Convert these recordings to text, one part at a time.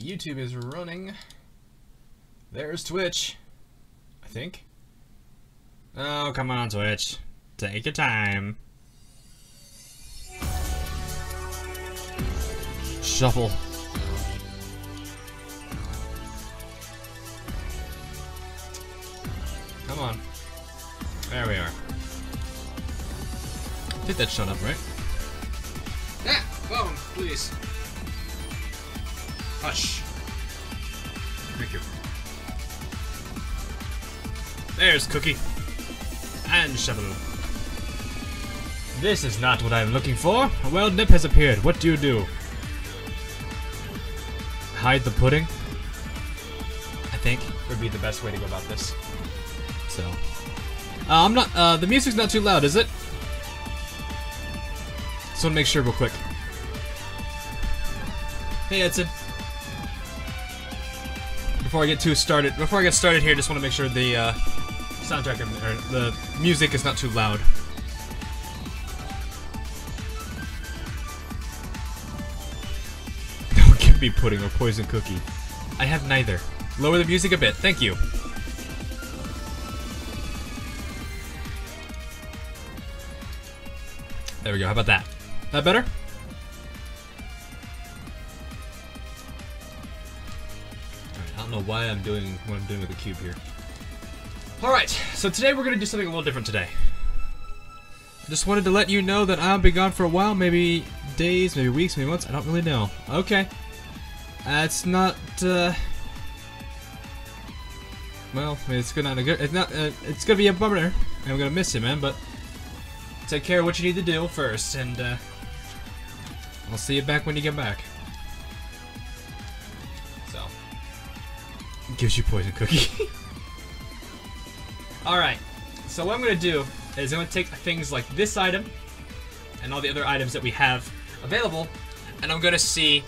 YouTube is running. There's Twitch, I think. Oh, come on, Twitch. Take your time. Shuffle. Come on. There we are. I think that shut up, right? Ah! Phone, please. Hush. Thank you. There's Cookie. And Shovel. This is not what I'm looking for. A wild nip has appeared. What do you do? Hide the pudding? I think would be the best way to go about this. So. I'm not, the music's not too loud, is it? Just wanna make sure real quick. Hey, Edson. Before I get started here, just want to make sure the soundtrack or the music is not too loud. Don't give me pudding or poison cookie. I have neither. Lower the music a bit, thank you. There we go. How about that? That better? I don't know why I'm doing what I'm doing with the cube here. Alright, so today we're going to do something a little different today. I just wanted to let you know that I'll be gone for a while, maybe days, maybe weeks, maybe months, I don't really know. Okay. It's not, well, it's gonna be a bummer, and I'm gonna miss you, man, but take care of what you need to do first, and, I'll see you back when you get back. Gives you poison cookie. Alright, so what I'm going to do is I'm going to take things like this item and all the other items that we have available, and I'm going to see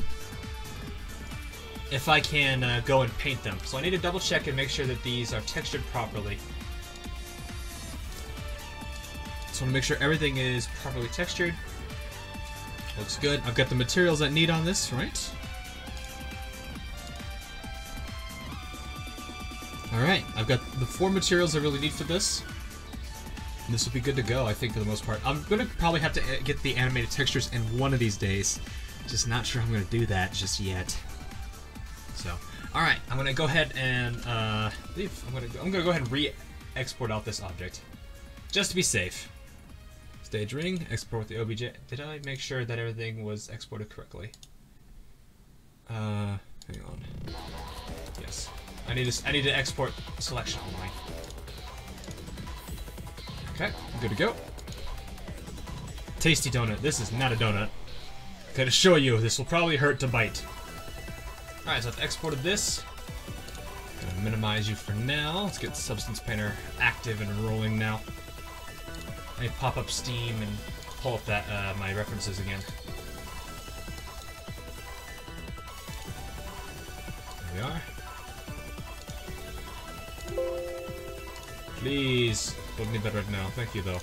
if I can go and paint them. So I need to double check and make sure that these are textured properly. So I want to make sure everything is properly textured. Looks good. I've got the materials I need on this, right? Alright, I've got the 4 materials I really need for this. And this will be good to go, I think, for the most part. I'm going to probably have to get the animated textures in one of these days. Just not sure I'm going to do that just yet. So, alright, I'm going to go ahead and leave. I'm going to go ahead and re-export out this object. Just to be safe. Stage ring, export with the OBJ. Did I make sure that everything was exported correctly? Hang on. Yes. I need to export selection only. Okay, good to go. Tasty donut. This is not a donut. Gotta show you, this will probably hurt to bite. Alright, so I've exported this. Gonna minimize you for now. Let's get Substance Painter active and rolling now. Let me pop up Steam and pull up that my references again. There we are. Please, don't need that right now. Thank you, though.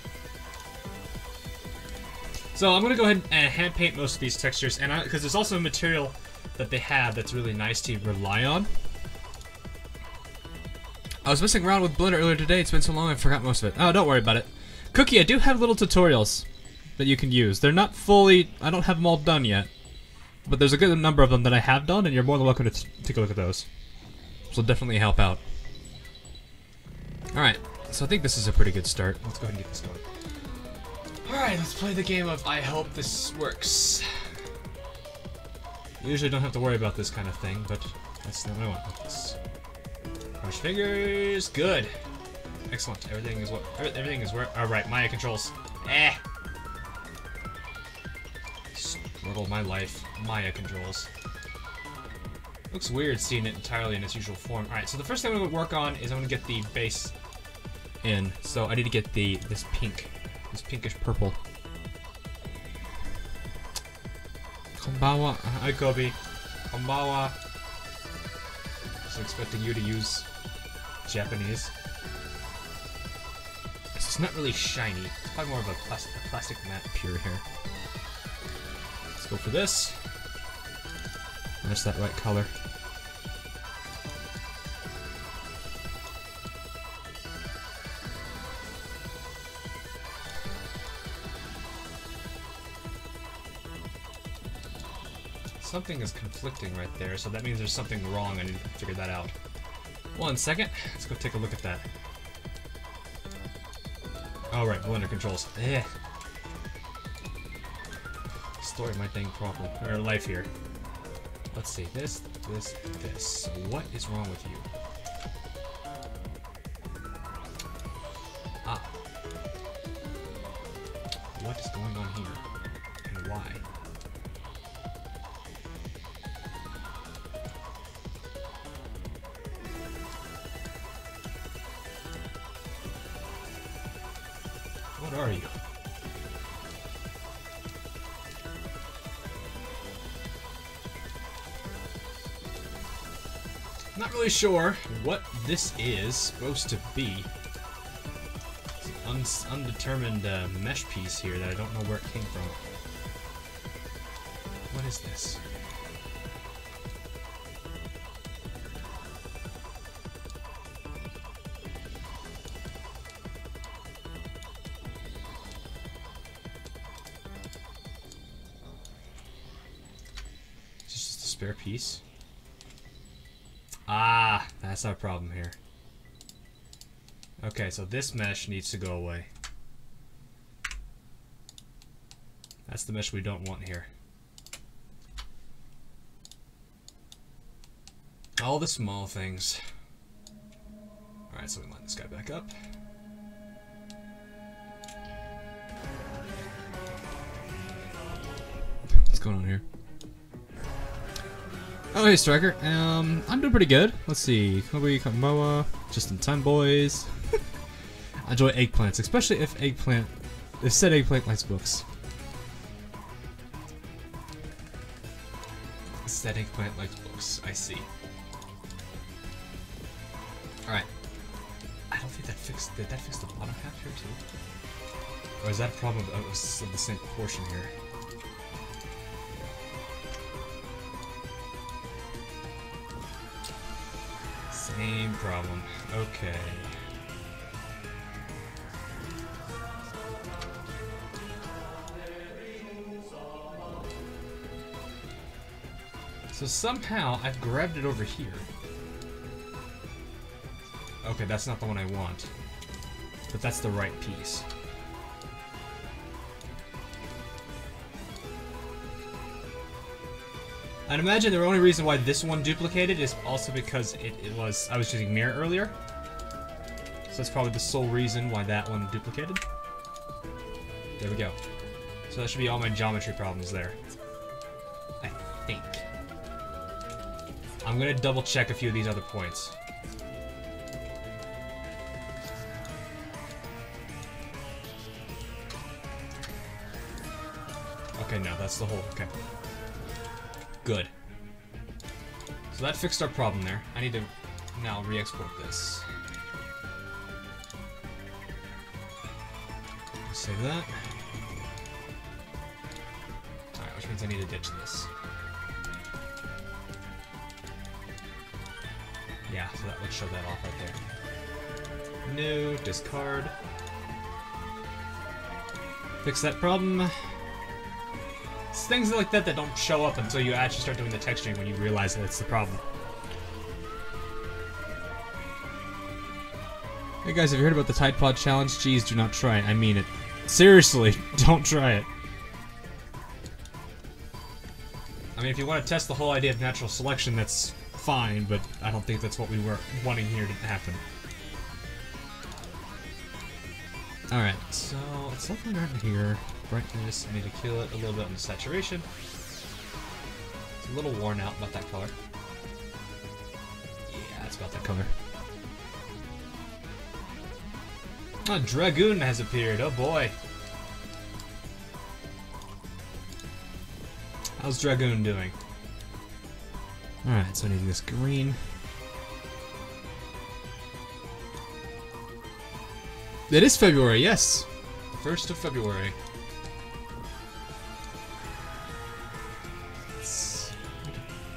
So I'm gonna go ahead and hand paint most of these textures, and because there's also a material that they have that's really nice to rely on. I was messing around with Blender earlier today. It's been so long I forgot most of it. Oh, don't worry about it. Cookie, I do have little tutorials that you can use. They're not fully. I don't have them all done yet, but there's a good number of them that I have done, and you're more than welcome to take a look at those. So definitely help out. Alright, so I think this is a pretty good start. Let's go ahead and get this going. Alright, let's play the game of I hope this works. Usually don't have to worry about this kind of thing, but that's not what I want with this. Crush fingers, good. Excellent, everything is where, alright, Maya controls. Struggle of my life, Maya controls. Looks weird seeing it entirely in its usual form. Alright, so the first thing I'm going to work on is I'm going to get the base in. So I need to get this pinkish purple. Konbawa. Hi, Kobe. Konbawa. Just expecting you to use Japanese. This is not really shiny. It's probably more of a plastic matte pure here. Let's go for this. That's that right color. something is conflicting right there, so that means there's something wrong. I need to figure that out. 1 second. Let's go take a look at that. Oh, right, blender controls. Eh. Story my dang problem. Or life here. Let's see. This. So what is wrong with you? Ah. What is going on here? And why? What are you? Not really sure what this is supposed to be. It's an undetermined mesh piece here that I don't know where it came from. What is this? Is this just a spare piece? Ah, that's our problem here. Okay, so this mesh needs to go away. That's the mesh we don't want here. All the small things. Alright, so we line this guy back up. What's going on here? Oh, hey, Striker. I'm doing pretty good. Let's see. Kobe, Kamoa, just in time, boys. I enjoy eggplants, especially if said eggplant likes books. Said eggplant likes books. I see. Alright. I don't think that fixed. Did that fix the bottom half here too? Or is that a problem of the same portion here? Same problem. Okay. So somehow I've grabbed it over here. Okay, that's not the one I want. But that's the right piece. I'd imagine the only reason why this one duplicated is also because I was using mirror earlier. So that's probably the sole reason why that one duplicated. There we go. So that should be all my geometry problems there. I think. I'm gonna double check a few of these other points. Okay, no, that's the whole, okay. Good. So that fixed our problem there. I need to now re-export this. Save that. Alright, which means I need to ditch this. Yeah, so that would show that off right there. No, discard. Fix that problem. It's things like that that don't show up until you actually start doing the texturing when you realize that it's the problem. Hey guys, have you heard about the Tide Pod Challenge? Jeez, do not try it. I mean it. Seriously, don't try it. I mean, if you want to test the whole idea of natural selection, that's fine, but I don't think that's what we were wanting here to happen. Alright, so it's looking around here. Brightness, I need to kill it a little bit on the saturation. It's a little worn out about that color. Yeah, it's about that color. Oh, Dragoon has appeared, oh boy. How's Dragoon doing? Alright, so I need this green. It is February, yes! 1st of February. It's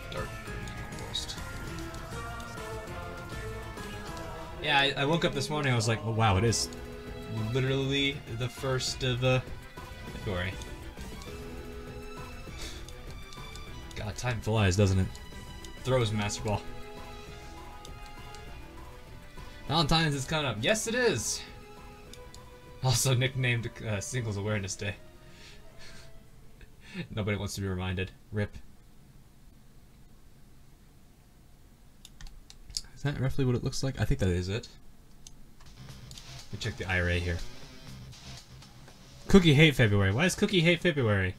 dark green almost. Yeah, I woke up this morning, I was like, oh wow, it is literally the 1st of February. God Time flies, doesn't it? Throws Master Ball. Valentine's is coming up. Yes, it is! Also nicknamed Singles Awareness Day. Nobody wants to be reminded. RIP. Is that roughly what it looks like? I think that is it. Let me check the IRA here. Cookie hate February. Why does Cookie hate February?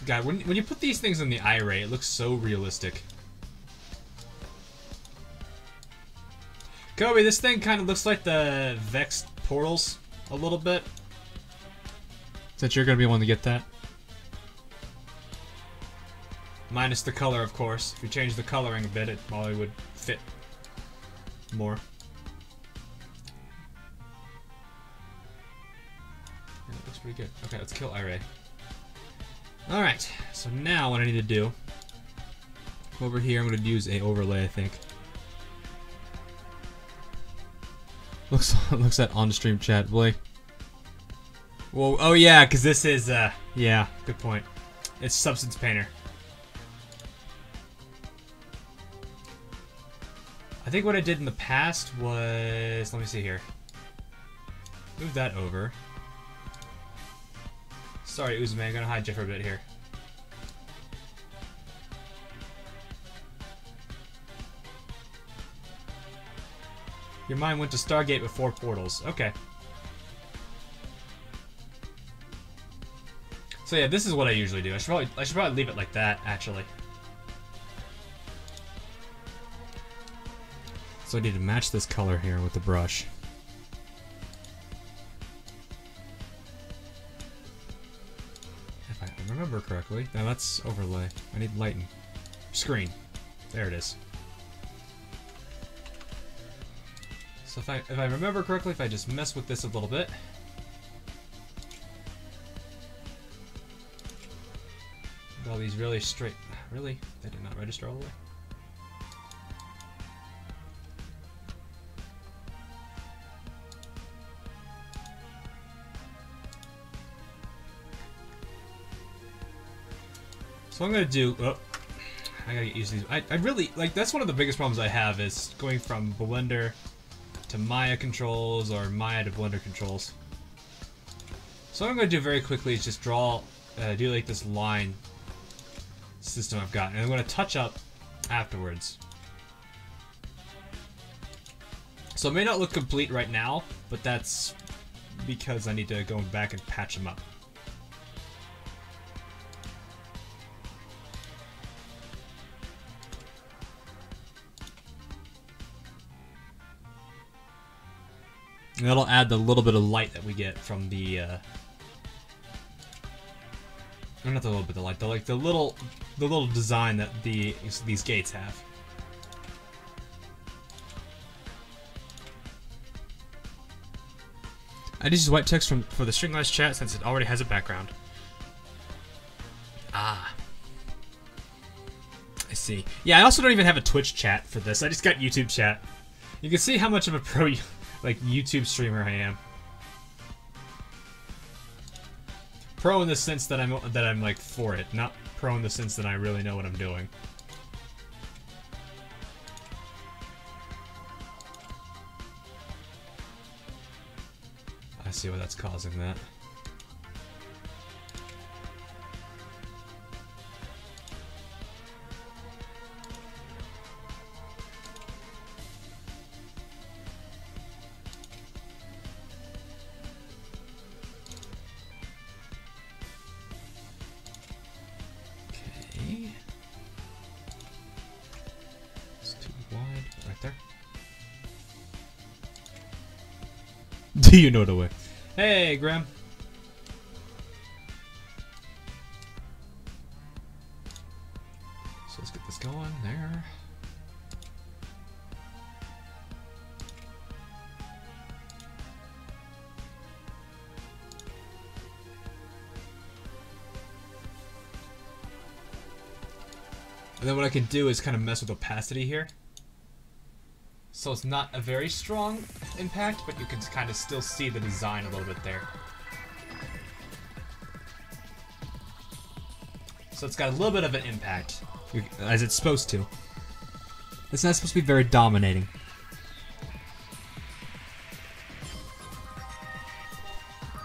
God, when you put these things in the IRA, it looks so realistic. Kobe, this thing kind of looks like the Vexed portals a little bit. Since you're going to be one to get that. Minus the color, of course. If you change the coloring a bit, it probably would fit more. Yeah, that looks pretty good. Okay, let's kill IRA. Alright, so now what I need to do, over here I'm going to use a overlay, I think. Looks at on stream chat, Blake. Well, oh yeah, because this is, yeah, good point. It's Substance Painter. I think what I did in the past was, let me see here. Move that over. Sorry, Uzume, I'm gonna hide you for a bit here. Your mind went to Stargate before portals. Okay. So yeah, this is what I usually do. I should probably leave it like that, actually. So I need to match this color here with the brush. If I remember correctly. Now that's overlay. I need lighten. Screen. There it is. So if I remember correctly, if I just mess with this a little bit. All these really straight. Really? They did not register all the way? So I'm gonna do. Oh, I gotta get used to these. I really like. That's one of the biggest problems I have is going from Blender to Maya controls or Maya to Blender controls. So what I'm gonna do very quickly is just draw, do like this line system I've got, and I'm gonna touch up afterwards. So it may not look complete right now, but that's because I need to go back and patch them up. And that'll add the little bit of light that we get from the, or not the little bit of light, the little design that these gates have. I just use white text for the Streamlabs chat since it already has a background. Ah. I see. Yeah, I also don't even have a Twitch chat for this. I just got YouTube chat. You can see how much of a pro like YouTube streamer I am. Pro in the sense that I'm like for it, not pro in the sense that I really know what I'm doing. I see what that's causing that. Do you know the way? Hey, Graham. So let's get this going there. And then what I can do is kind of mess with opacity here. So it's not a very strong impact, but you can kind of still see the design a little bit there. So it's got a little bit of an impact, as it's supposed to. It's not supposed to be very dominating.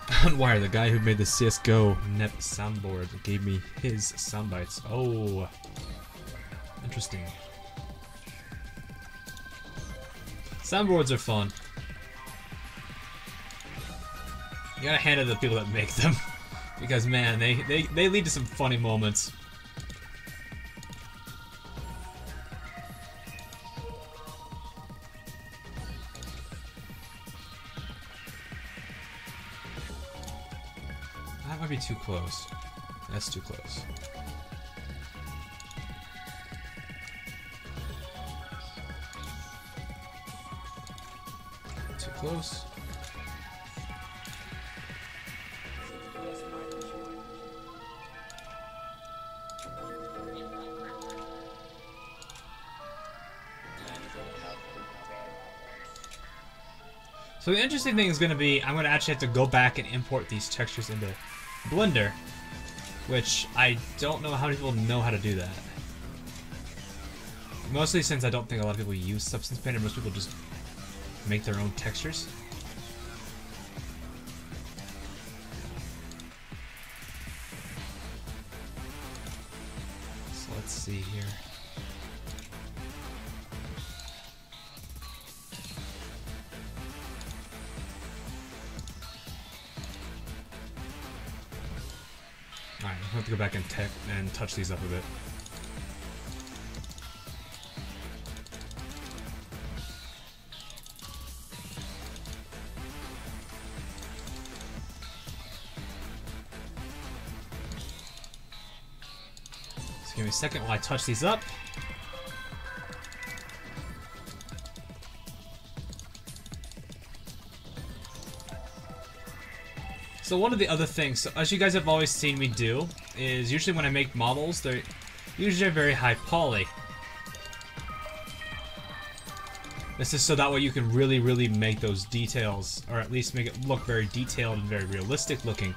Unwire, the guy who made the CSGO NEP soundboard, gave me his sound bites. Oh, interesting. Soundboards are fun. You gotta hand it to the people that make them. Because, man, they lead to some funny moments. That might be too close. That's too close. Too close. So the interesting thing is going to be, I'm going to actually have to go back and import these textures into Blender, which I don't know how many people know how to do that. Mostly since I don't think a lot of people use Substance Painter, most people just make their own textures. So let's see here. Alright, I'll have to go back and touch these up a bit. Just give me a second while I touch these up. So one of the other things, so as you guys have always seen me do, is usually when I make models, they're usually very high poly. This is so that way you can really make those details, or at least make it look very detailed and very realistic looking.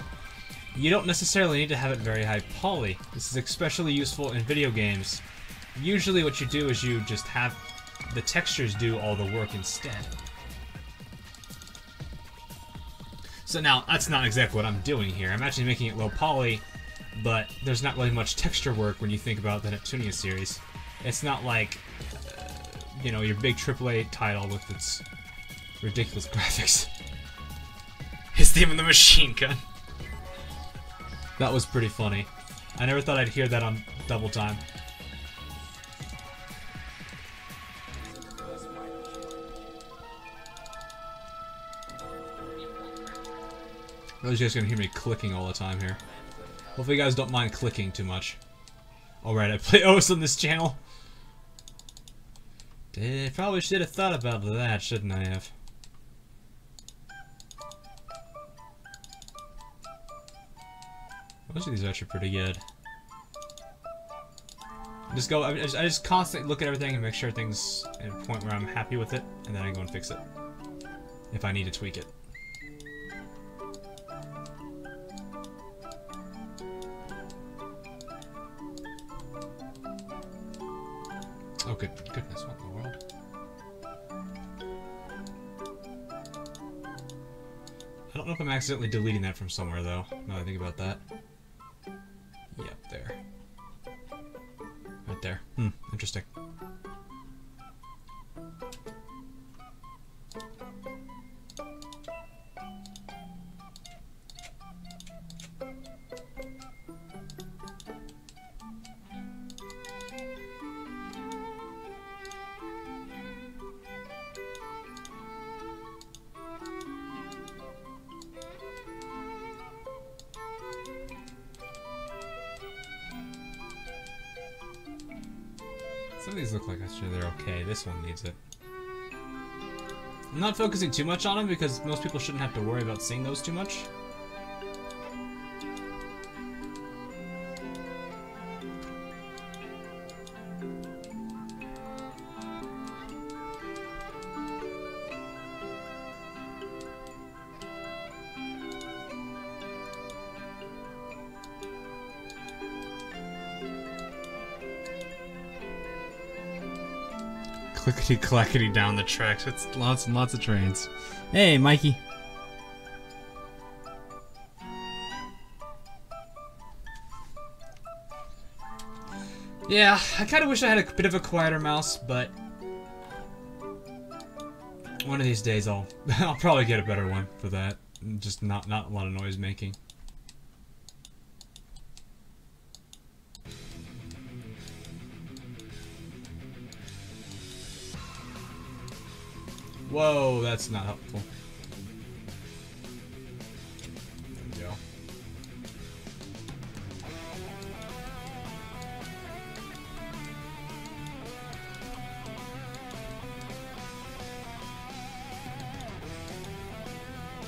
You don't necessarily need to have it very high poly. This is especially useful in video games. Usually what you do is you just have the textures do all the work instead. So now, that's not exactly what I'm doing here. I'm actually making it low poly, but there's not really much texture work when you think about the Neptunia series. It's not like, you know, your big AAA title with its ridiculous graphics. His theme of the machine gun. That was pretty funny. I never thought I'd hear that on double time. I was just gonna hear me clicking all the time here. Hopefully you guys don't mind clicking too much. Alright, I play OS on this channel. Probably should have thought about that, shouldn't I have? Most of these are actually pretty good. I just constantly look at everything and make sure things at a point where I'm happy with it, and then I go and fix it. If I need to tweak it. Oh, goodness, what in the world? I don't know if I'm accidentally deleting that from somewhere, though, now that I think about that. Yep, there. Right there. Interesting. Some of these look like actually they're okay. This one needs it. I'm not focusing too much on them because most people shouldn't have to worry about seeing those too much. clickety-clackety down the tracks. It's lots and lots of trains. Hey, Mikey. Yeah, I kind of wish I had a bit of a quieter mouse, but one of these days I'll probably get a better one for that. Just not a lot of noise making. Whoa, that's not helpful. There we go.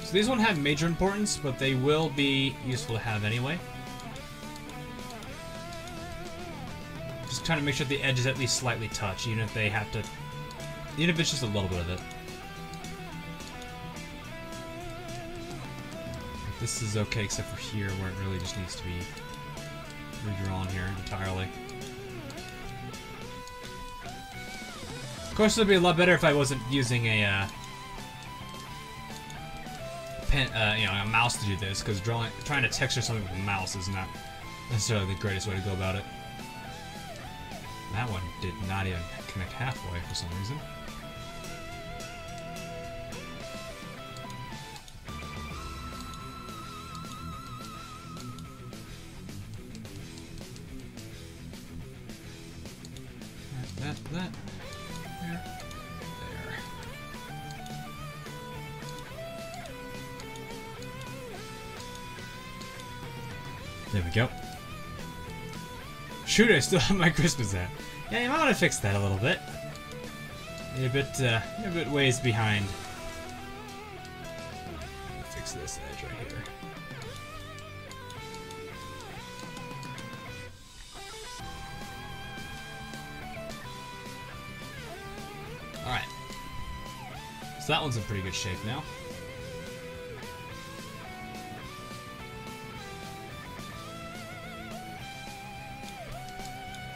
So these won't have major importance, but they will be useful to have anyway. Just trying to make sure the edges at least slightly touch, even if they have to, even if it's just a little bit of it. This is okay except for here where it really just needs to be redrawn here entirely. Of course, it would be a lot better if I wasn't using a pen, you know, a mouse to do this, because trying to texture something with a mouse is not necessarily the greatest way to go about it. That one did not even connect halfway for some reason. That. There. There we go. Shoot, I still have my Christmas hat. Yeah, you might want to fix that a little bit. You're a bit ways behind. Fix this edge right here. Alright. So that one's in pretty good shape now.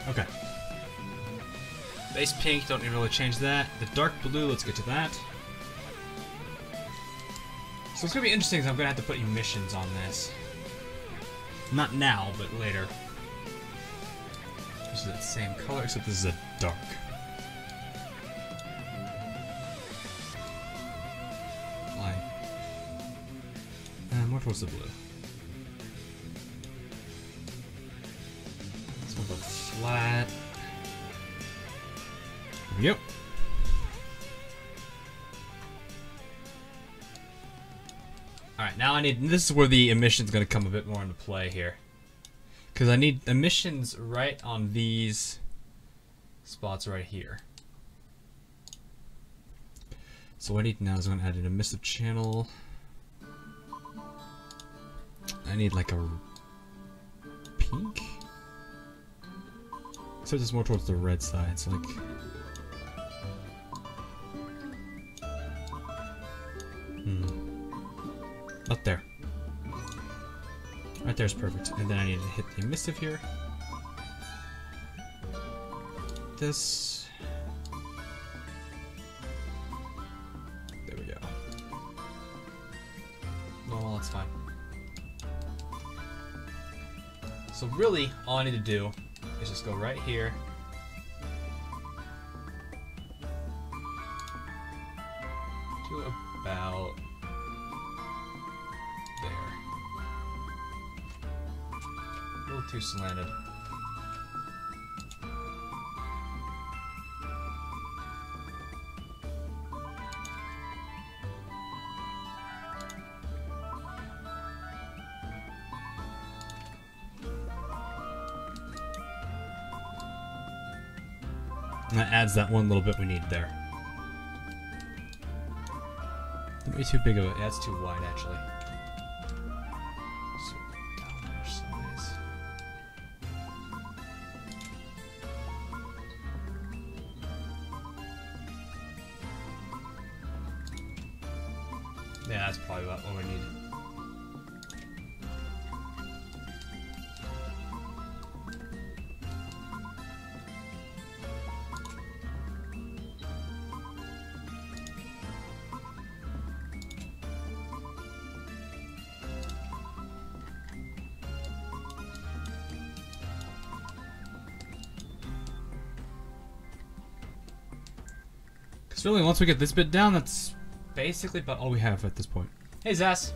Okay. Base pink, don't need to really change that. The dark blue, let's get to that. So it's gonna be interesting because I'm gonna have to put emissions on this. Not now, but later. This is that same color, except this is a dark. Line. And more towards the blue. This one goes flat. Yep. Alright, now I need, this is where the emission's gonna come a bit more into play here. Because I need emissions right on these spots right here. So what I need now is I'm gonna add an emissive channel. I need like a pink? So it's more towards the red side, so like... Up there. Right there's perfect. And then I need to hit the emissive here. This. There we go. Well, that's fine. So really, all I need to do is just go right here. To about... a little too slanted. And that adds that one little bit we need there. Don't be too big of it. That's too wide, actually. Yeah, that's probably about what we need. Because really, once we get this bit down, that's basically about all we have at this point. Hey, Zas!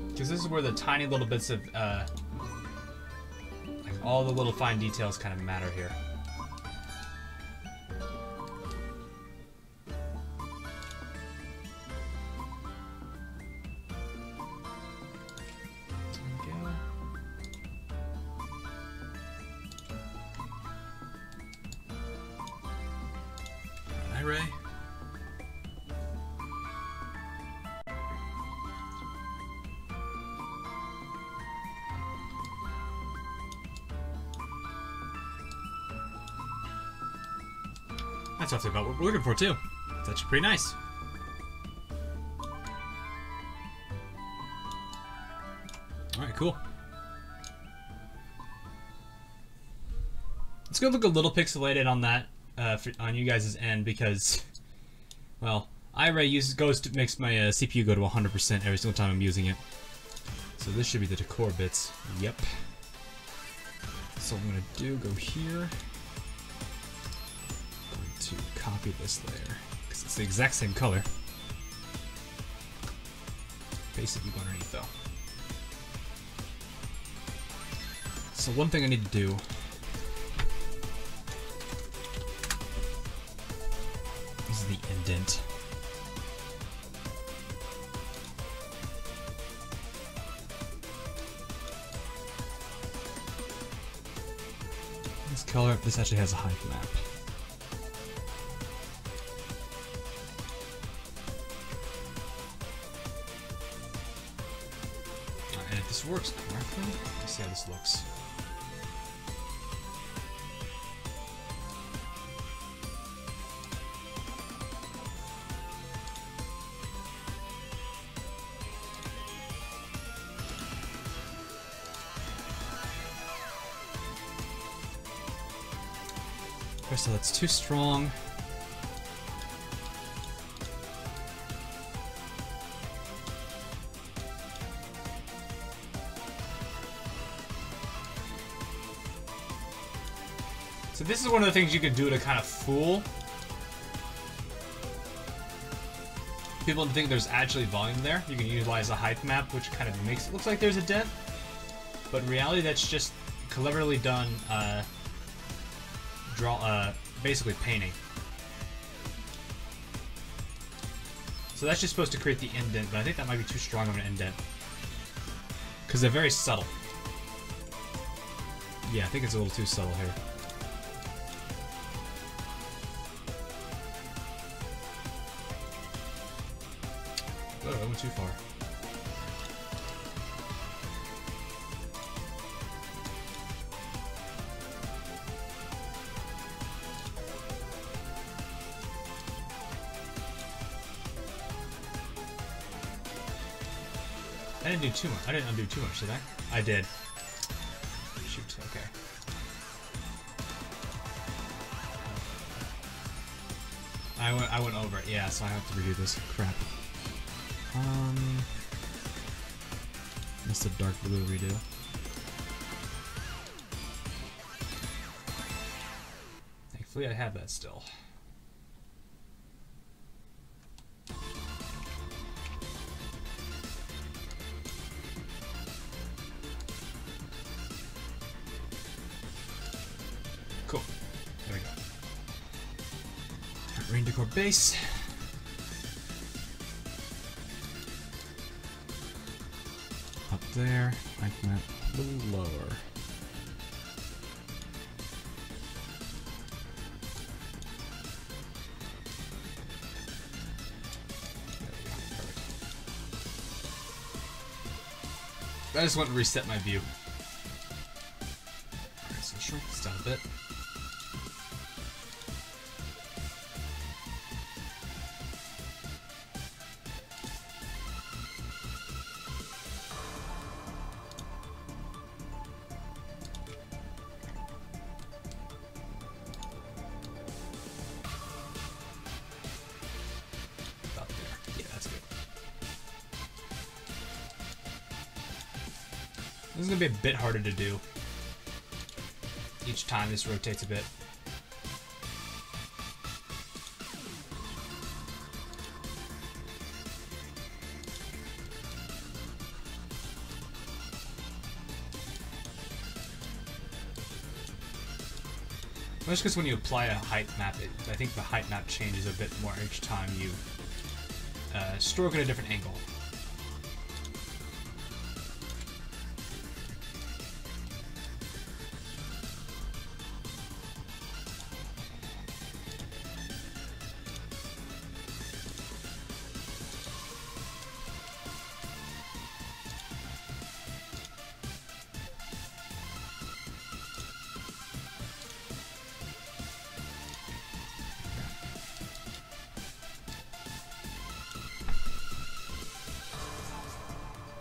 Because this is where the tiny little bits of, like all the little fine details kind of matter here. Ray. That's actually about what we're looking for too. It's actually pretty nice. Alright, cool. It's gonna look a little pixelated on that. On you guys' end because, well, iRay makes my CPU go to 100% every single time I'm using it. So this should be the decor bits. Yep. So what I'm gonna do, go here. I'm going to copy this layer because it's the exact same color. Basically go underneath though. So one thing I need to do. The indent. This color, this actually has a height map. And if this works correctly, let's see how this looks. So that's too strong. So this is one of the things you can do to kind of fool people to think there's actually volume there. You can utilize a height map, which kind of makes it look like there's a dent, but in reality that's just cleverly done basically painting. So that's just supposed to create the indent, but I think that might be too strong of an indent. Because they're very subtle. Yeah, I think it's a little too subtle here. Oh, I went too far. I didn't do too much. I didn't undo too much, did I? I did. Shoot, okay. I went over it, yeah, so I have to redo this. Crap. That's the dark blue redo. Thankfully I have that still. Cool. There we go. Rain decor base. Up there. Like that. A little lower. I just want to reset my view. Alright, so shrink this down a bit. About there. Yeah, that's good. This is gonna be a bit harder to do. each time this rotates a bit. Well, just because when you apply a height map, I think the height map changes a bit more each time you stroke at a different angle.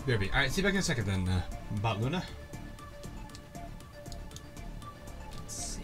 BRB. Alright, see you back in a second then, Bot Luna. Let's see.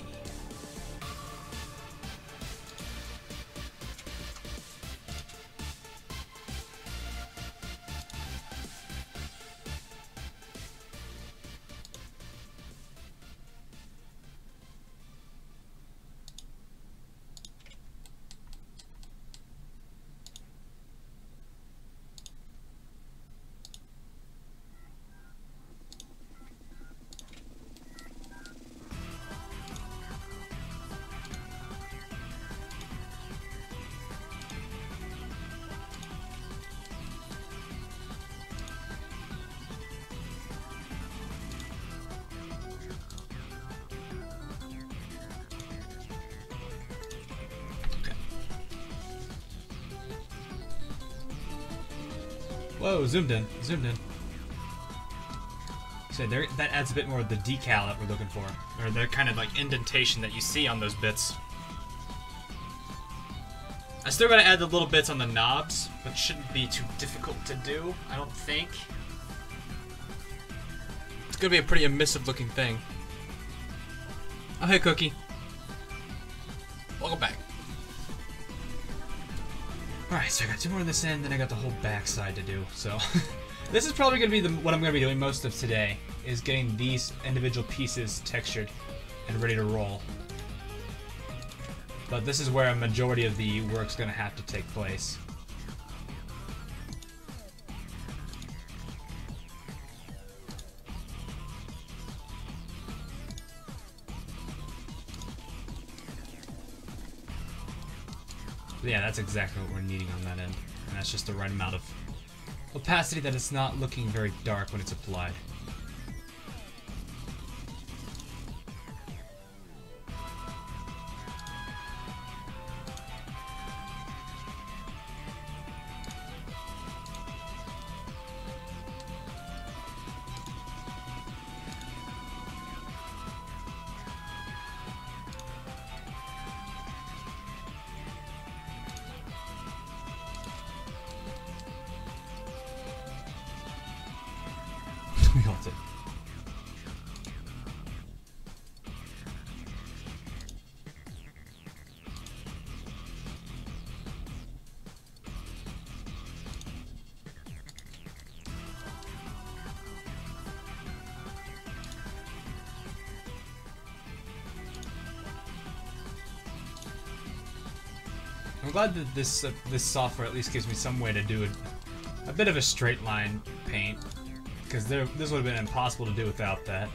Whoa, zoomed in, zoomed in. So there, that adds a bit more of the decal that we're looking for, or the kind of like indentation that you see on those bits. I still gotta add the little bits on the knobs, but shouldn't be too difficult to do, I don't think. It's gonna be a pretty emissive looking thing. Oh, hey, Cookie. Welcome back. Alright, so I got two more on this end, then I got the whole back side to do, so... This is probably going to be what I'm going to be doing most of today, is getting these individual pieces textured and ready to roll. But this is where a majority of the work's going to have to take place. But yeah, that's exactly what we're needing on that end. And that's just the right amount of opacity that it's not looking very dark when it's applied. We got it. I'm glad that this software at least gives me some way to do a bit of a straight line paint. Because this would have been impossible to do without that.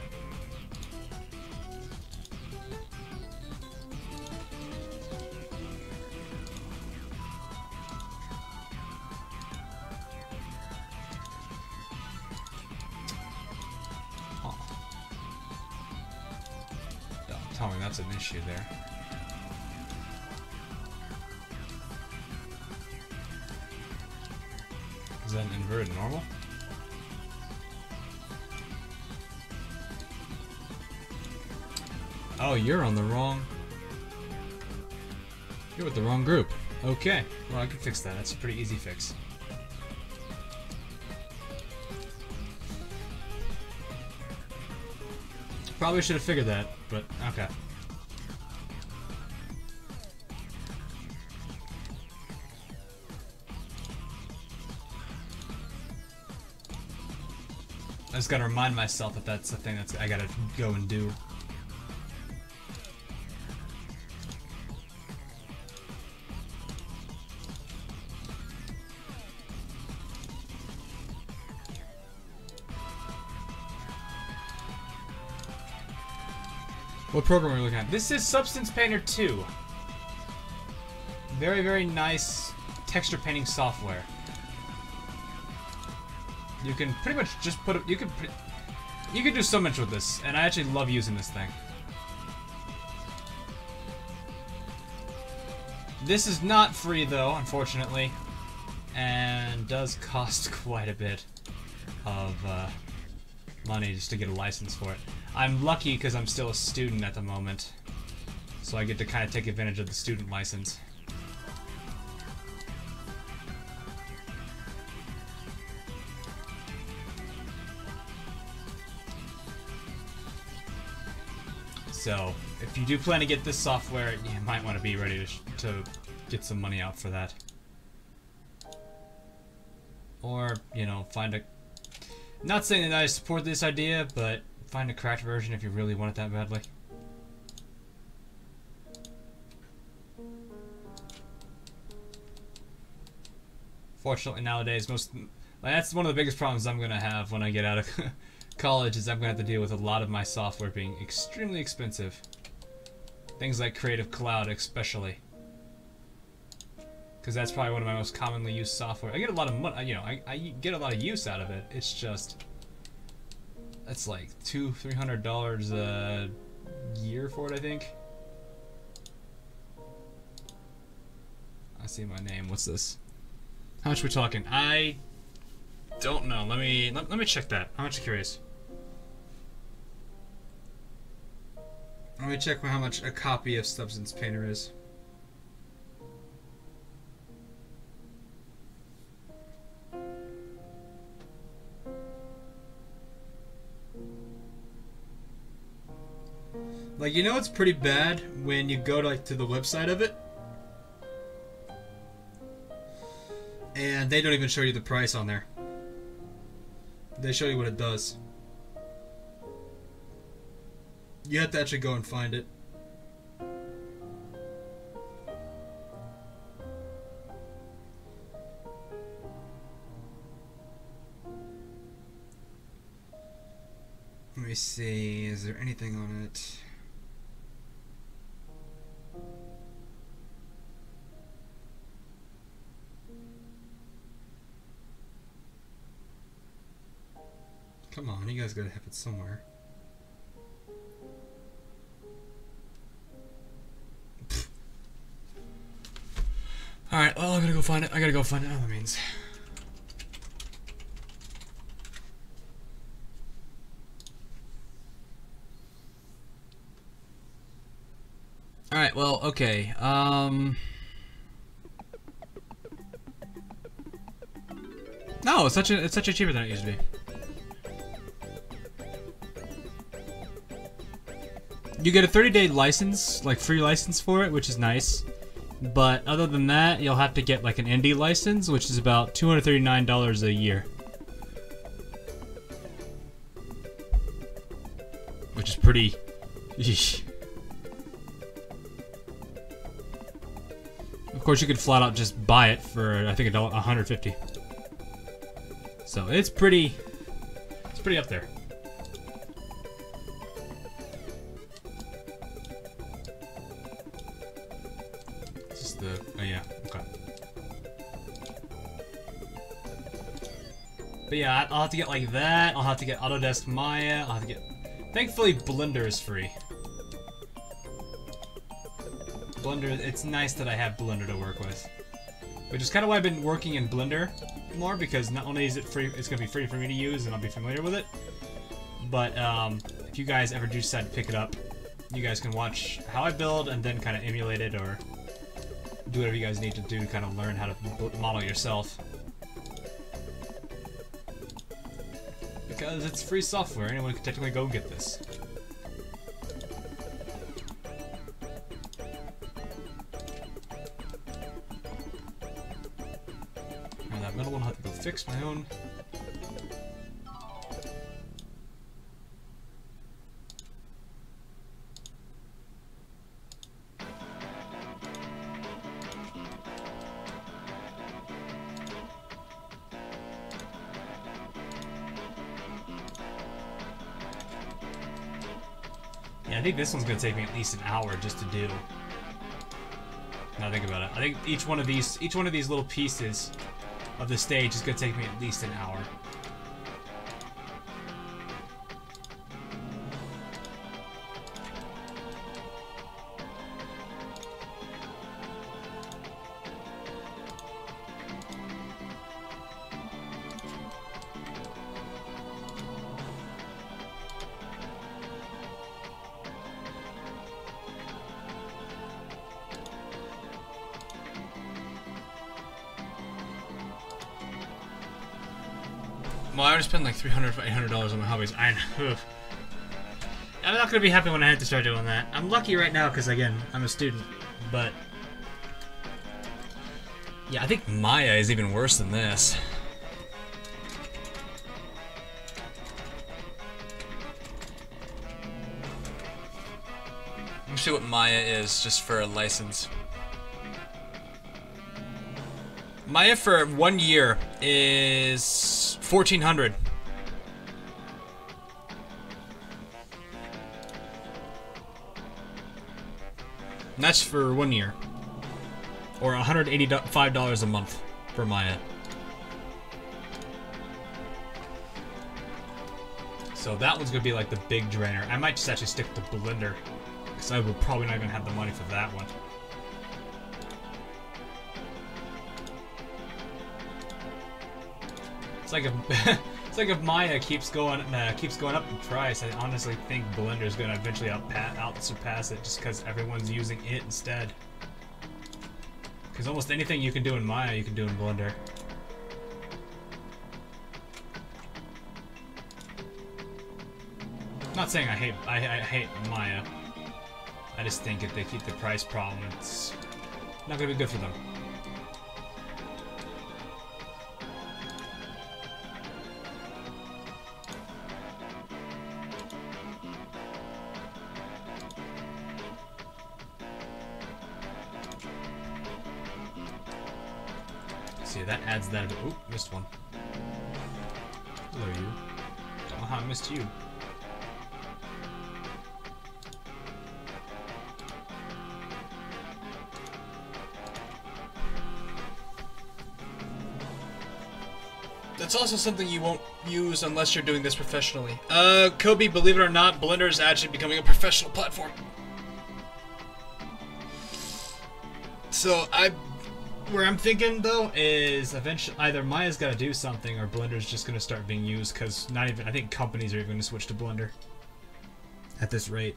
Huh. Don't tell me that's an issue there. Is that an inverted normal? Oh, you're on the wrong... You're with the wrong group. Okay. Well, I can fix that. That's a pretty easy fix. Probably should have figured that, but okay. I just gotta remind myself that that's the thing I gotta go and do. What program are we looking at? This is Substance Painter 2. Very, very nice texture painting software. You can pretty much just put it. You can do so much with this, and I actually love using this thing. This is not free though, unfortunately, and does cost quite a bit of money just to get a license for it. I'm lucky because I'm still a student at the moment, so I get to kind of take advantage of the student license. So, if you do plan to get this software, you might want to be ready to get some money out for that. Or, you know, find a... Not saying that I support this idea, but find a cracked version if you really want it that badly. Fortunately, nowadays, that's one of the biggest problems I'm going to have when I get out of college, is I'm going to have to deal with a lot of my software being extremely expensive. Things like Creative Cloud, especially. Because that's probably one of my most commonly used software. I get a lot of money, you know, I get a lot of use out of it. It's just... That's like $200-300 a year for it, I think. I see my name. What's this? How much are we talking? I don't know. Let me check that. I'm actually curious. Let me check how much a copy of Substance Painter is. Like, you know, it's pretty bad when you go to the website of it, and they don't even show you the price on there. They show you what it does. You have to actually go and find it. Let me see, is there anything on it? Come on, you guys gotta have it somewhere. Alright, well, I gotta go find it. I gotta go find it. Oh, that means. Alright, well, okay. No, it's such a cheaper than it used to be. You get a 30-day license, like free license for it, which is nice. But other than that, you'll have to get like an indie license, which is about $239 a year. Which is pretty... Yeesh. Of course, you could flat out just buy it for, I think, $150. So it's pretty up there. Oh yeah, okay. But yeah, I'll have to get like that. I'll have to get Autodesk Maya. I'll have to get... Thankfully, Blender is free. Blender, it's nice that I have Blender to work with. Which is kind of why I've been working in Blender more, because not only is it free, it's going to be free for me to use and I'll be familiar with it, but if you guys ever do decide to pick it up, you guys can watch how I build and then kind of emulate it or do whatever you guys need to do to kind of learn how to model yourself. Because it's free software, anyone can technically go get this. Now that middle one, I'll have to go fix my own. Yeah, I think this one's gonna take me at least an hour just to do. Now think about it. I think each one of these little pieces of the stage is gonna take me at least an hour. Well, I already spent like $300 to $800 on my hobbies. I'm not gonna be happy when I have to start doing that. I'm lucky right now because, again, I'm a student. But yeah, I think Maya is even worse than this. Let me see what Maya is, just for a license. Maya for 1 year is $1,400. And that's for 1 year. Or $185 a month for Maya. So that one's gonna be like the big drainer. I might just actually stick to Blender, because I will probably not even have the money for that one. It's like if Maya keeps going up in price, I honestly think Blender's gonna eventually surpass it, just because everyone's using it instead. Because almost anything you can do in Maya, you can do in Blender. I'm not saying I hate Maya. I just think if they keep the price problem, it's not gonna be good for them. See, that adds that a bit. Oop, missed one. Hello, you. Don't know how I missed you. That's also something you won't use unless you're doing this professionally. Kobe, believe it or not, Blender is actually becoming a professional platform. So where I'm thinking though is eventually either Maya's got to do something or Blender's just going to start being used, because I think companies are even going to switch to Blender at this rate.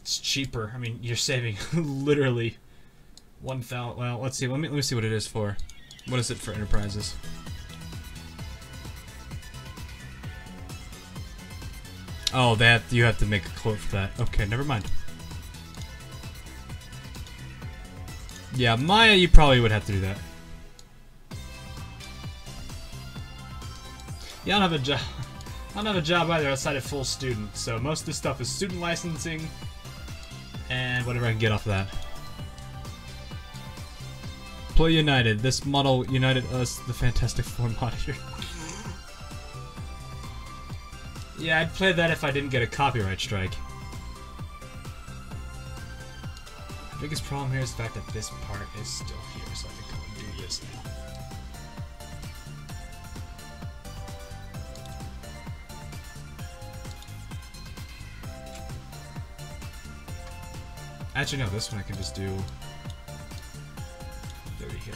It's cheaper. I mean, you're saving literally 1,000. Well, let's see. Let me see what it is for. What is it for enterprises? Oh, you have to make a quote for that. Okay, never mind. Yeah, Maya, you probably would have to do that. Yeah, I don't have a job. I don't have a job either outside of full student, so most of this stuff is student licensing and whatever I can get off of that. Play United. This model united us, the Fantastic Four monitor. Yeah, I'd play that if I didn't get a copyright strike. The biggest problem here is the fact that this part is still here, so I think I'm gonna do this now. Actually, no, this one I can just do 30 here.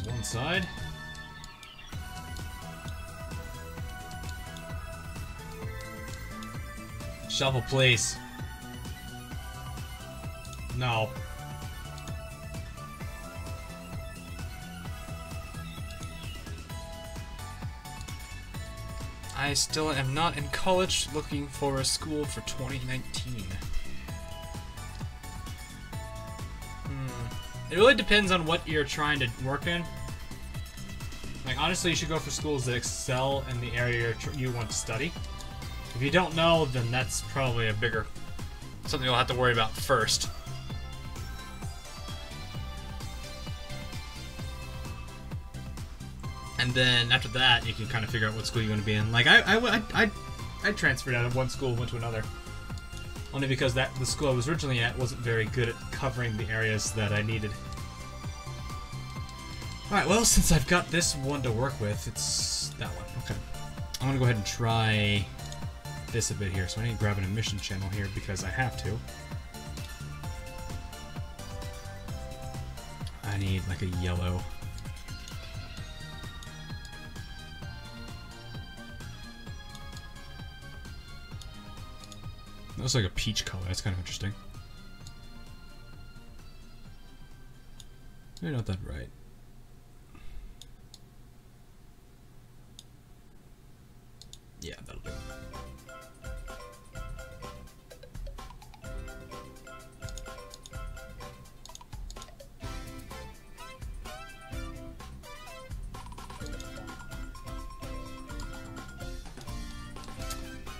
One side. Shovel, please. No. I still am not in college, looking for a school for 2019. It really depends on what you're trying to work in. Like, honestly, you should go for schools that excel in the area you want to study. If you don't know, then that's probably a bigger something you'll have to worry about first. And then after that, you can kind of figure out what school you want to be in. Like I transferred out of one school and went to another, only because the school I was originally at wasn't very good at covering the areas that I needed. All right, well, since I've got this one to work with, it's that one. Okay, I'm gonna go ahead and try this a bit here. So I need to grab an emission channel here because I have to. I need like a yellow. That looks like a peach color. That's kind of interesting. Maybe not that right. Yeah, that'll do.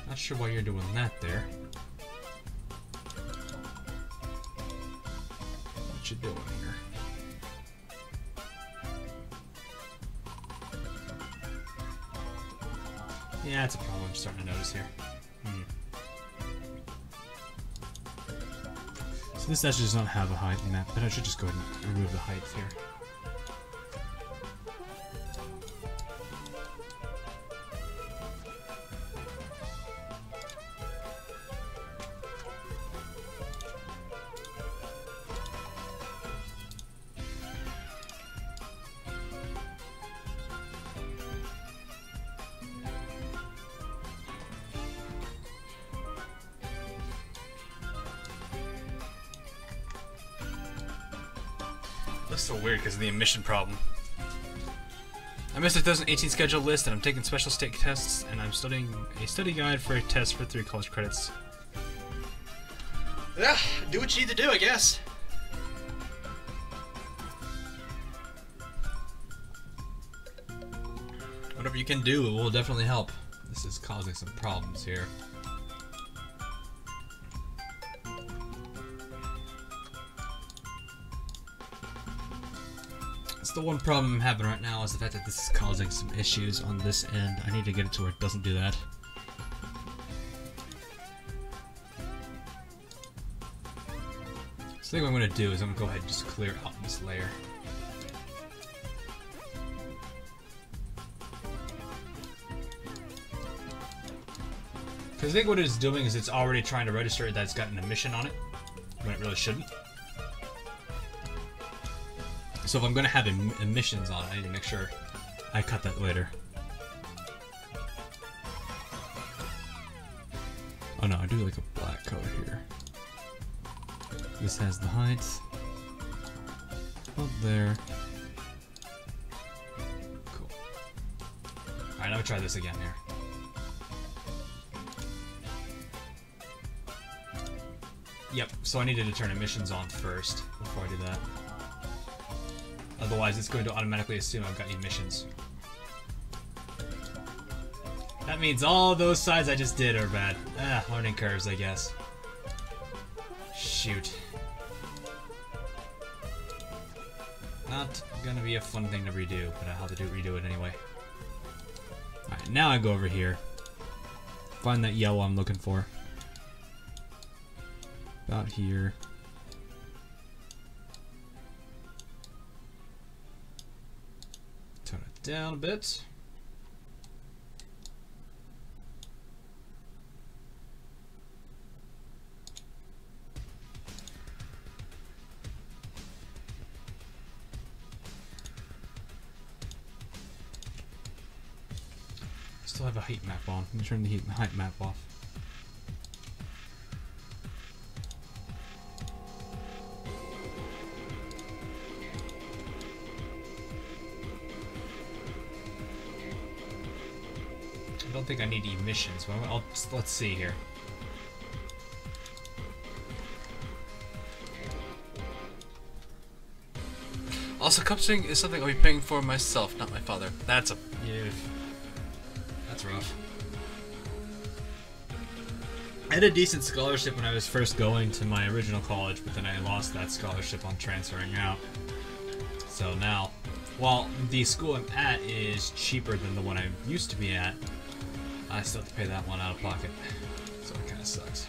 Not sure why you're doing that there. What you doing here? Yeah, that's a problem I'm starting to notice here. So this actually does not have a height map, but I should just go ahead and remove the height here. Looks so weird because of the emission problem. I missed the 2018 schedule list, and I'm taking special state tests, and I'm studying a study guide for a test for 3 college credits. Yeah, do what you need to do, I guess. Whatever you can do, it will definitely help. This is causing some problems here. The one problem I'm having right now is the fact that this is causing some issues on this end. I need to get it to where it doesn't do that. So I think what I'm going to do is I'm going to go ahead and just clear out this layer. Because I think what it's doing is it's already trying to register that it's got an emission on it, when it really shouldn't. So if I'm going to have emissions on it, I need to make sure I cut that later. Oh no, I do like a black color here. This has the height. Up there. Cool. Alright, I'm going to try this again here. Yep, so I needed to turn emissions on first before I do that. Otherwise, it's going to automatically assume I've got emissions. That means all those sides I just did are bad. Ah, learning curves, I guess. Shoot. Not gonna be a fun thing to redo, but I'll have to redo it anyway. Alright, now I go over here. Find that yellow I'm looking for. About here. Tone it down a bit. Still have a heat map on. Let me turn the height map off. I don't think I need emissions, but let's see here. Also, cupping is something I'll be paying for myself, not my father. That's rough. I had a decent scholarship when I was first going to my original college, but then I lost that scholarship on transferring out. So now, while the school I'm at is cheaper than the one I used to be at, I still have to pay that one out of pocket. So it kind of sucks.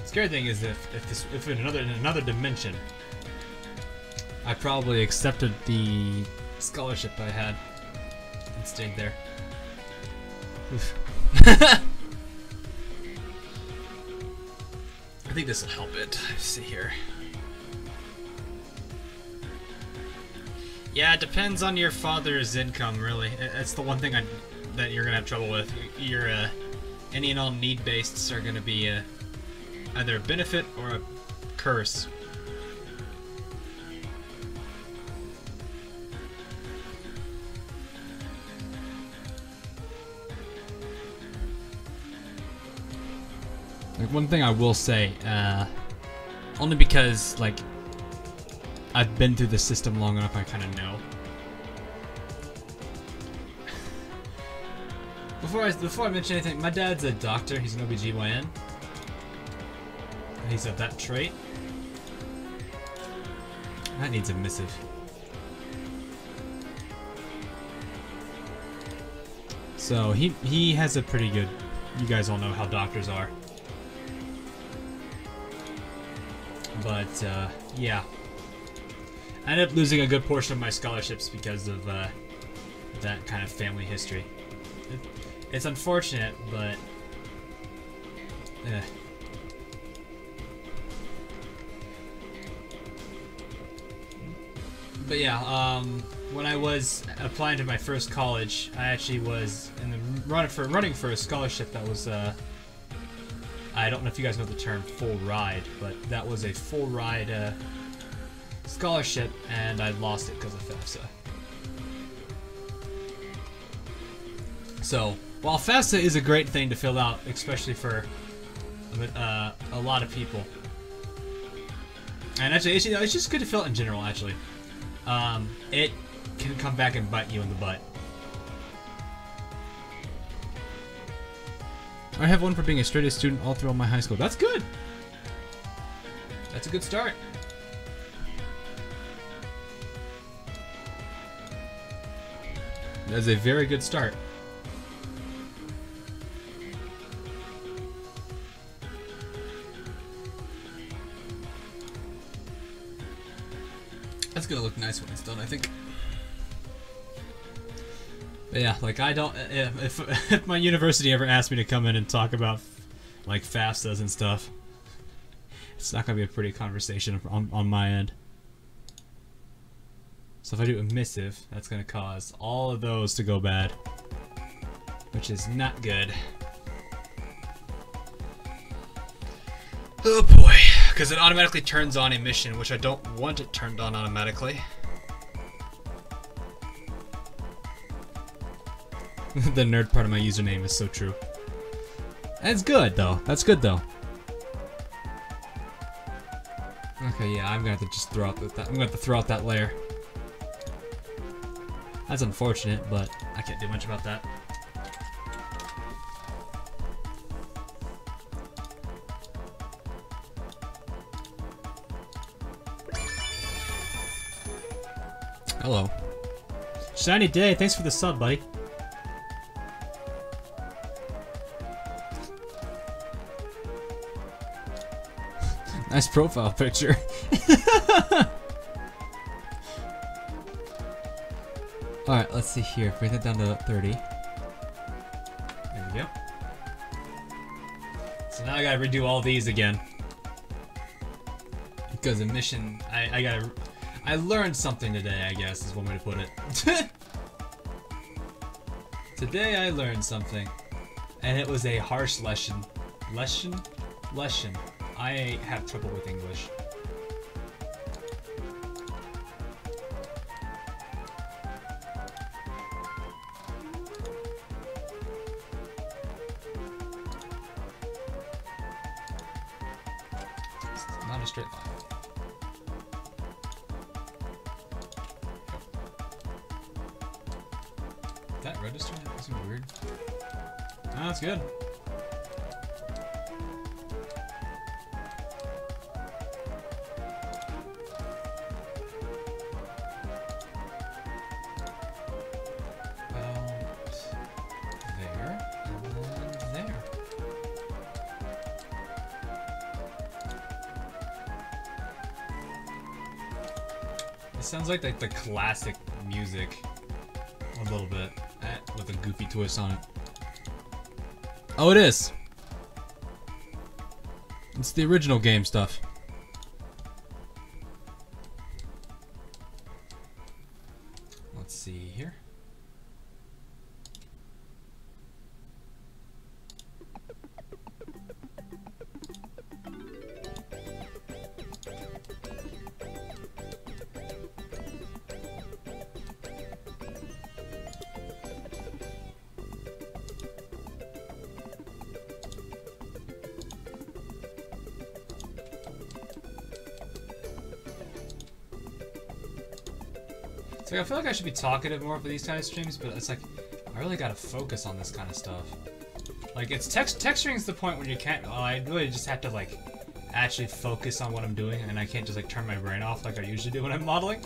Scary thing is if in another dimension, I probably accepted the scholarship I had and stayed there. Oof. I think this will help it. Let's see here. Yeah, it depends on your father's income, really. That's the one thing that you're gonna have trouble with. Your any and all need-based are gonna be either a benefit or a curse. Like, one thing I will say, only because, like, I've been through the system long enough, I kind of know. Before I mention anything, my dad's a doctor. He's an OBGYN. He's of that trait. That needs a missive. So he has a pretty good. You guys all know how doctors are. But yeah, I ended up losing a good portion of my scholarships because of that kind of family history. It's unfortunate, but But yeah, when I was applying to my first college, I actually was in the running for a scholarship that was I don't know if you guys know the term full ride, but that was a full ride scholarship, and I lost it because of FAFSA. So while FAFSA is a great thing to fill out, especially for a lot of people, and actually it's just good to fill out in general. Actually, it can come back and bite you in the butt. I have one for being a straight A student all throughout my high school. That's good. That's a good start. That's a very good start. That's gonna look nice when it's done, I think. But yeah, like I don't. If my university ever asked me to come in and talk about like FAFSAs and stuff, it's not gonna be a pretty conversation on my end. So if I do a missive, that's gonna cause all of those to go bad, which is not good. Oh boy, because it automatically turns on emission, which I don't want it turned on automatically. The nerd part of my username is so true. That's good though. That's good though. Okay, yeah, I'm gonna have to just throw out that. I'm gonna have to throw out that layer. That's unfortunate, but I can't do much about that. Hello. Shiny Day, thanks for the sub, buddy. Nice profile picture. Alright, let's see here. Bring that down to 30. There we go. So now I gotta redo all these again. Because emission, I learned something today, I guess, is one way to put it. Today I learned something. And it was a harsh lesson. Lesson? I have trouble with English. in a straight line. Did that register? That seems weird. No, that's good. Sounds like the classic music a little bit, with a goofy twist on it. Oh, it is. It's the original game stuff. Let's see here. Like, I feel like I should be talkative more for these kind of streams, but it's like, I really gotta focus on this kind of stuff. Like, it's texturing's the point when you can't, well, I really just have to, like, actually focus on what I'm doing, and I can't just, like, turn my brain off like I usually do when I'm modeling.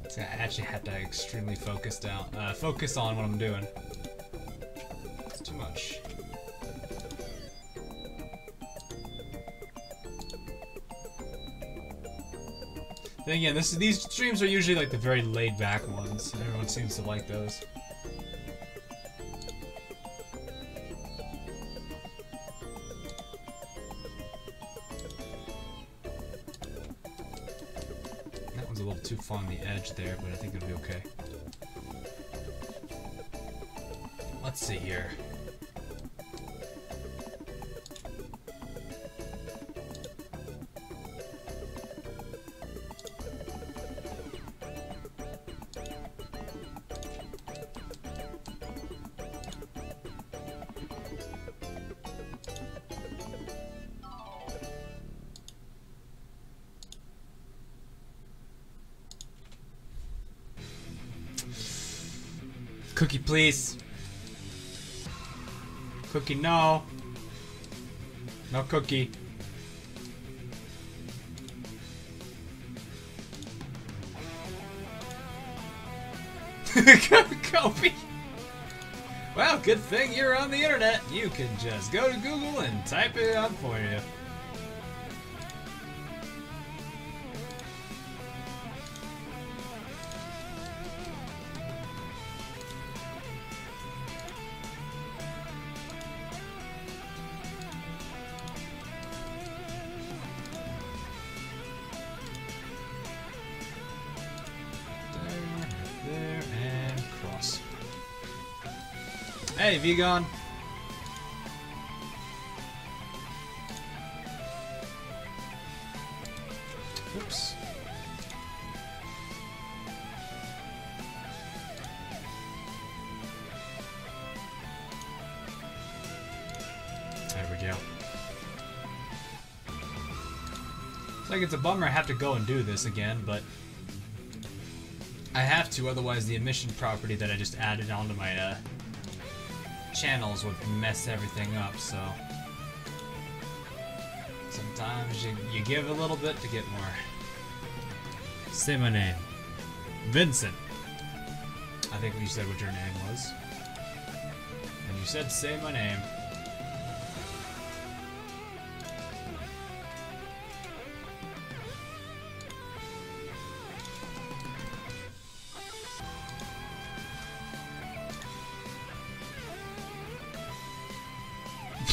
So I actually have to extremely focus on what I'm doing. It's too much. Then again, these streams are usually like the very laid-back ones. Everyone seems to like those. That one's a little too far on the edge there, but I think it'll be okay. Let's see here. Cookie, please. Cookie, no. No cookie. Kobe. Well, good thing you're on the internet. You can just go to Google and type it out for you. Hey, Vegan. Oops. There we go. It's like it's a bummer I have to go and do this again, but I have to, otherwise the emission property that I just added onto my channels would mess everything up, so sometimes you give a little bit to get more. Say my name. Vincent. I think you said what your name was. And you said say my name.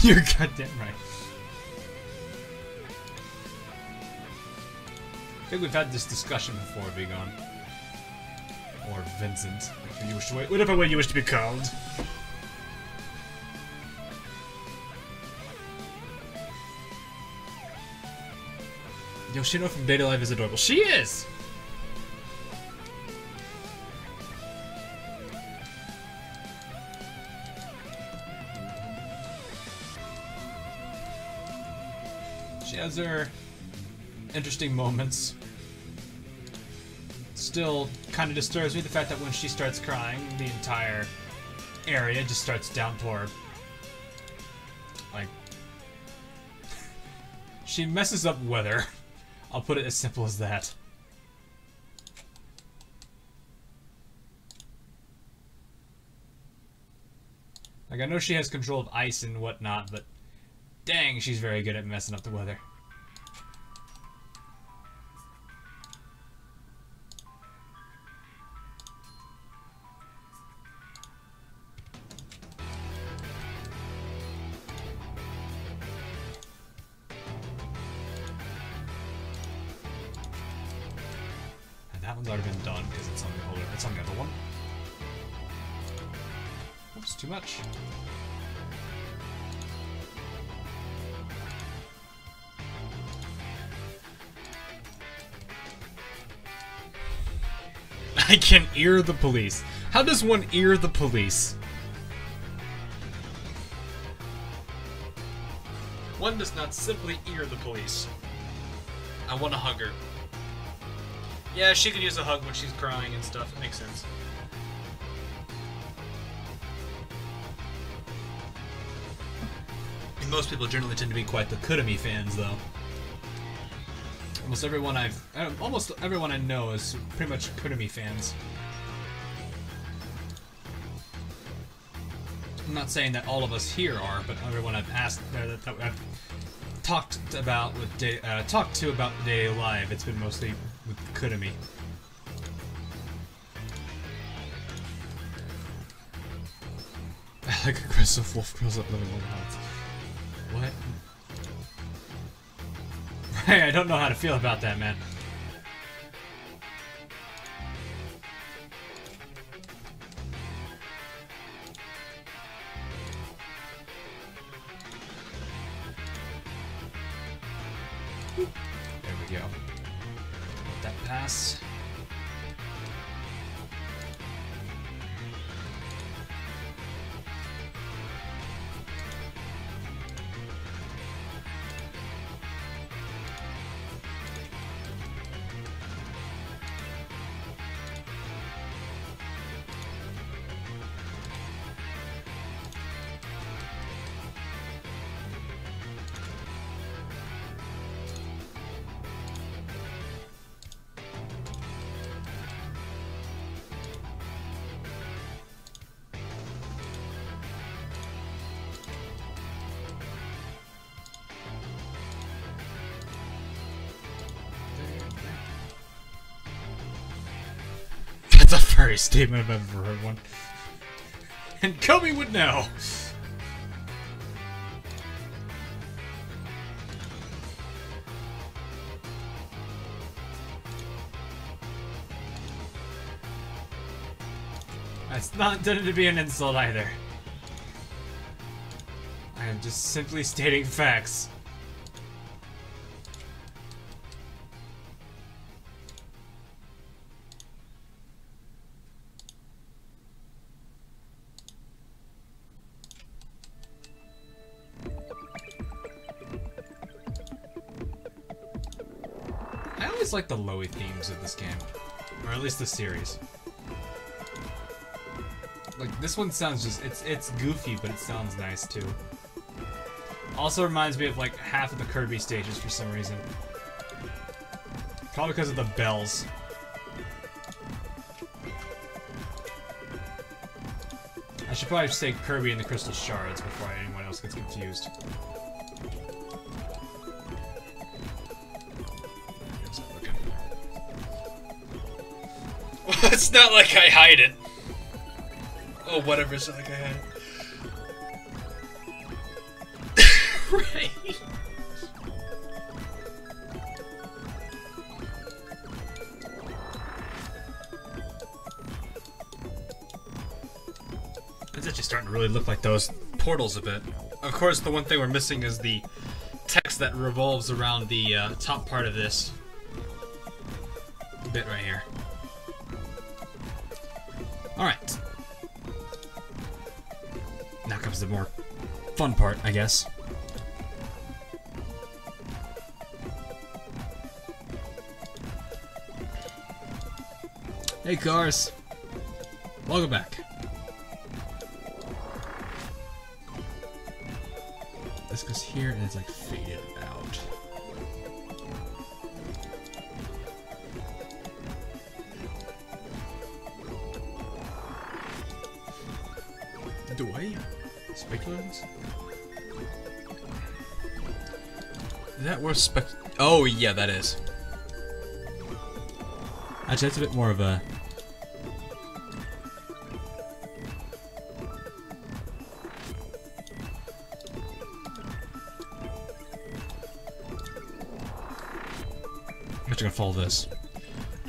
You're goddamn right. I think we've had this discussion before, Vegan. Or Vincent. Whatever way you wish to be called. Yoshino from Data Life is adorable. She is! She has her interesting moments. Still kind of disturbs me the fact that when she starts crying, the entire area just starts downpour. Like, she messes up weather. I'll put it as simple as that. Like, I know she has control of ice and whatnot, but dang, she's very good at messing up the weather. And that one's already been done because it's on the older, it's on the other one. Oops, too much. I can ear the police. How does one ear the police? One does not simply ear the police. I want to hug her. Yeah, she could use a hug when she's crying and stuff. It makes sense. And most people generally tend to be quite the Kurumi fans, though. Almost everyone I know is pretty much Kurumi fans. I'm not saying that all of us here are, but everyone I've asked, that I've talked about with talked to about the daily life, it's been mostly with Kurumi. I like aggressive wolf girls that live in one house. What? Right, I don't know how to feel about that, man. There we go. Let that pass. That's a furry statement if I've ever heard one. And Kobe would know. That's not intended to be an insult either. I am just simply stating facts. I always like the Loey themes of this game, or at least the series. Like, this one sounds just, it's goofy, but it sounds nice too. Also reminds me of like half of the Kirby stages for some reason. Probably because of the bells. I should probably say Kirby and the Crystal Shards before anyone else gets confused. It's not like I hide it. Oh, whatever, it's not like I had it. Right. It's actually starting to really look like those portals a bit. Of course, the one thing we're missing is the text that revolves around the top part of this bit right here. Alright. Now comes the more fun part, I guess. Hey cars! Welcome back. This goes here and it's like faded out. Do I speculate this? Is that worth spec? Oh yeah, that is. Actually, that's a bit more of a. I'm just gonna follow this.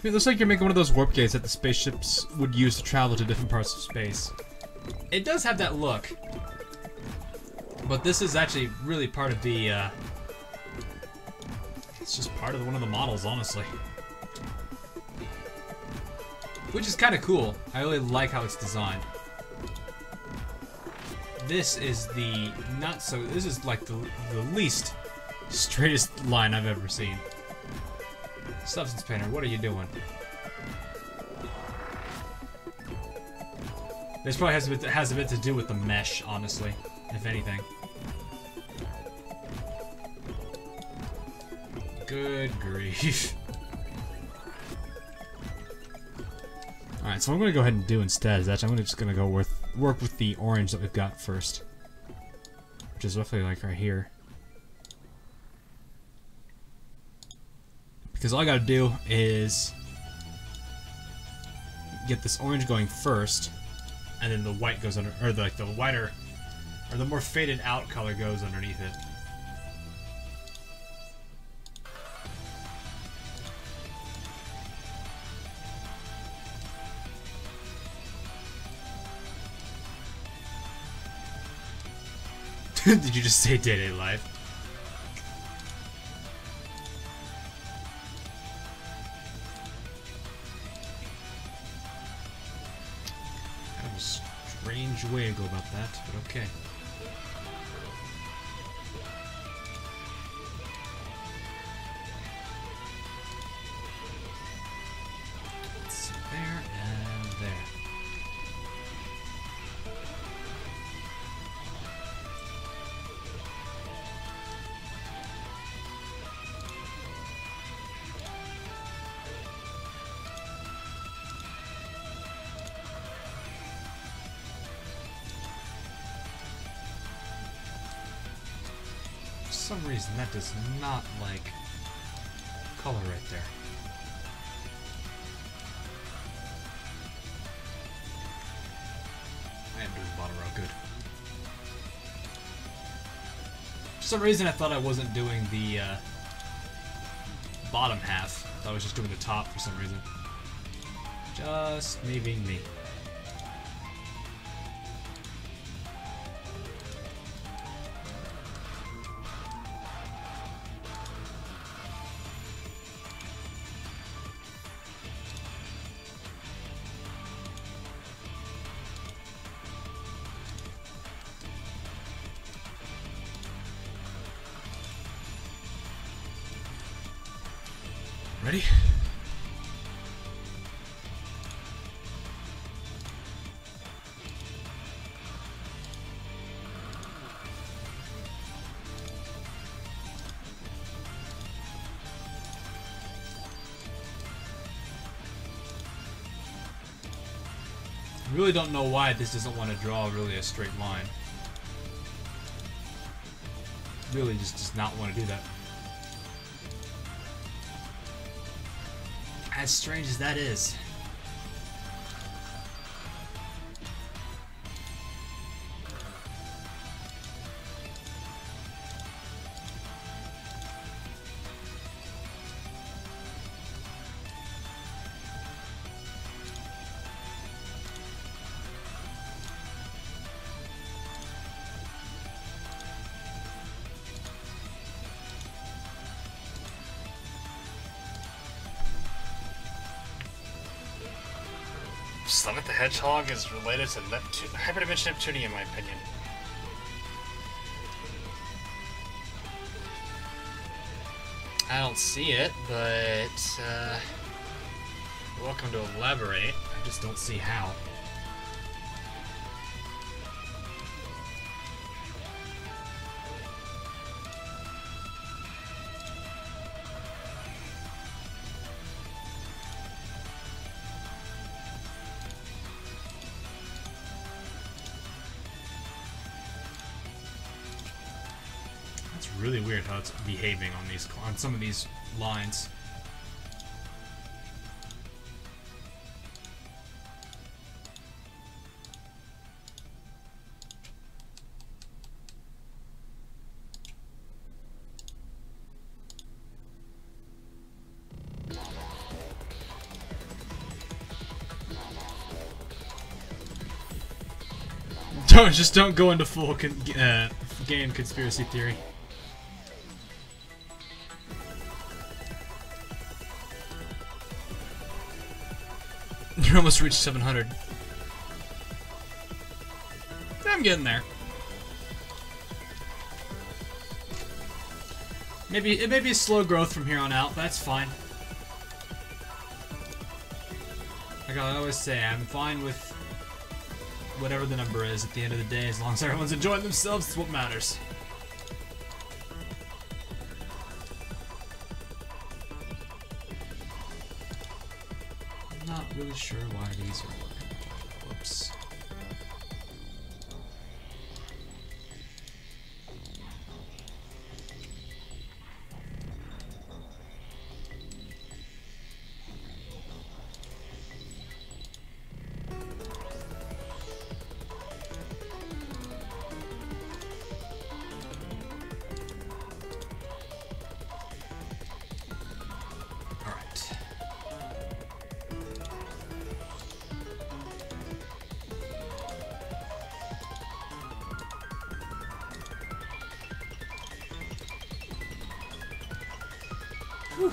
It looks like you're making one of those warp gates that the spaceships would use to travel to different parts of space. It does have that look, but this is actually really part of the. It's just part of one of the models, honestly. Which is kind of cool. I really like how it's designed. This is the not so. This is like the least straightest line I've ever seen. Substance Painter, what are you doing? This probably has a bit to do with the mesh, honestly, if anything. Good grief. Alright, so what I'm going to go ahead and do instead is actually I'm just going to go work with the orange that we've got first. Which is roughly like right here. Because all I got to do is get this orange going first, and then the white goes under, or the whiter, or the more faded out color goes underneath it. Did you just say day-to-day life? Kind of a strange way to go about that, but okay. Let's see, there and there. For some reason that does not like color right there. I am doing the bottom row, good. For some reason I thought I wasn't doing the bottom half. I thought I was just doing the top for some reason. Just me being me. Ready? I really don't know why this doesn't want to draw really a straight line. Really just does not want to do that. As strange as that is. Sonic the Hedgehog is related to Hyperdimension Neptunia, in my opinion. I don't see it, but welcome to elaborate. I just don't see how. It's really weird how it's behaving on some of these lines. Just don't go into full game conspiracy theory. You almost reached 700. I'm getting there. Maybe it may be a slow growth from here on out. That's fine. Like I always say, I'm fine with whatever the number is at the end of the day, as long as everyone's enjoying themselves, it's what matters. I'm not really sure why these are working. Whoops. Whew.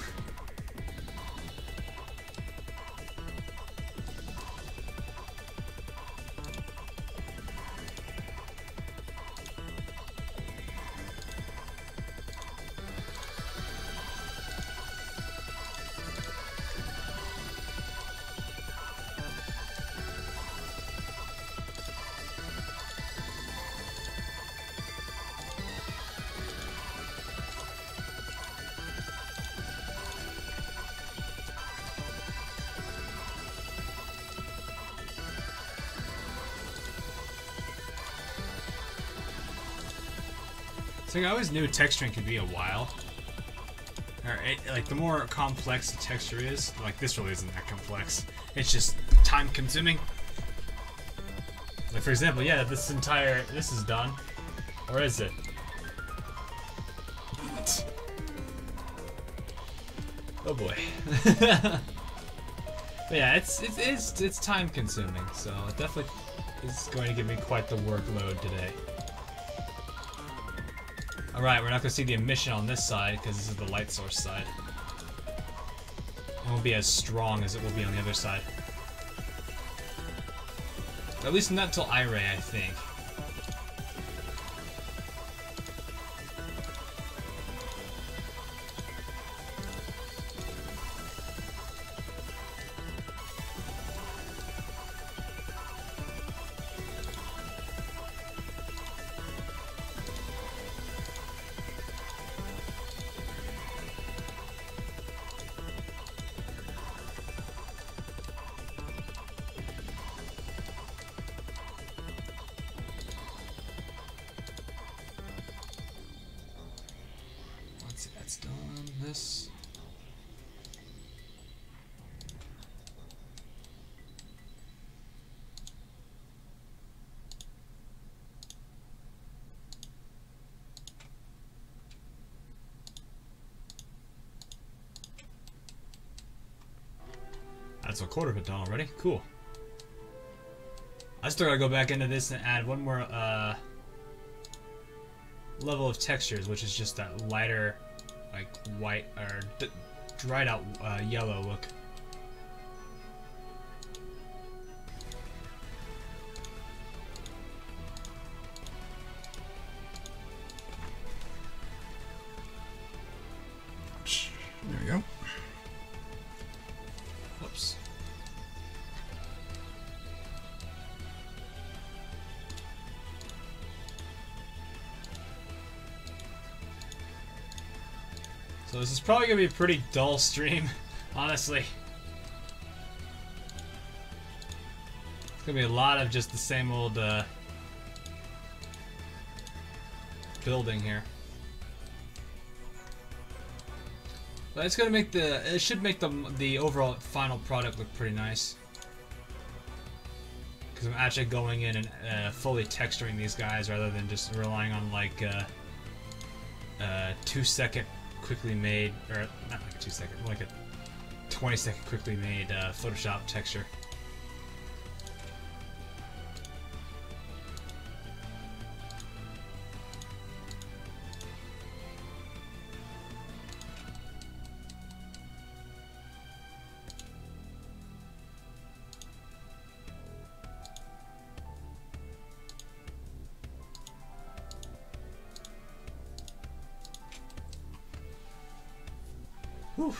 So I always knew texturing could be a while. Like, the more complex the texture is, like, this really isn't that complex. It's just time-consuming. Like, for example, yeah, this is done. Or is it? Oh boy. But yeah, it's time-consuming, so it definitely is going to give me quite the workload today. Alright, we're not going to see the emission on this side, because this is the light source side. It won't be as strong as it will be on the other side. At least not until I-Ray, I think. That's done. This. That's a quarter of it done already. Cool. I still gotta go back into this and add one more level of textures, which is just that lighter, like white or dried out yellow look. There we go. Whoops. So this is probably gonna be a pretty dull stream, honestly. It's gonna be a lot of just the same old building here. But it's gonna make it should make the overall final product look pretty nice. Because I'm actually going in and fully texturing these guys rather than just relying on like 2-second quickly made, or not like a 2-second, like a 20-second quickly made Photoshop texture. Whew.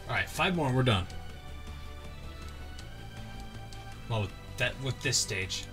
Alright, 5 more and we're done. Well, with this stage.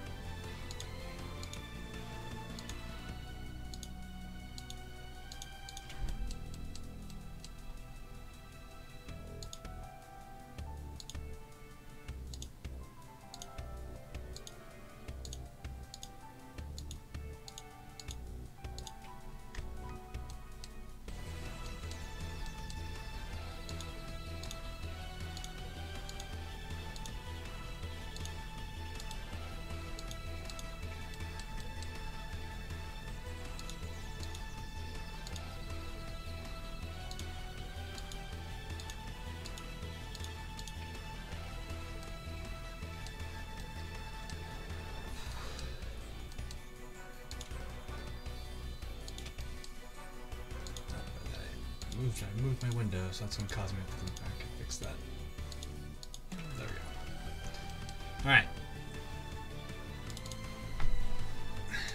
I moved my window, so that's gonna cause me to move back and fix that. There we go. Alright.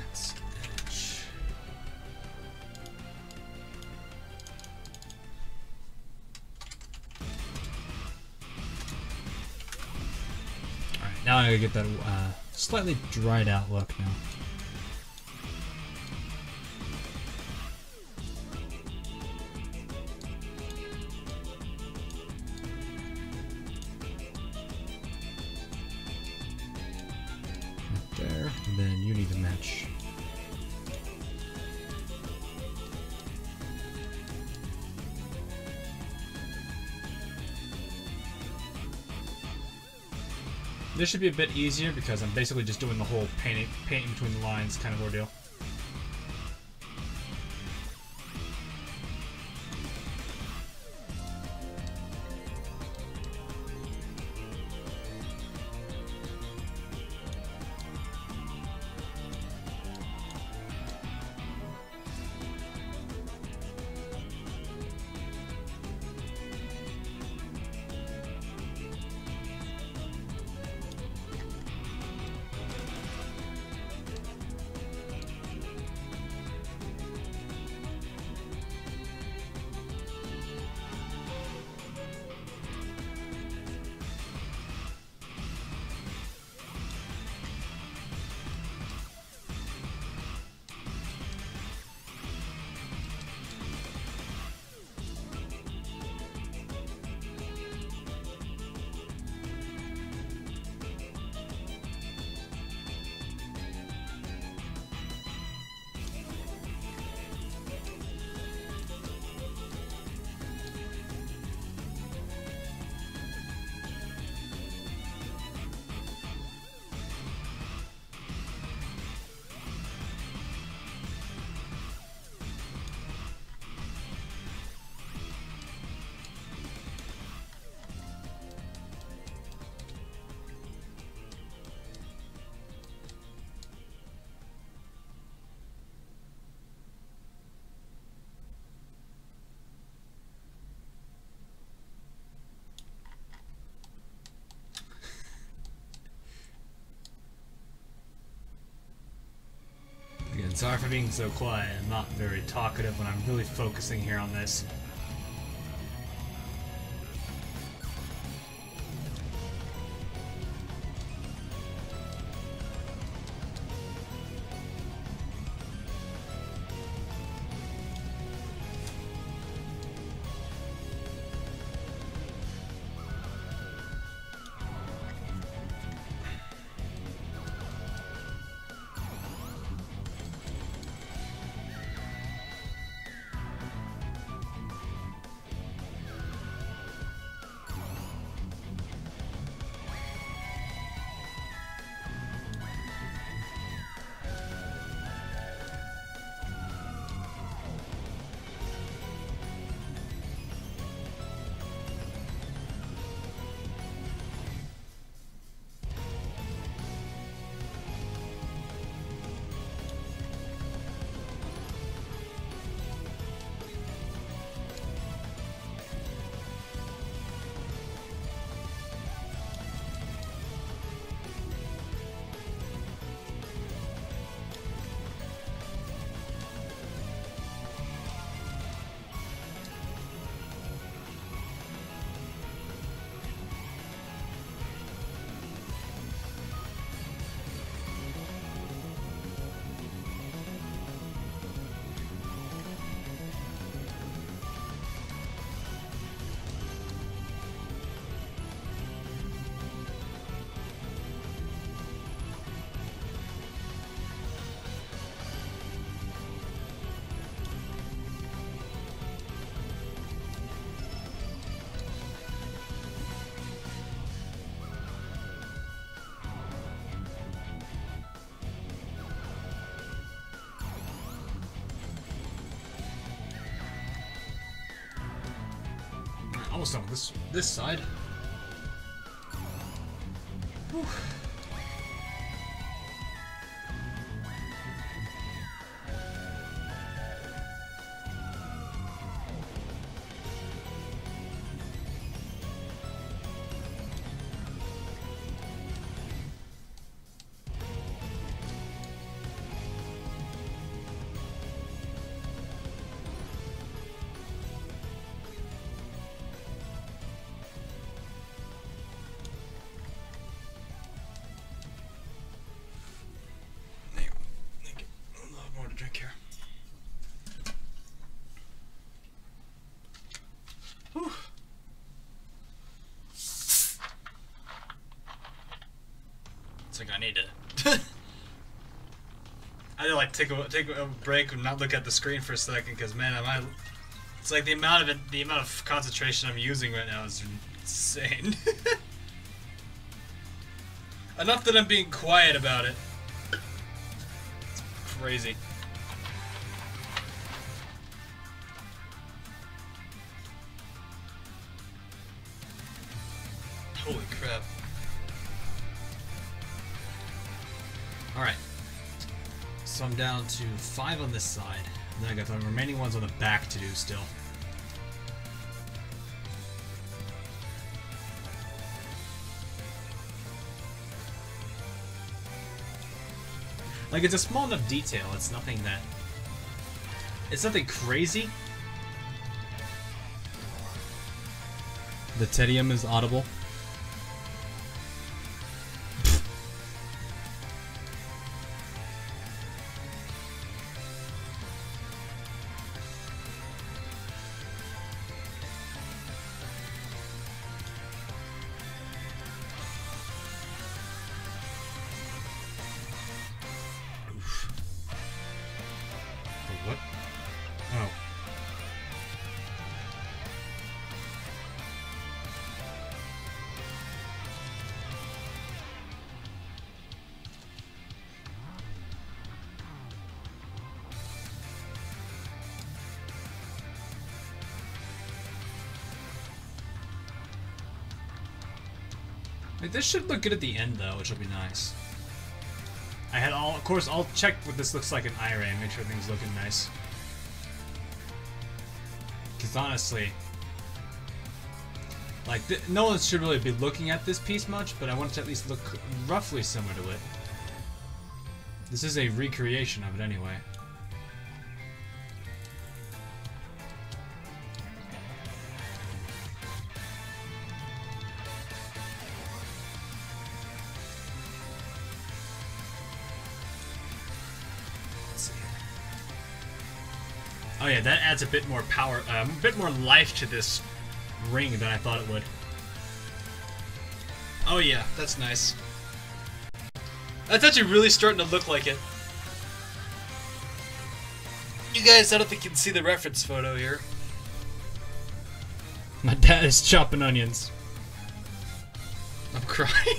Let's edge. Alright, now I gotta get that slightly dried out look now. There, and then you need to match. This should be a bit easier because I'm basically just doing the whole painting between the lines kind of ordeal. Sorry for being so quiet. I'm not very talkative when I'm really focusing here on this. Almost done with this side. Whew. Drink here. Whew. It's like I need to. I need to like take a break and not look at the screen for a second, because man, it's like the amount of concentration I'm using right now is insane. Enough that I'm being quiet about it. It's crazy. Holy crap. Alright. So I'm down to 5 on this side. And then I got the remaining ones on the back to do still. Like, it's a small enough detail. It's nothing that... It's nothing crazy. The Tedium is audible. What? Oh. Like, this should look good at the end, though, which will be nice. Of course, I'll check what this looks like in iRay and make sure things looking nice. Because honestly, like, no one should really be looking at this piece much, but I want it to at least look roughly similar to it. This is a recreation of it anyway. Oh yeah, that adds a bit more power, a bit more life to this ring than I thought it would. Oh yeah, that's nice. That's actually really starting to look like it. You guys, I don't think you can see the reference photo here. My dad is chopping onions. I'm crying.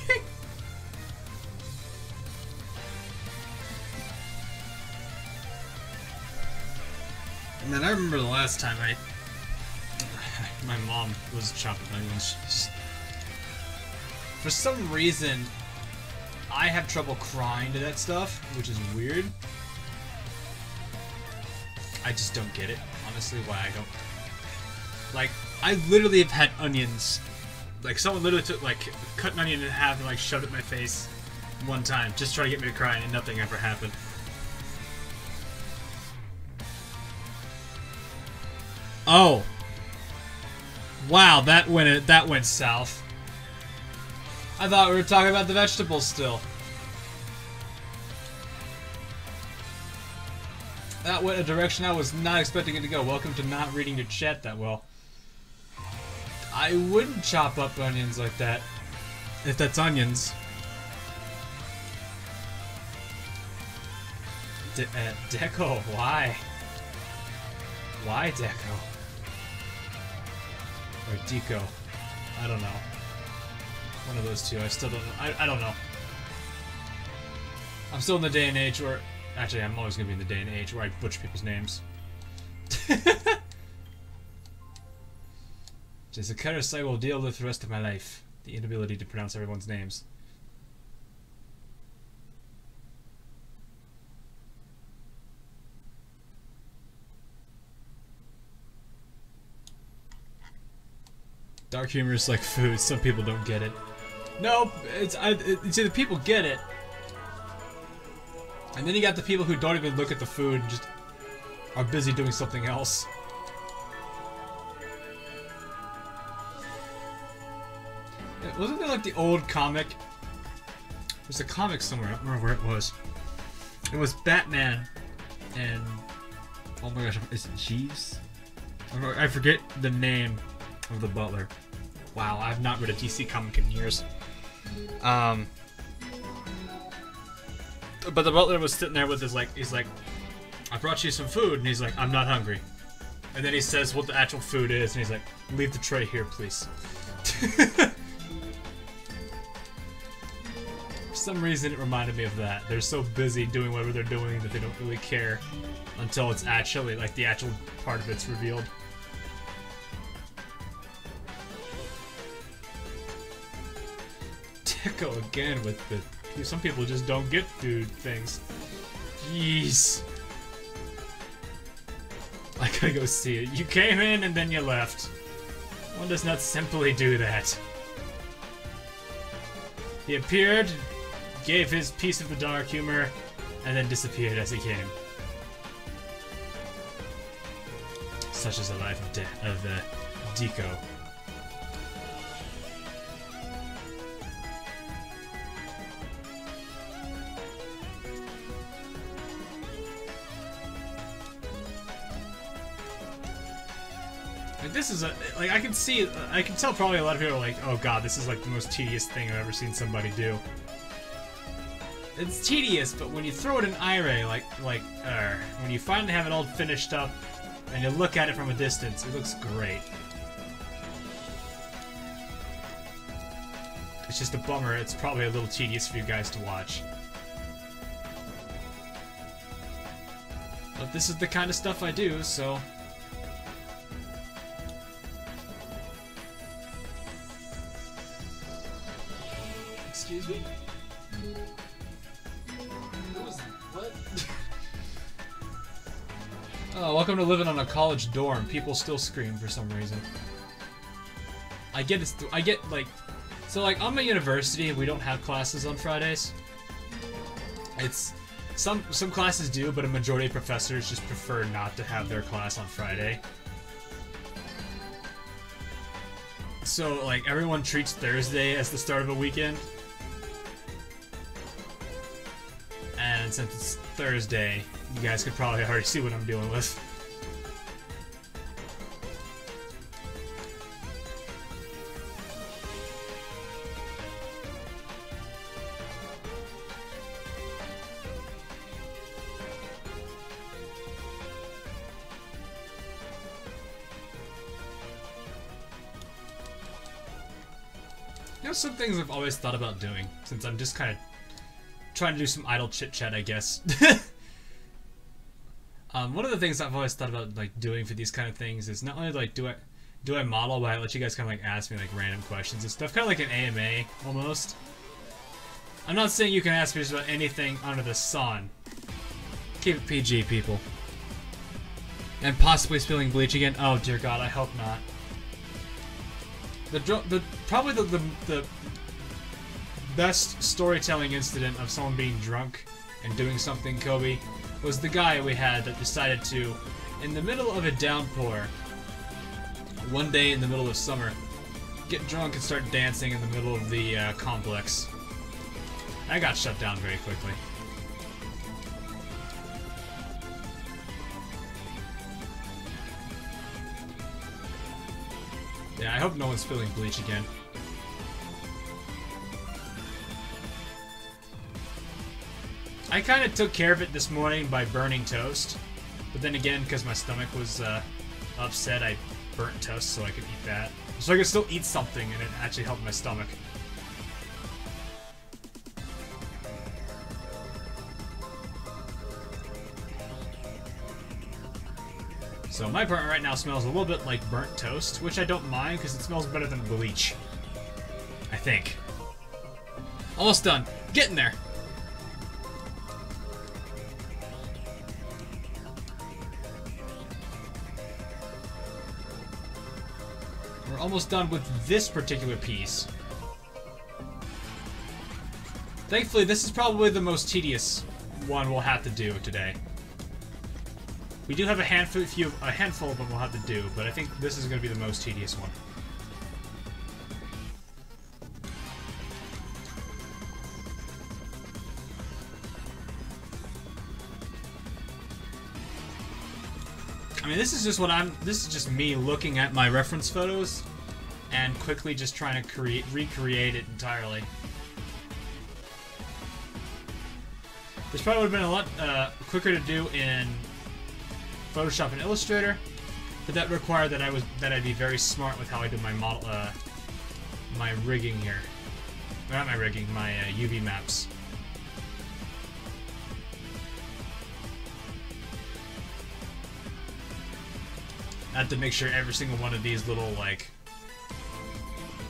Man, I remember the last time my mom was chopping onions. Just, for some reason, I have trouble crying to that stuff, which is weird. I just don't get it, honestly, why I don't. Like, I literally have had onions. Like, someone literally took, like, cut an onion in half and, like, shoved it in my face one time, just to try to get me to cry, and nothing ever happened. Oh. Wow, that went south. I thought we were talking about the vegetables still. That went a direction I was not expecting it to go. Welcome to not reading your chat that well. I wouldn't chop up onions like that. If that's onions. Deco, why? Why Deco? Or Deco? I don't know. One of those two. I still don't know. I don't know. I'm still in the day and age where... Actually, I'm always going to be in the day and age where I butcher people's names. Just a curse I will deal with the rest of my life. The inability to pronounce everyone's names. Dark humor is like food. Some people don't get it. No, it's either people get it, and then you got the people who don't even look at the food and just are busy doing something else. Wasn't there like the old comic? There's a comic somewhere. I don't remember where it was. It was Batman and... Oh my gosh, is it Jeeves? I forget the name of the butler. Wow, I've not read a DC comic in years. But the butler was sitting there with his, like, he's like, I brought you some food, and he's like, I'm not hungry. And then he says what the actual food is, and he's like, leave the tray here, please. For some reason, it reminded me of that. They're so busy doing whatever they're doing that they don't really care until it's actually, like, the actual part of it's revealed. Deco again with the... Some people just don't get food things. Jeez. I gotta go see it. You came in and then you left. One does not simply do that. He appeared, gave his piece of the dark humor, and then disappeared as he came. Such is the life of Deco. This is like, I can tell probably a lot of people are like, oh god, this is like the most tedious thing I've ever seen somebody do. It's tedious, but when you throw it in Ire, when you finally have it all finished up, and you look at it from a distance, it looks great. It's just a bummer, it's probably a little tedious for you guys to watch. But this is the kind of stuff I do, so... Excuse me? What? Oh, welcome to living on a college dorm. People still scream for some reason. I get like... So like, on my university, we don't have classes on Fridays. Some classes do, but a majority of professors just prefer not to have their class on Friday. So, like, everyone treats Thursday as the start of a weekend. And since it's Thursday, you guys could probably already see what I'm dealing with. You know, some things I've always thought about doing, since I'm just kind of trying to do some idle chit-chat, I guess. One of the things I've always thought about, like, doing for these kind of things is not only, like, do I model, but I let you guys kind of, like, ask me, like, random questions and stuff, kind of like an AMA, almost. I'm not saying you can ask me just about anything under the sun. Keep it PG, people. And possibly spilling bleach again? Oh, dear God, I hope not. Probably the best storytelling incident of someone being drunk and doing something, Kobe, was the guy we had that decided to, in the middle of a downpour, one day in the middle of summer, get drunk and start dancing in the middle of the complex. I got shut down very quickly. Yeah, I hope no one's spilling bleach again. I kind of took care of it this morning by burning toast, but then again, because my stomach was upset, I burnt toast so I could eat that. So I could still eat something, and it actually helped my stomach. So my apartment right now smells a little bit like burnt toast, which I don't mind because it smells better than bleach. I think. Almost done. Getting there. We're almost done with this particular piece. Thankfully, this is probably the most tedious one we'll have to do today. We do have a handful of them we'll have to do, but I think this is going to be the most tedious one. I mean, this is just me looking at my reference photos and quickly just trying to recreate it entirely. This probably would have been a lot quicker to do in Photoshop and Illustrator, but that required that I'd be very smart with how I do my model, my rigging here. Or not my rigging, my UV maps. I had to make sure every single one of these little, like,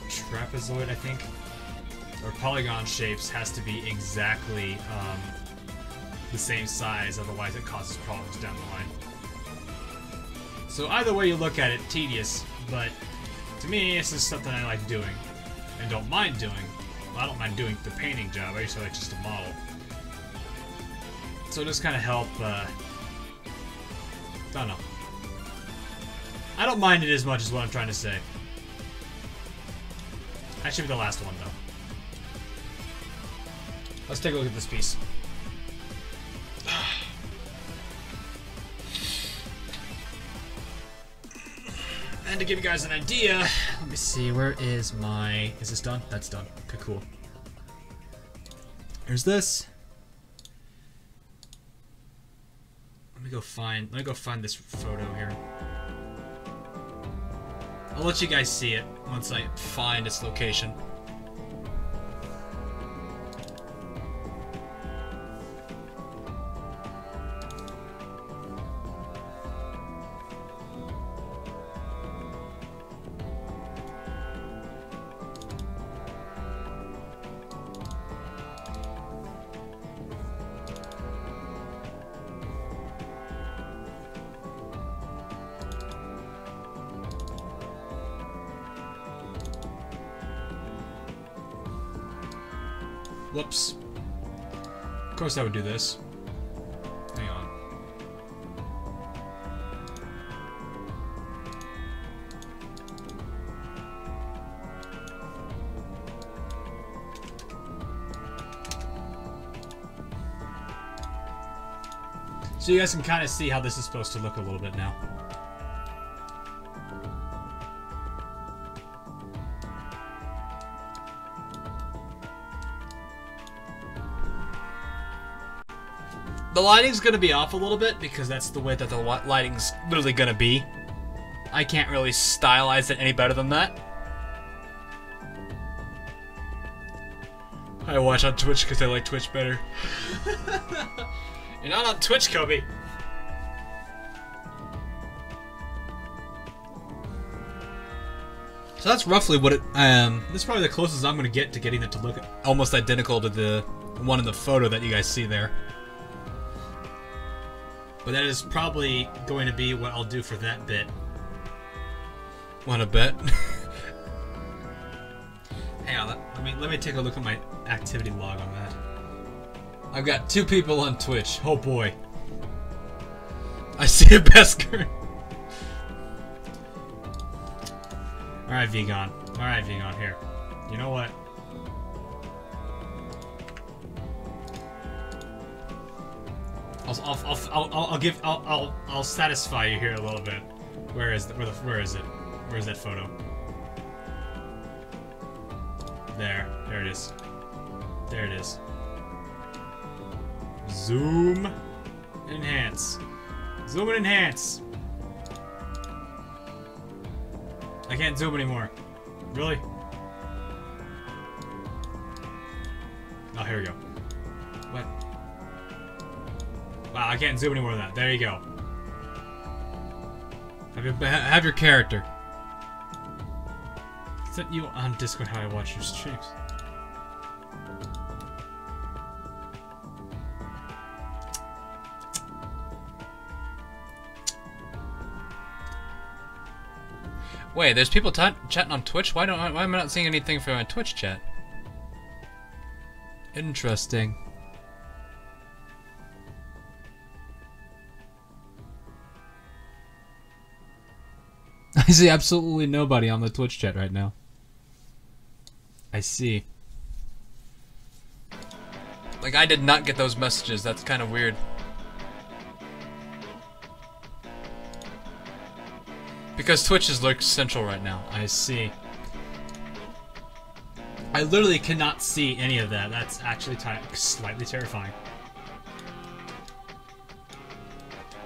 trapezoid, I think, or polygon shapes has to be exactly the same size, otherwise it causes problems down the line. So either way you look at it, tedious, but to me, this is something I like doing, and don't mind doing. Well, I don't mind doing the painting job, I usually like just a model. So just kind of help, don't know. I don't mind it as much as what I'm trying to say. That should be the last one, though. Let's take a look at this piece. And to give you guys an idea, let me see, where is my... Is this done? That's done. Okay, cool. Here's this. Let me go find this photo here. I'll let you guys see it once I find its location. Whoops. Of course I would do this. So you guys can kind of see how this is supposed to look a little bit now. The lighting's gonna be off a little bit because that's the way that the lighting's literally gonna be. I can't really stylize it any better than that. I watch on Twitch because I like Twitch better. You're not on Twitch, Kobe. So that's roughly what it. This is probably the closest I'm gonna get to getting it to look almost identical to the one in the photo that you guys see there. But that is probably going to be what I'll do for that bit. Wanna bet? Hang on, let me take a look at my activity log on that. I've got 2 people on Twitch. Oh boy. I see a Besker. Alright, Vegan. Alright, Vegan, here. You know what? I'll satisfy you here a little bit. Where is it? Where's that photo? There it is. There it is. Zoom, enhance. Zoom and enhance. I can't zoom anymore. Really? Oh, here we go. What? Wow, I can't zoom any more than that. There you go. Have your character. Sent you on Discord how I watch your streams. Wait, there's people chatting on Twitch? Why am I not seeing anything from my Twitch chat? Interesting. I see absolutely nobody on the Twitch chat right now. I see. Like, I did not get those messages. That's kind of weird. Because Twitch is like central right now. I see. I literally cannot see any of that. That's actually slightly terrifying.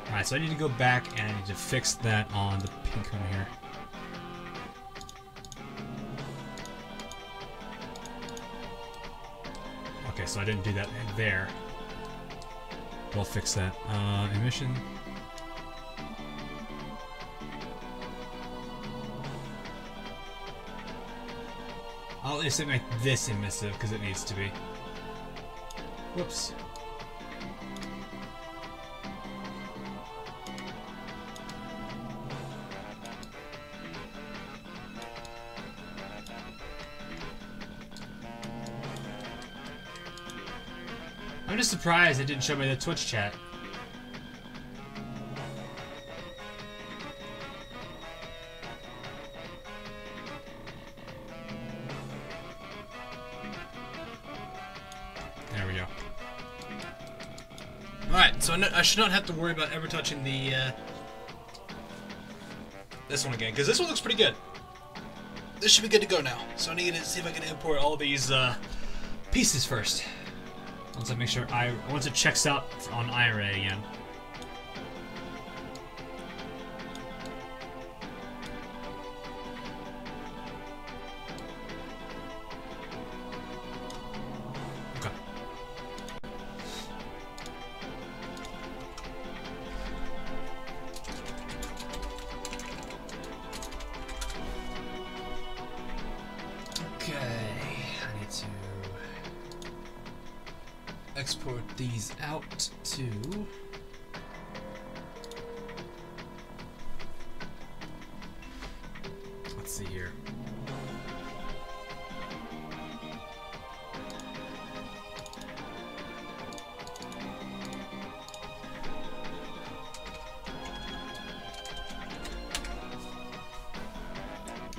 Alright, so I need to go back and I need to fix that on the pink one here. Okay, so I didn't do that there. We'll fix that. Emission. I'll just make this emissive because it needs to be. Whoops. I'm just surprised it didn't show me the Twitch chat. There we go. Alright, so I should not have to worry about ever touching the, this one again, because this one looks pretty good. This should be good to go now. So I need to see if I can import all these, pieces first. Once I make sure once it checks out on IRA again. Okay. Okay, I need to export these out to let's see here.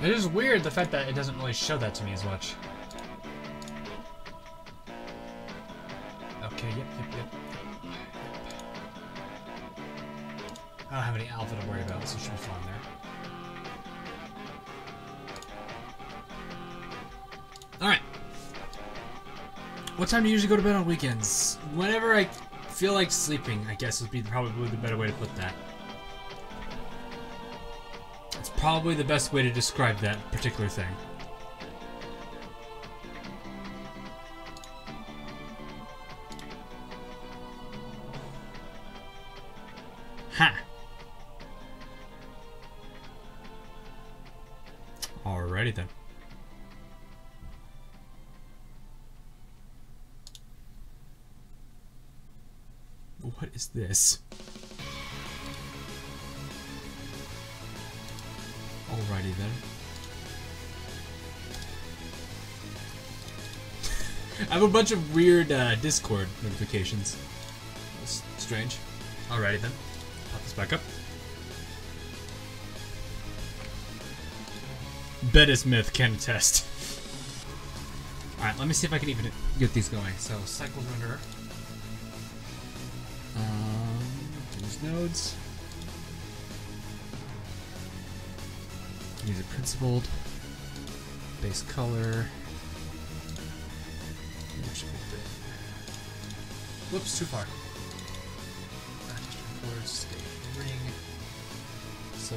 It is weird the fact that it doesn't really show that to me as much. Okay, yep. I don't have any alpha to worry about, so it should be fine there. Alright. What time do you usually go to bed on weekends? Whenever I feel like sleeping, I guess would be probably the better way to put that. It's probably the best way to describe that particular thing. Ha! Alrighty then. What is this? Alrighty then. I have a bunch of weird Discord notifications. That's strange. Alrighty then. Pop this back up. Bettis Myth can attest. Alright, let me see if I can even get these going. So, cycle runner. Use nodes. Use a principled. Base color. Whoops, too far. Ring. So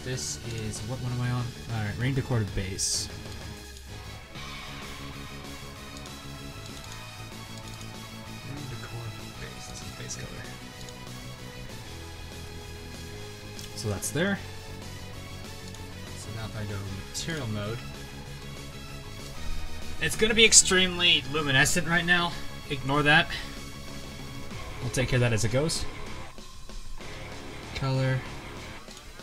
this is what one am I on? Alright, ring decorated base. Ring decorated base. This is base color. So that's there. So now if I go material mode, it's gonna be extremely luminescent right now. Ignore that. I'll take care of that as it goes. Color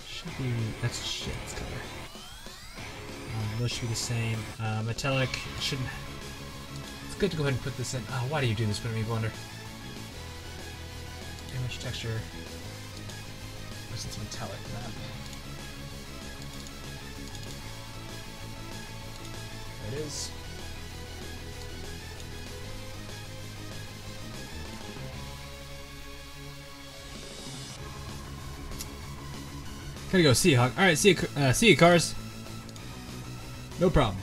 should be, that's shad's color. Those should be the same. Metallic shouldn't. It's good to go ahead and put this in. Oh, why do you do this? Put me wonder. Image texture. Where's its metallic map? There it is. Gotta go see you, Hawk. Alright, see you, cars. No problem.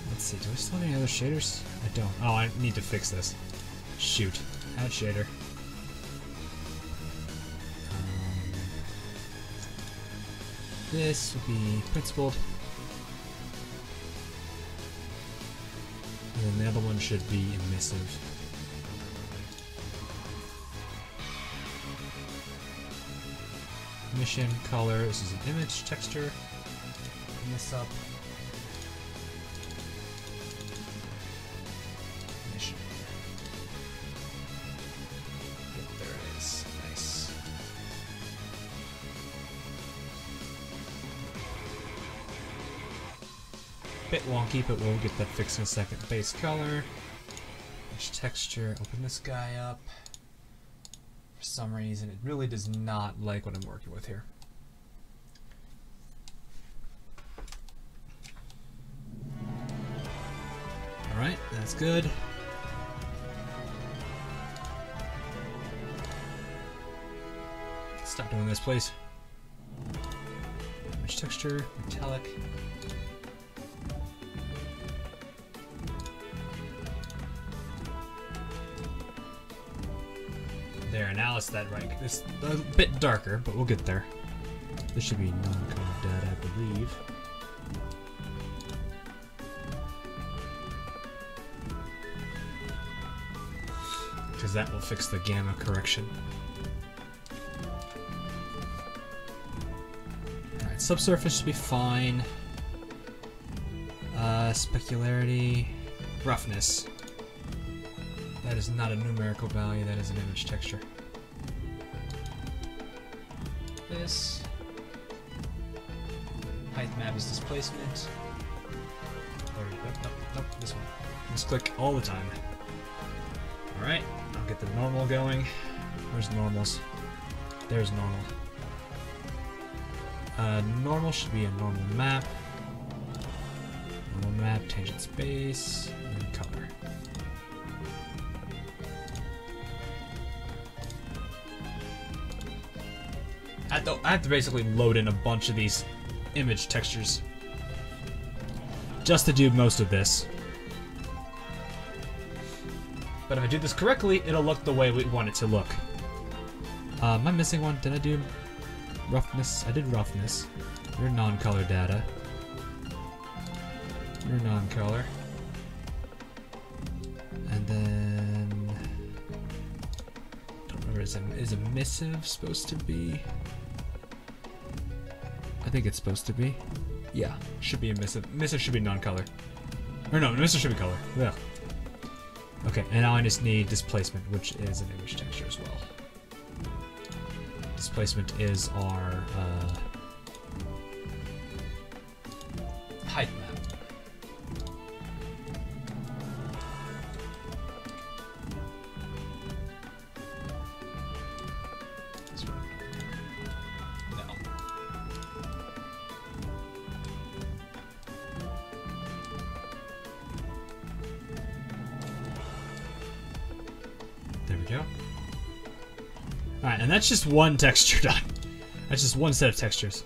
Let's see, do I still have any other shaders? I don't. Oh, I need to fix this. Shoot. Add shader. This will be principled. And then the other one should be emissive. Mission color. This is an image texture. Bring this up. Mission. Yep, there it is. Nice. Bit wonky, but we'll get that fixed in a second. Base color. Image texture. Open this guy up. For some reason, it really does not like what I'm working with here. Alright, that's good. Stop doing this, please. Image texture, metallic. There, now it's that right. It's a bit darker, but we'll get there. This should be non-colored dead, I believe. Because that will fix the gamma correction. Alright, subsurface should be fine. Specularity. Roughness. That is not a numerical value, that is an image texture. This. Height map is displacement. There we go. Nope, this one. Just click all the time. Alright, I'll get the normal going. Where's normals? There's normal. Normal should be a normal map. Normal map, tangent space, and then color. I have to basically load in a bunch of these image textures just to do most of this. But if I do this correctly, it'll look the way we want it to look. Am I missing one? Did I do roughness? I did roughness. You're non-color data. You're non-color. And then... don't remember, is emissive supposed to be? I think it's supposed to be. Yeah, should be emissive. Emissive should be non-color. Or no, emissive should be color. Yeah. Okay, and now I just need displacement, which is an image texture as well. Displacement is our height map. No. There we go. Alright, and that's just one texture done. That's just one set of textures.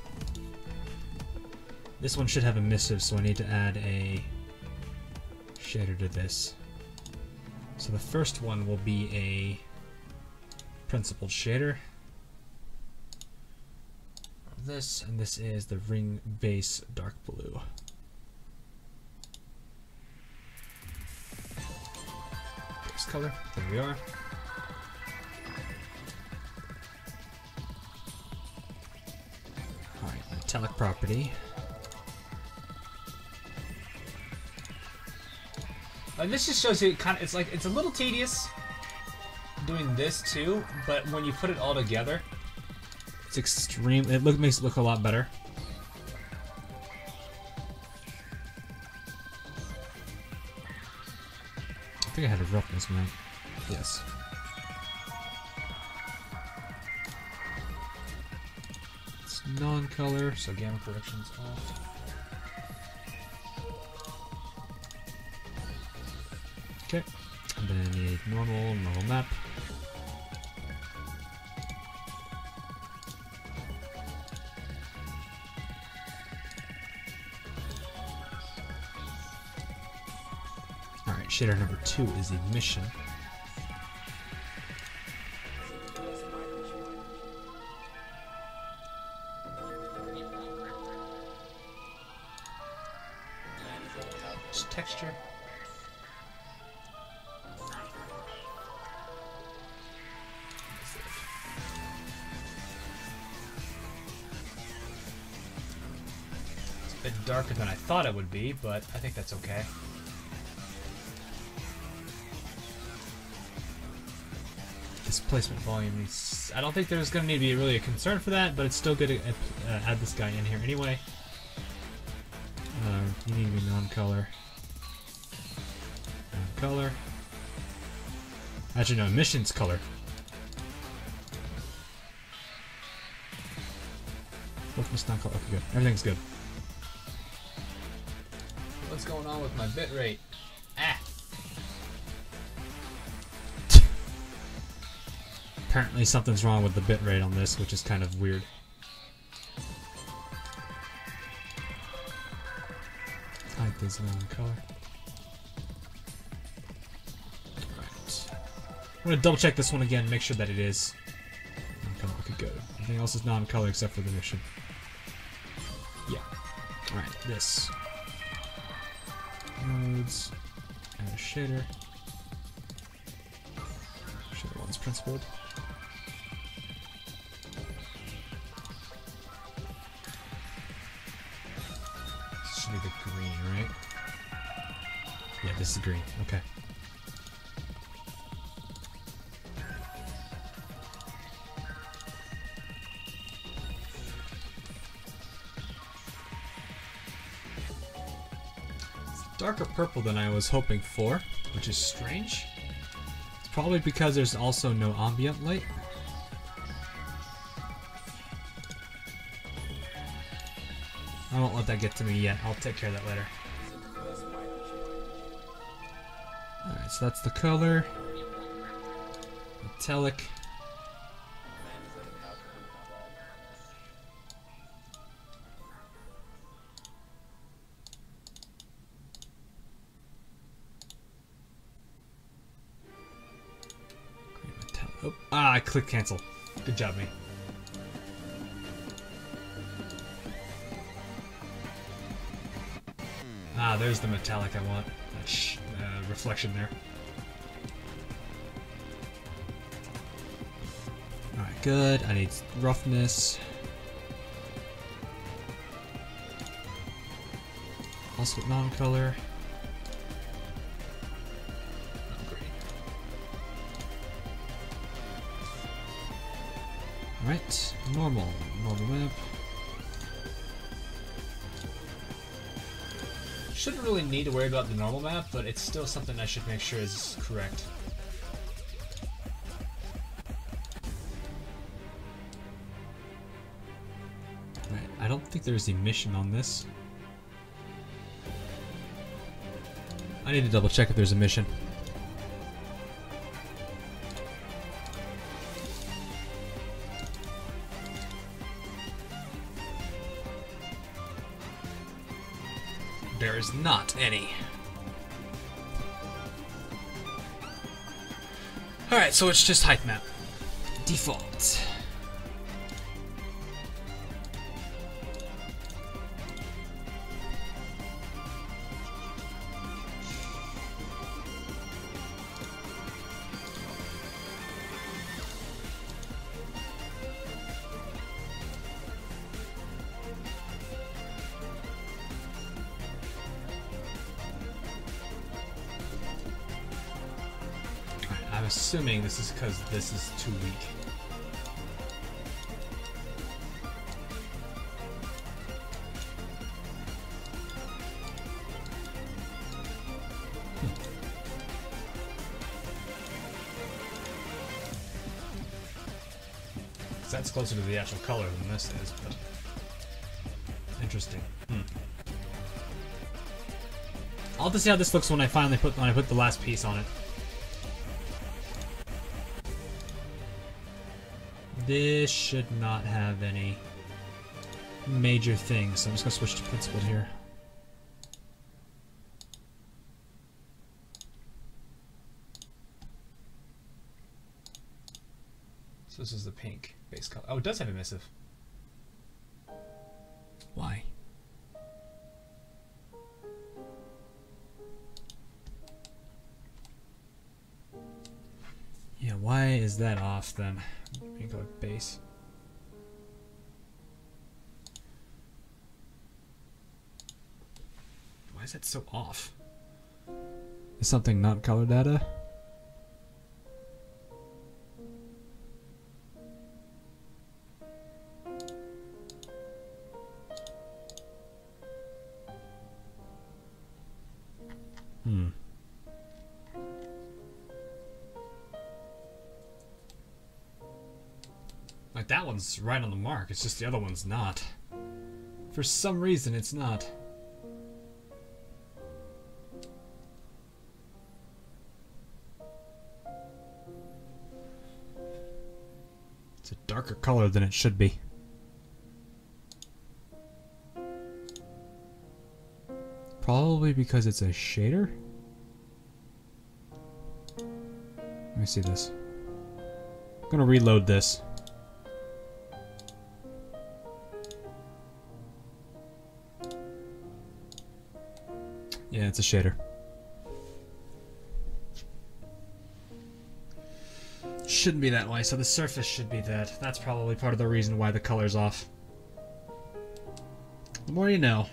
This one should have emissive, so I need to add a shader to this. So the first one will be a principled shader. This, and this is the ring base dark blue. Base color, there we are. Metallic property. This just shows you it's like it's a little tedious doing this too, but when you put it all together, it's extreme. Makes it look a lot better. I think I had a roughness, man. Yes. Non-color, so gamma correction's off. Okay, and then I need normal map. Alright, shader number 2 is emission. Texture. It's a bit darker than I thought it would be, but I think that's okay. Displacement volume needs... I don't think there's going to need to be really a concern for that, but it's still good to add this guy in here anyway. You need to be non-color. Color. Actually, no, emissions color. Focus non-color. Okay, good. Everything's good. What's going on with my bitrate? Ah! Apparently something's wrong with the bitrate on this, which is kind of weird. Height is non-color. I'm going to double check this one again, make sure that it is non-color. Okay, good. Everything else is non-color except for the mission. Yeah. Alright, this. Nodes. And a shader. Shader one's principled. This should be the green, right? Yeah, this is green. Okay. Darker purple than I was hoping for, which is strange. It's probably because there's also no ambient light. I won't let that get to me yet. I'll take care of that later. Alright, so that's the color. Metallic. Ah, I clicked cancel. Good job, me. Ah, there's the metallic I want. That reflection there. Alright, good. I need roughness. Also non-color. Oh, great. Alright, normal map. Shouldn't really need to worry about the normal map, but it's still something I should make sure is correct. Right, I don't think there's emission on this. I need to double check if there's a mission. There is not any. Alright, so it's just height map. Default. I'm assuming this is because this is too weak. That's closer to the actual color than this is, but interesting. I'll have to see how this looks when I finally put the last piece on it. This should not have any major things, so I'm just gonna switch to principled here. So this is the pink base color. Oh, it does have emissive. Why? Yeah, why is that off then? Pink color base. Why is that so off? Is something not color data? Like, that one's right on the mark, it's just the other one's not. For some reason, it's not. It's a darker color than it should be. Probably because it's a shader? Let me see this. I'm gonna reload this. Yeah, it's a shader. Shouldn't be that way, so the surface should be that. That's probably part of the reason why the color's off. The more you know.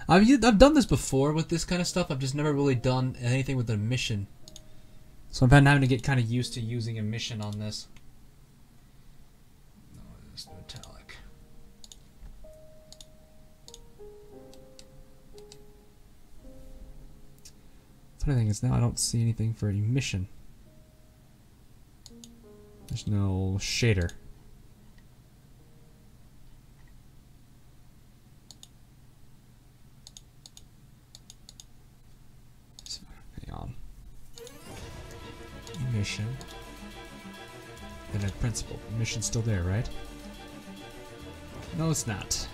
I've done this before with this kind of stuff. I've just never really done anything with emission. So I've been having to get kind of used to using emission on this. No, it's metallic. Funny thing is now I don't see anything for emission. There's no shader. Emission. Then at principle. Emission's still there, right? No, it's not.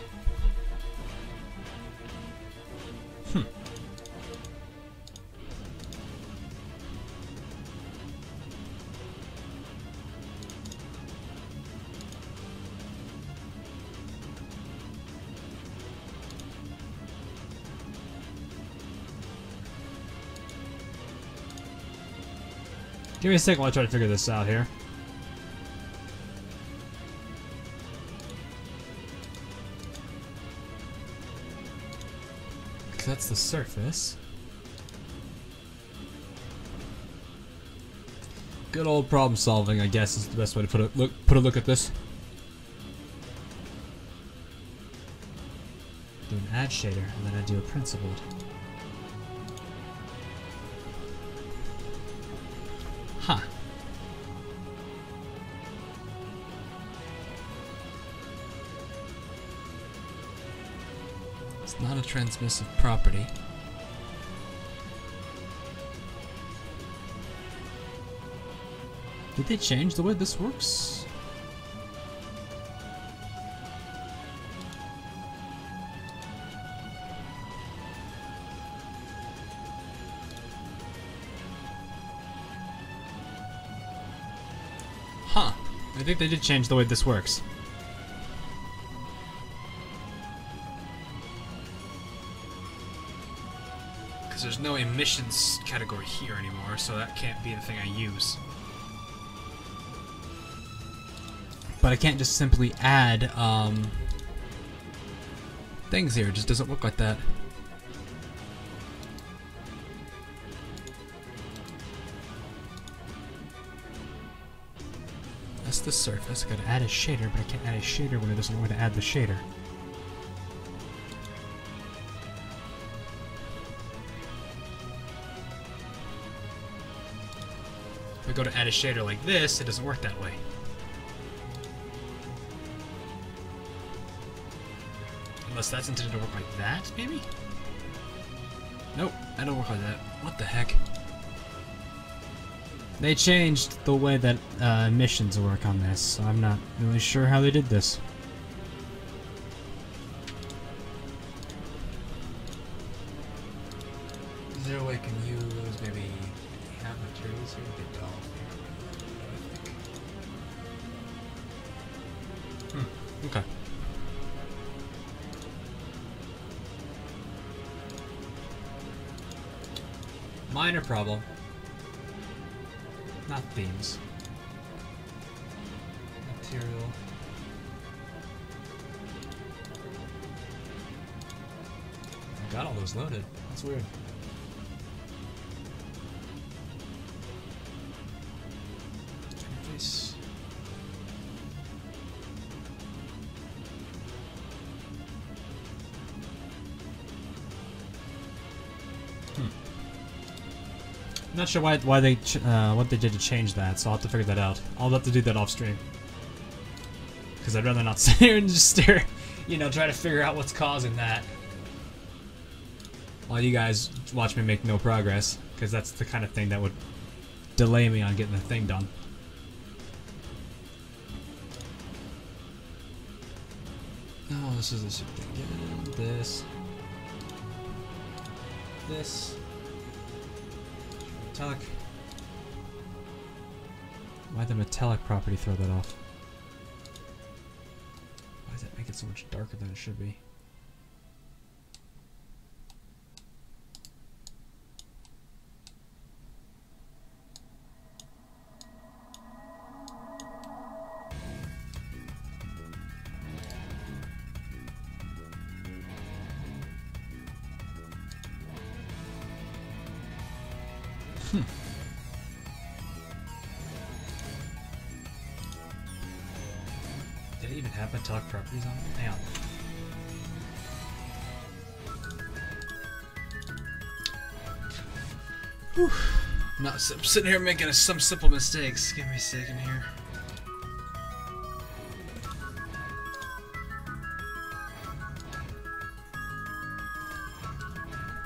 Give me a second while I try to figure this out here. That's the surface. Good old problem solving, I guess, is the best way to put a look at this. Do an add shader, and then I do a principled. Huh. It's not a transmissive property. Did they change the way this works? Huh. I think they did change the way this works. Because there's no emissions category here anymore, so that can't be the thing I use. But I can't just simply add things here. It just doesn't look like that. That's the surface. I gotta add a shader, but I can't add a shader when it doesn't want to add the shader. If I go to add a shader like this, it doesn't work that way. Unless that's intended to work like that, maybe? Nope, that don't work like that. What the heck? They changed the way that emissions work on this, so I'm not really sure how they did this. Is there a way I can use maybe have materials here? Get off here. Okay. Minor problem. Not themes. Material. I got all those loaded. That's weird. Interface. I'm not sure why they what they did to change that, so I'll have to figure that out. I'll have to do that off stream because I'd rather not sit here and just stare, you know, try to figure out what's causing that while you guys watch me make no progress, because that's the kind of thing that would delay me on getting the thing done. Oh, this is this thing. This. Metallic. Why'd the metallic property throw that off? Why does that make it so much darker than it should be? Did it even have metallic properties on it? Hang on. Whew. I'm sitting here making some simple mistakes. Give me a second here.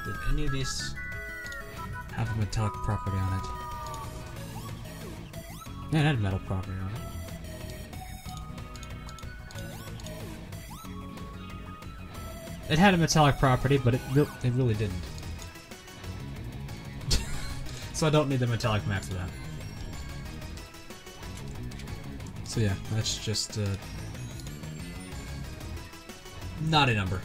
Did any of these have a metallic property on it? Yeah, it had a metal property on it. It had a metallic property, but it really didn't. So I don't need the metallic map for that. So yeah, that's just not a number.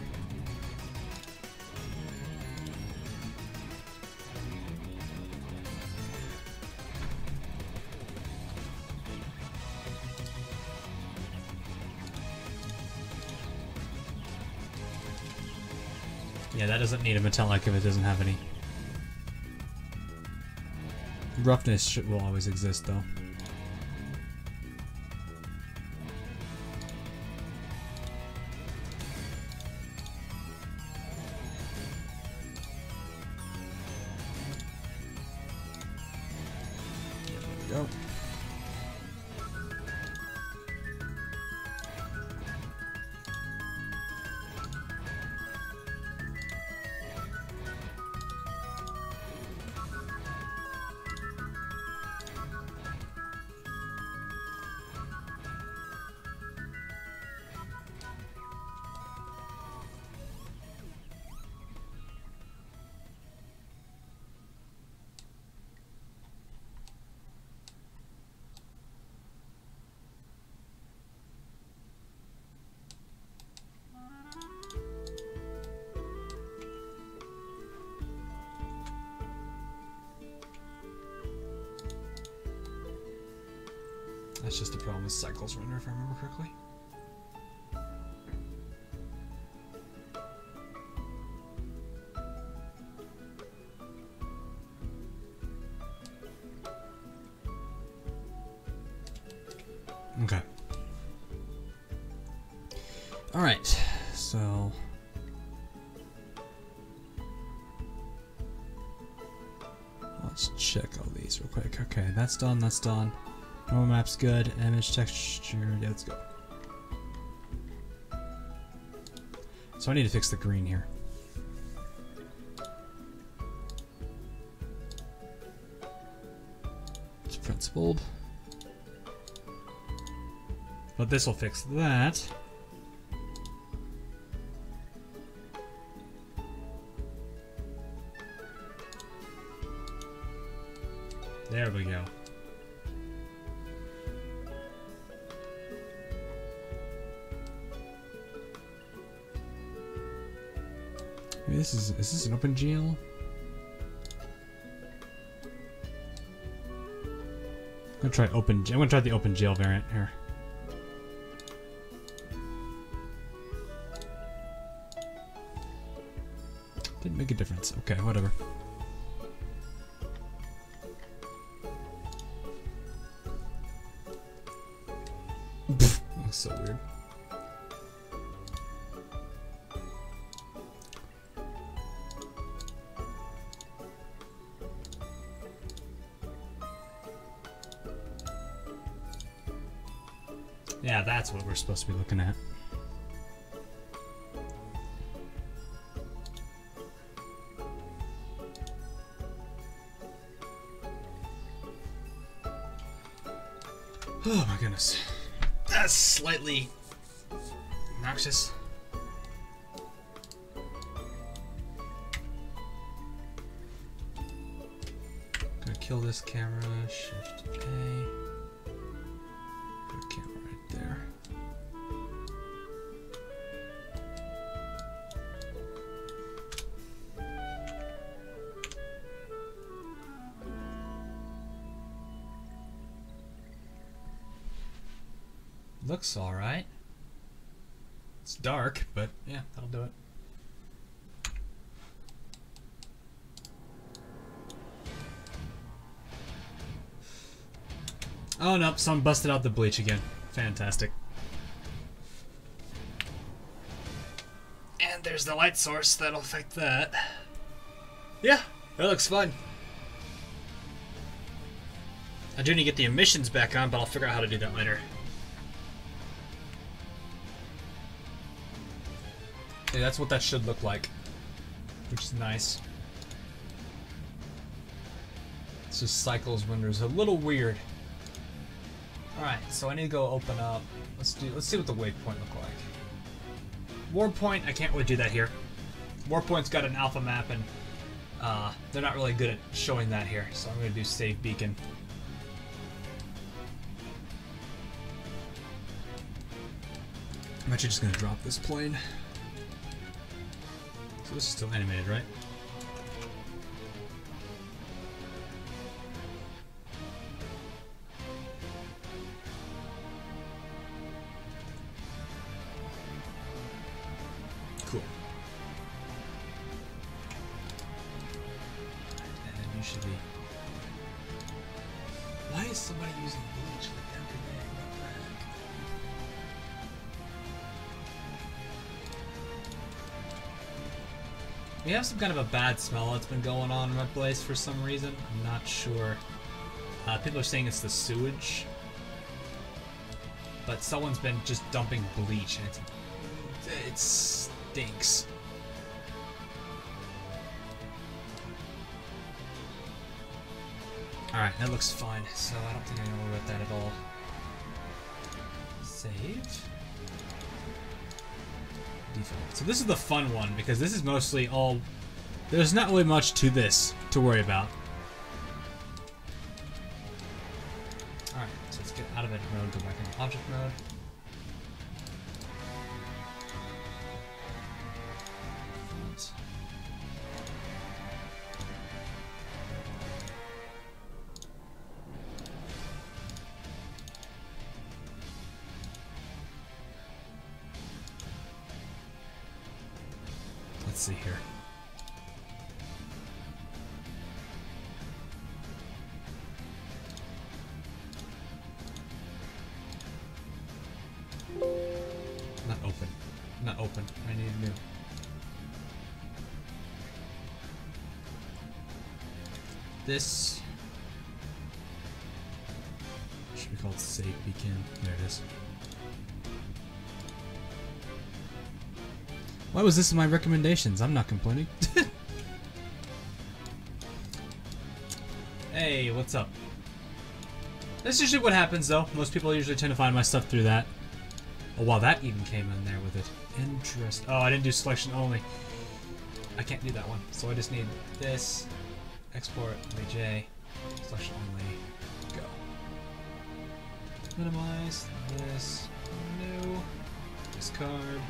Yeah, that doesn't need a metallic if it doesn't have any. Roughness will always exist, though. There we go. That's just the problem with Cycles Runner, if I remember correctly. Okay. Alright, so... let's check all these real quick. Okay, that's done, that's done. Normal map's good. Image texture. Yeah, let's go. So I need to fix the green here. It's principled. But this will fix that. There we go. Maybe is this an OpenGL? I'm gonna try the OpenGL variant here. Didn't make a difference. Okay, whatever. Looks so weird. Yeah, that's what we're supposed to be looking at. Oh my goodness. That's slightly obnoxious. Gonna kill this camera, Shift A. Put a camera right there. Looks alright. It's dark, but yeah, that'll do it. Oh nope, someone busted out the bleach again. Fantastic. And there's the light source that'll affect that. Yeah, that looks fun. I do need to get the emissions back on, but I'll figure out how to do that later. Yeah, that's what that should look like, which is nice. It's just Cycles Render's a little weird. Alright, so I need to go open up. Let's see what the waypoint look like. Warpoint, I can't really do that here. Warpoint's got an alpha map and they're not really good at showing that here, so I'm gonna do save beacon. I'm actually just gonna drop this plane. So this is still animated, right? Cool. We have some kind of a bad smell that's been going on in my place for some reason. I'm not sure. People are saying it's the sewage. But someone's been just dumping bleach and it stinks. Alright, that looks fine, so I don't think I'm gonna worry about that at all. Save. Default. So this is the fun one, because this is mostly all... There's not really much to this to worry about. Alright, so let's get out of edit mode, go back into object mode. Let's see here. Not open. Not open. I need new. This should be called Save Beacon. There it is. Why was this in my recommendations? I'm not complaining. Hey, what's up? That's usually what happens, though. Most people usually tend to find my stuff through that. Oh, wow, that even came in there with it. Interest. Oh, I didn't do selection only. I can't do that one. So I just need this. Export, OBJ. Selection only. Go. Minimize. This. New. Discard.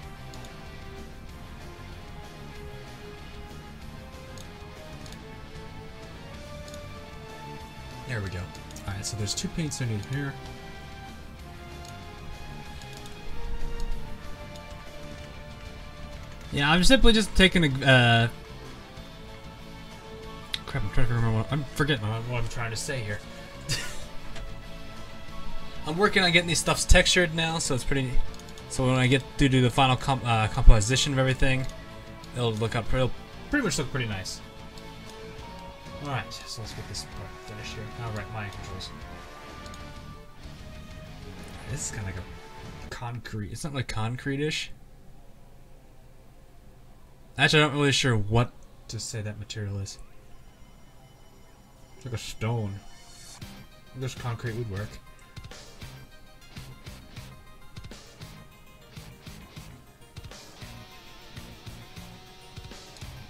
There we go. Alright, so there's 2 paints I need here. Yeah, I'm simply just taking a, crap, I'm trying to remember I'm forgetting what I'm trying to say here. I'm working on getting these stuffs textured now, so it's pretty... So when I get to do the final composition of everything, it'll pretty much look pretty nice. Alright, so let's get this part finished here. Alright, Maya controls. This is kind of like a concrete. It's not like concrete-ish. Actually, I'm not really sure what to say that material is. It's like a stone. I guess concrete would work.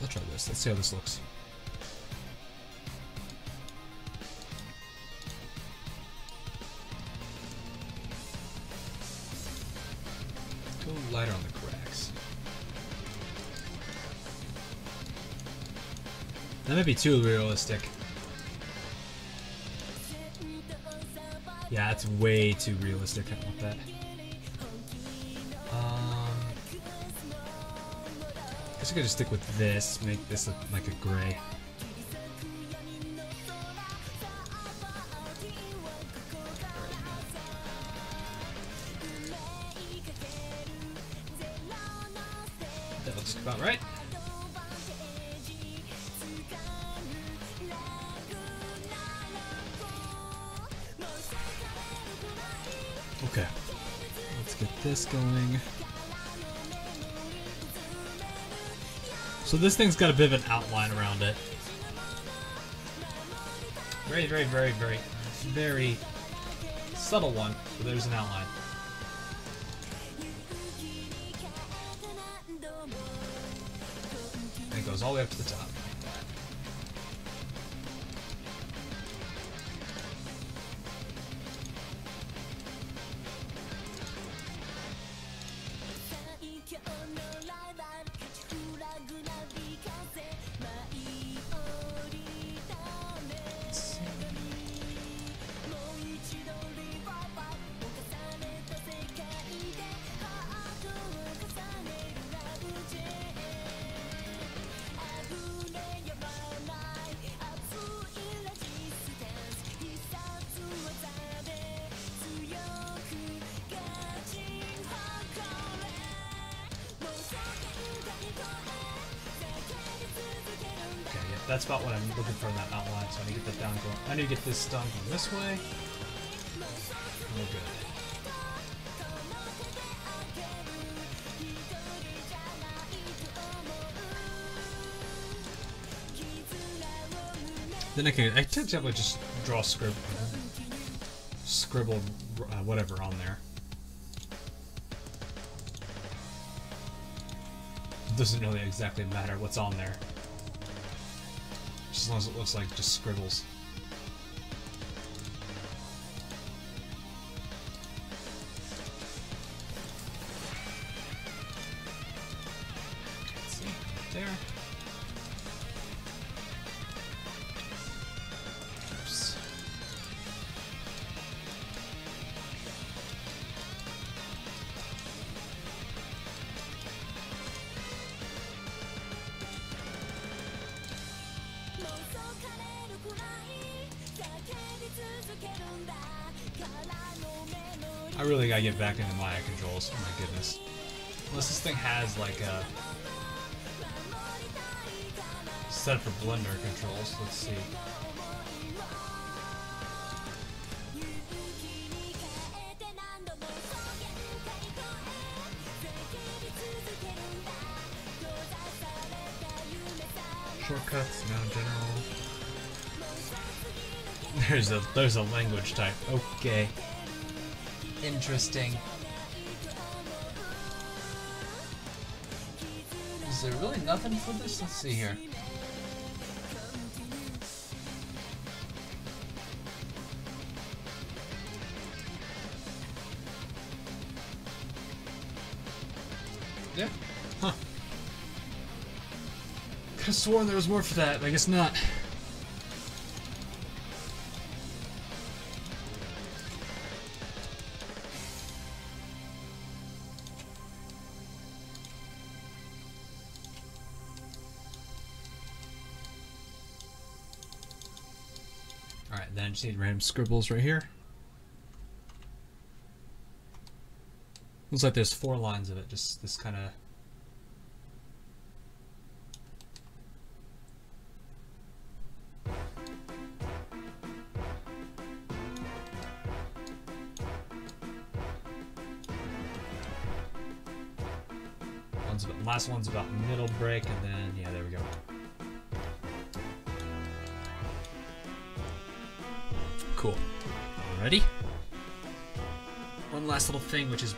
Let's try this. Let's see how this looks. Go lighter on the cracks. That might be too realistic. Yeah, it's way too realistic. I don't want that. I guess I could just stick with this, make this look like a gray. That looks about right. Okay, let's get this going. So this thing's got a bit of an outline around it. Very, very, very, very, very subtle one, but there's an outline. And it goes all the way up to the top. That's about what I'm looking for in that outline, so I need to get that down going. I need to get this done going this way. And we're good. Then I tend to just draw scribble whatever on there. It doesn't really exactly matter what's on there. Just as long as it looks like just scribbles. Let's see, right there. Oops. I really gotta get back into Maya controls. Oh my goodness. Unless this thing has like a set for Blender controls. Let's see. Shortcuts, now general. There's a language type. Okay. Interesting. Is there really nothing for this? Let's see here. Yeah. Huh. Could have sworn there was more for that, but I guess not. Alright, then I just need random scribbles right here. Looks like there's 4 lines of it, just this kind of... Last one's about middle break, and then, yeah, there we go. Cool. Alrighty. One last little thing, which is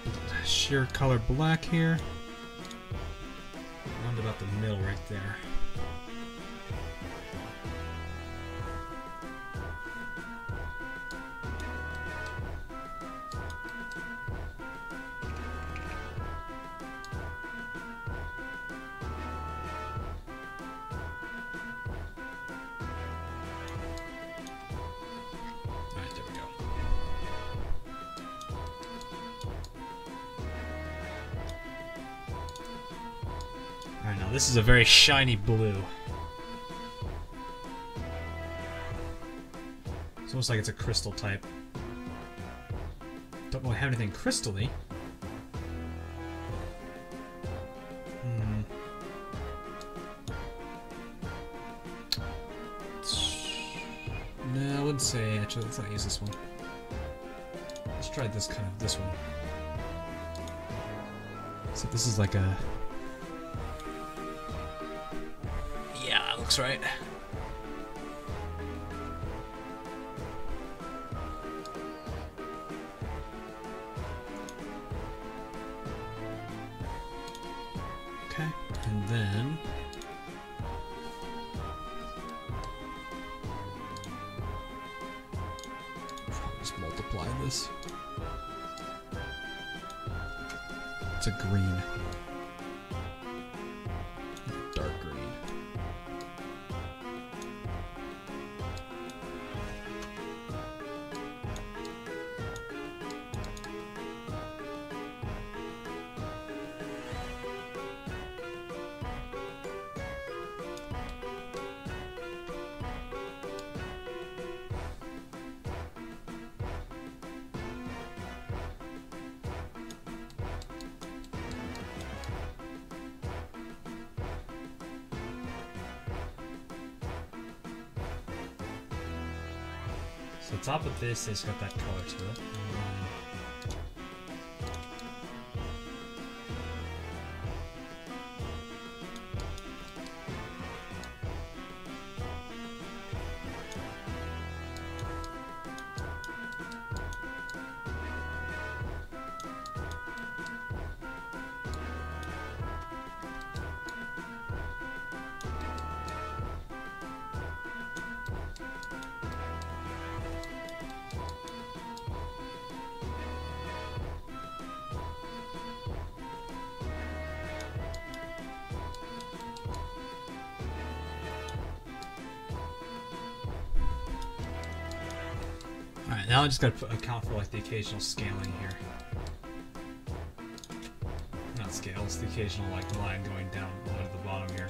sheer color black here. Around about the middle right there. Alright, now this is a very shiny blue. It's almost like it's a crystal type. Don't really have anything crystal-y. No, I wouldn't say. Actually, let's not use this one. Let's try this one. So this is like a... Yeah, that looks right. Okay, and then... just multiply this. It's a green. Dark green. So the top of this has got that color to it. Alright, now I just gotta account for like the occasional scaling here. Not scale, it's the occasional like line going down to the bottom here.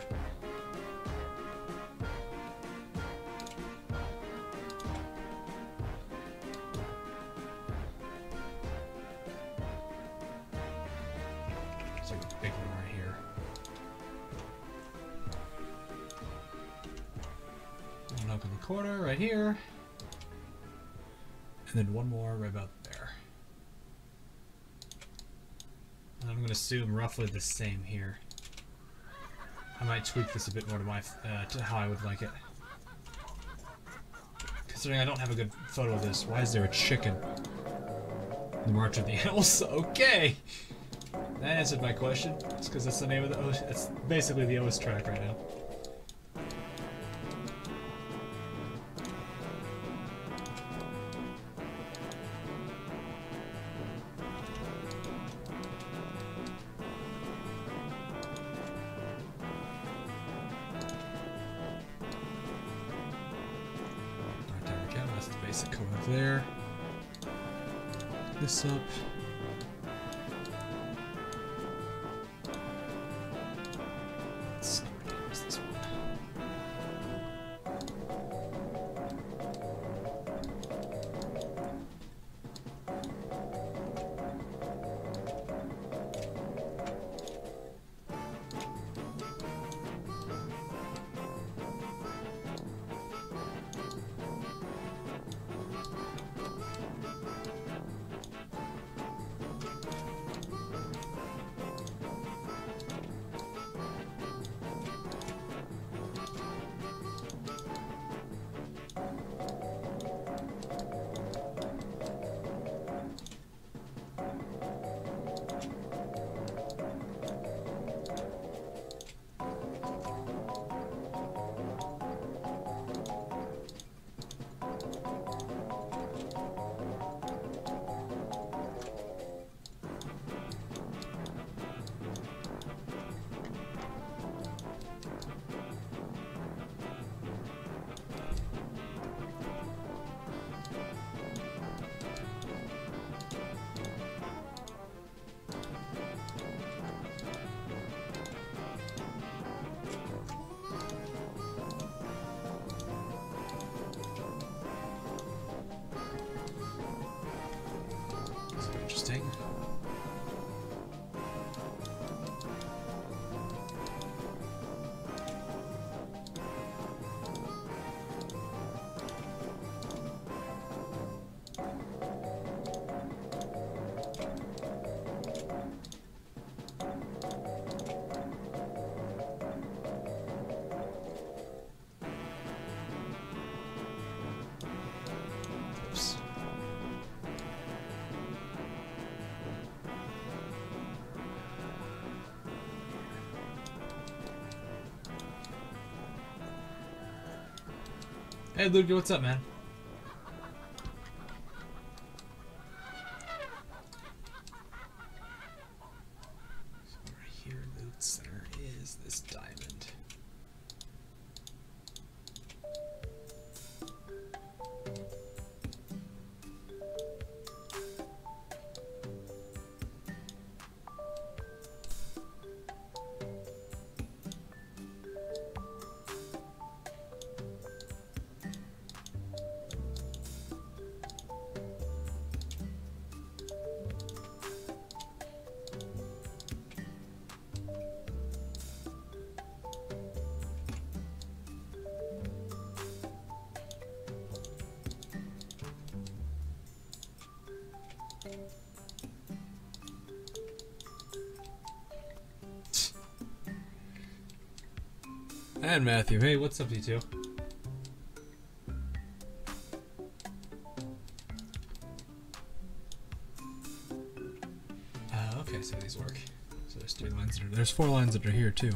It's like a big one right here. One up in the corner right here. And then one more right about there. And I'm going to assume roughly the same here. I might tweak this a bit more to my to how I would like it. Considering I don't have a good photo of this, why is there a chicken? The March of the Animals? Okay! That answered my question. It's because that's the name of the OS. It's basically the OS track right now. Basic code there. This up. Let's see, where's this one? Interesting. Oops. Hey Luke, what's up, man? So right here in the center is this diamond. And Matthew. Hey, what's up, you two? Okay, so these work. So there's 3 lines that are, there's 4 lines that are here too.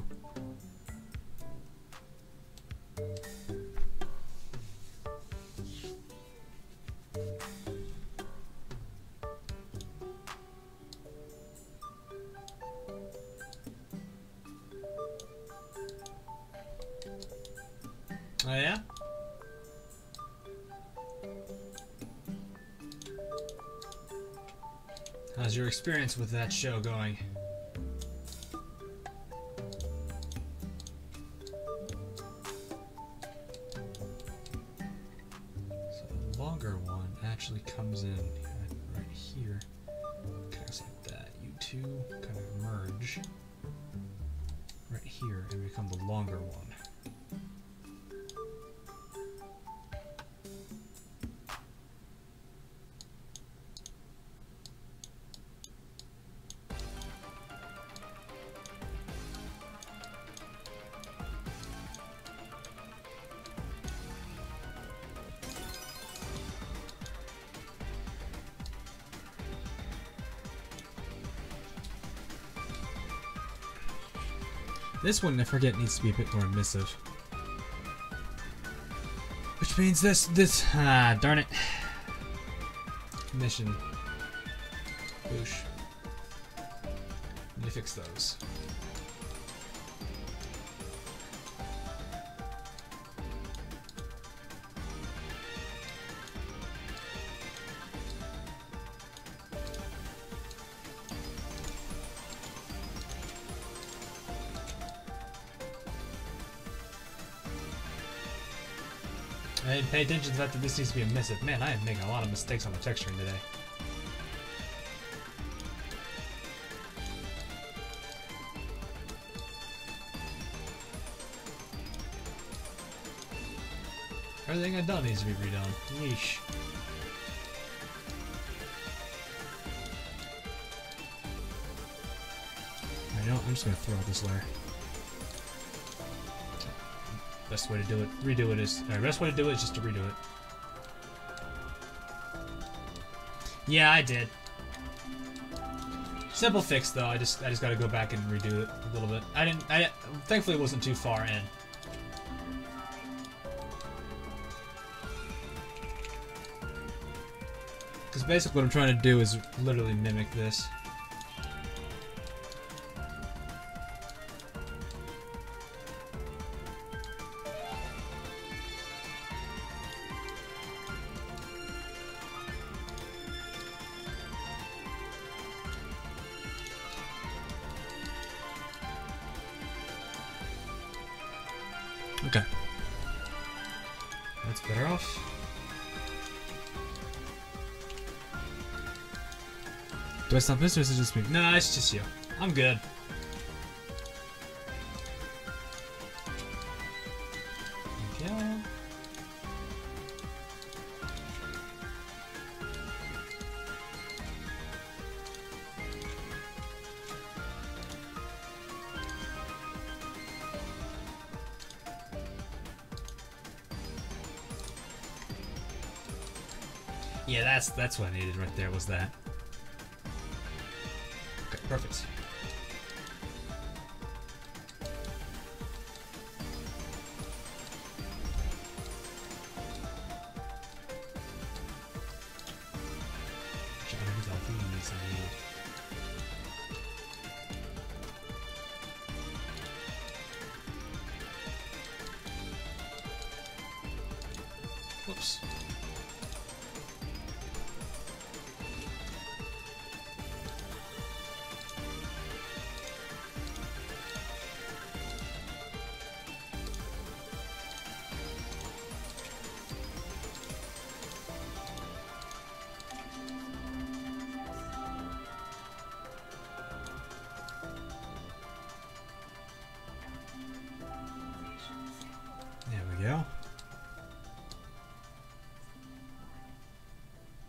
Oh yeah? How's your experience with that show going? So the longer one actually comes in right here. Kind of like that. You two kind of merge right here and become the longer one. This one, I forget, needs to be a bit more emissive. Which means darn it. Mission. Boosh. Need to fix those. I didn't pay attention to the fact that this needs to be emissive. Man, I am making a lot of mistakes on the texturing today. Everything I've done needs to be redone. Yeesh. I know, I'm just gonna throw out this layer. Best way to do it, redo it is, best way to do it is just to redo it. Yeah, I did. Simple fix though. I just got to go back and redo it a little bit. Thankfully it wasn't too far in. Because basically what I'm trying to do is literally mimic this. Okay. That's better off. Do I stop this or is it just me? No, it's just you. I'm good. Okay. Yeah, that's what I needed right there, was that. Okay, perfect. Actually, I think I'll do these I need. Whoops. There we go.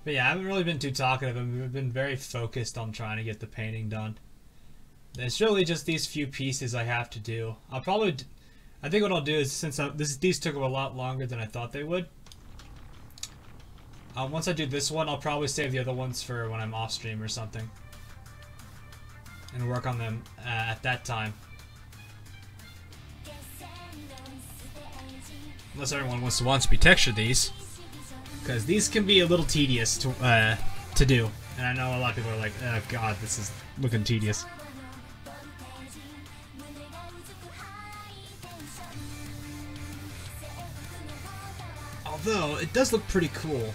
But yeah, I haven't really been too talkative. I've been very focused on trying to get the painting done. It's really just these few pieces I have to do. I think what I'll do is, since these took a lot longer than I thought they would, once I do this one, I'll probably save the other ones for when I'm off stream or something, and work on them at that time. Unless everyone wants to be textured these, because these can be a little tedious to do, and I know a lot of people are like, "Oh God, this is looking tedious." Although it does look pretty cool.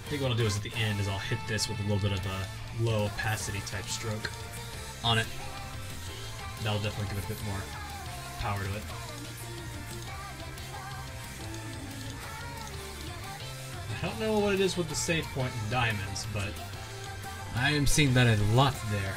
I think what I'll do is at the end is I'll hit this with a little bit of a low opacity type stroke on it. That'll definitely give it a bit more power to it. I don't know what it is with the save point and diamonds, but I am seeing that a lot there.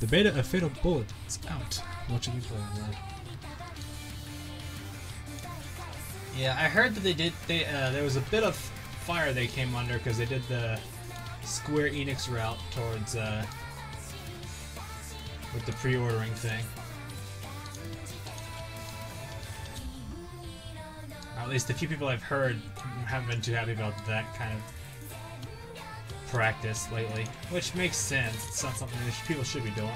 The beta of Fatal Bullet is out. What should we play on that? Yeah, I heard that there was a bit of fire they came under because they did the Square Enix route towards with the pre-ordering thing. Or at least the few people I've heard haven't been too happy about that kind of practice lately, which makes sense. It's not something that people should be doing,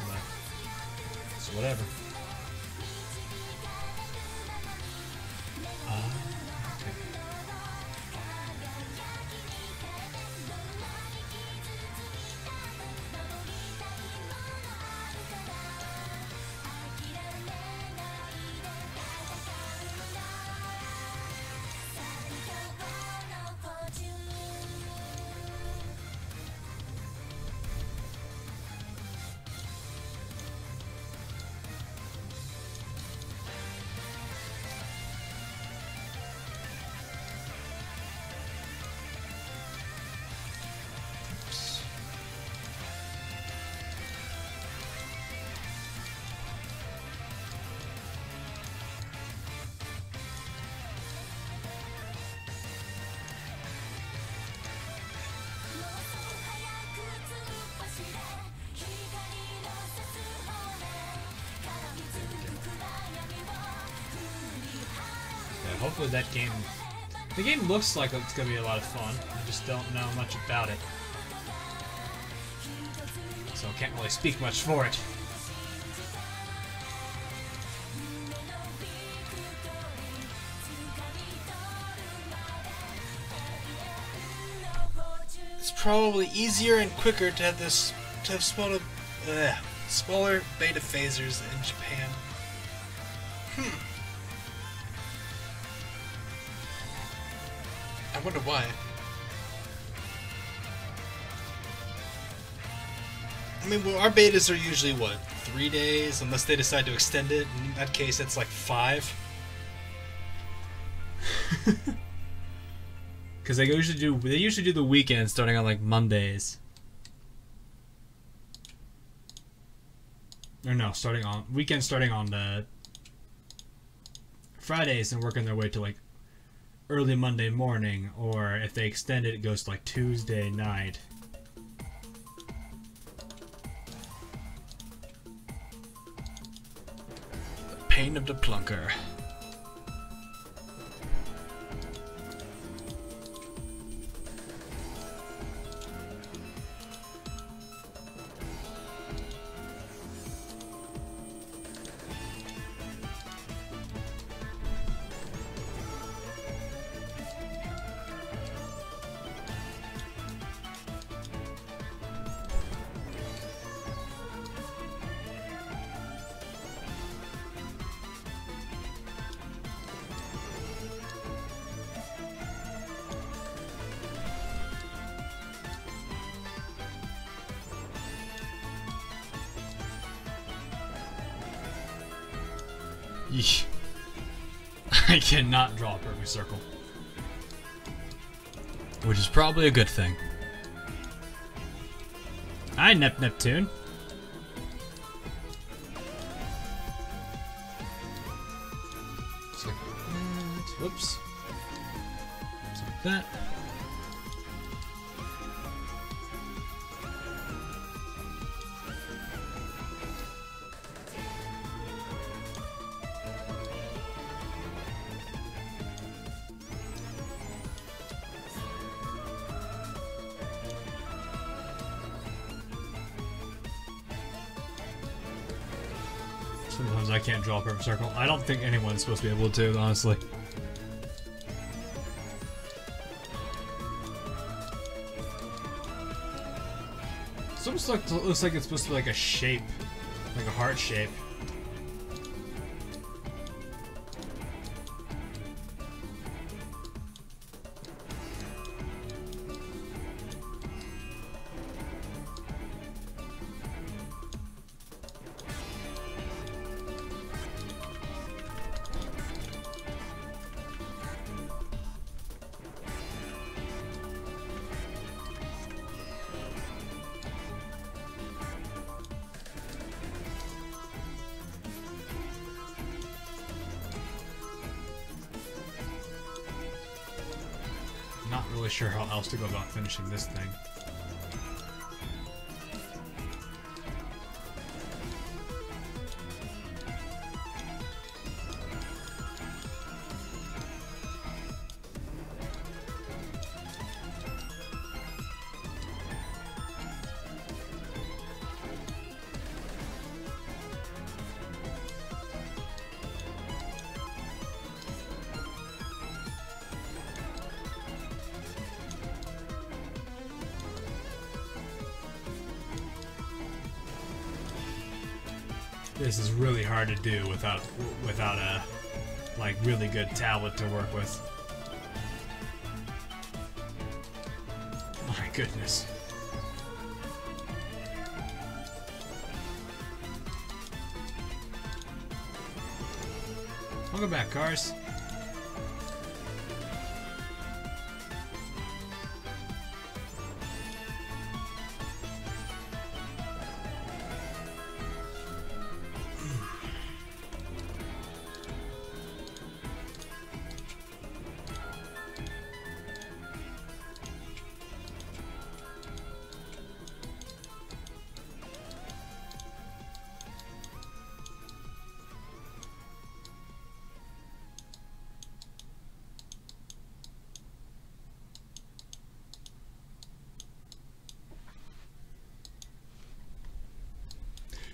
but it's whatever. Hopefully that game... The game looks like it's going to be a lot of fun. I just don't know much about it. So I can't really speak much for it. It's probably easier and quicker to have smaller beta phasers in Japan. I wonder why. I mean, well, our betas are usually, what, 3 days? Unless they decide to extend it. In that case, it's like 5. Because they usually do the weekend starting on like Mondays. Or no, weekends starting on the Fridays and working their way to like early Monday morning, or if they extend it, it goes to like Tuesday night. The pain of the plunker. Yeesh. I cannot draw a perfect circle. Which is probably a good thing. Hi, Neptune. Just like that. Whoops. Just like that. Sometimes I can't draw a perfect circle. I don't think anyone's supposed to be able to, honestly. It's almost like, looks like it's supposed to be like a shape, like a heart shape. Not really sure how else to go about finishing this thing. This is really hard to do without a like really good tablet to work with. My goodness. Welcome back, cars.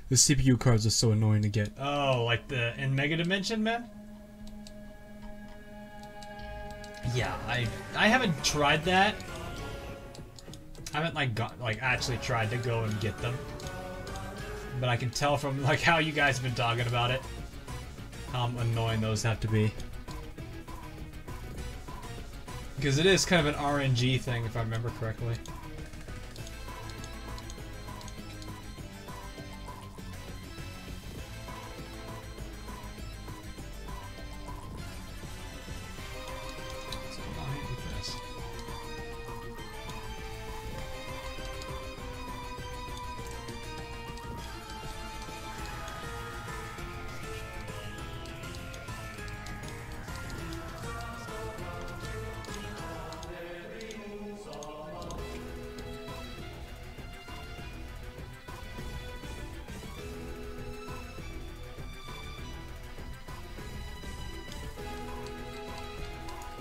The CPU cards are so annoying to get. Oh, like the in Mega Dimension, man? Yeah, I haven't tried that. I haven't actually tried to go and get them. But I can tell from like how you guys have been talking about it how annoying those have to be. Because it is kind of an RNG thing if I remember correctly.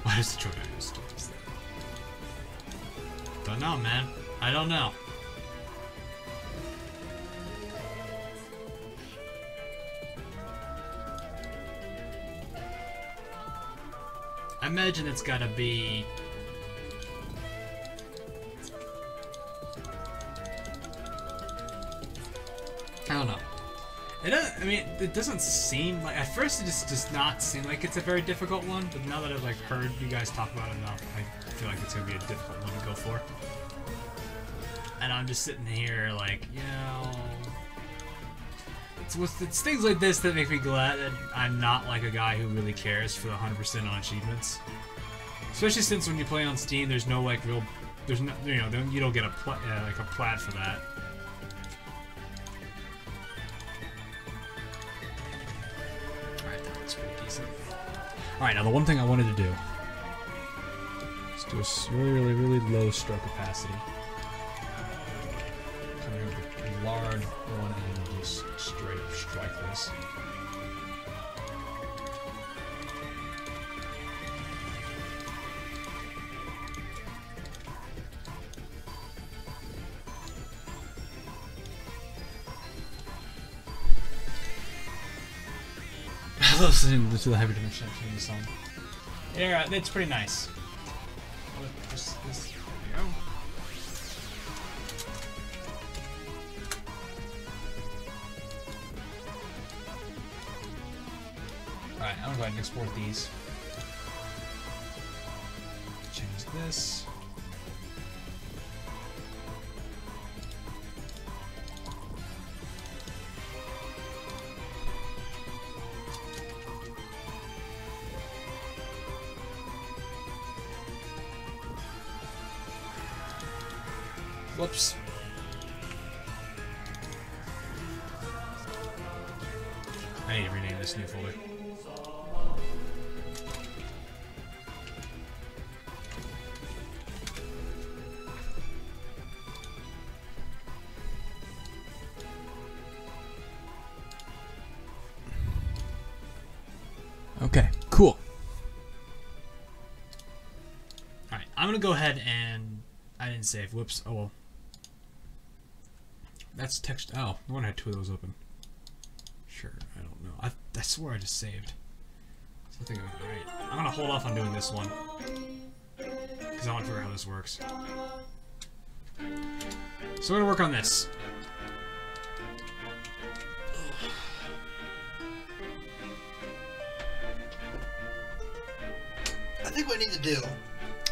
Why does the Jordan stories there? Don't know, man. I don't know. I imagine it's gotta be... I don't know. It doesn't, I mean, it doesn't seem like... At first it just does not seem like it's a very difficult one, but now that I've like heard you guys talk about it enough, I feel like it's gonna be a difficult one to go for. And I'm just sitting here like, you know... it's things like this that make me glad that I'm not like a guy who really cares for the 100% on achievements. Especially since when you play on Steam, there's no like real, there's no, you know, you don't get a like a plat for that. All right, that looks pretty decent. All right, now the one thing I wanted to do is do a really low stroke opacity. Coming with a large one and just straight up strike this. Listening to the Hyperdimension Neptunia song. Yeah, it's pretty nice. There we go. Alright, I'm gonna go ahead and export these. Change this. Whoops. I need to rename this new folder. Okay, cool. Alright, I'm gonna go ahead and... I didn't save. Whoops. Oh well. That's text. Oh, the one had two of those open. Sure, I don't know. I swear I just saved. Something. Alright. I'm gonna hold off on doing this one. Because I want to figure out how this works. So we're gonna work on this. I think what I need to do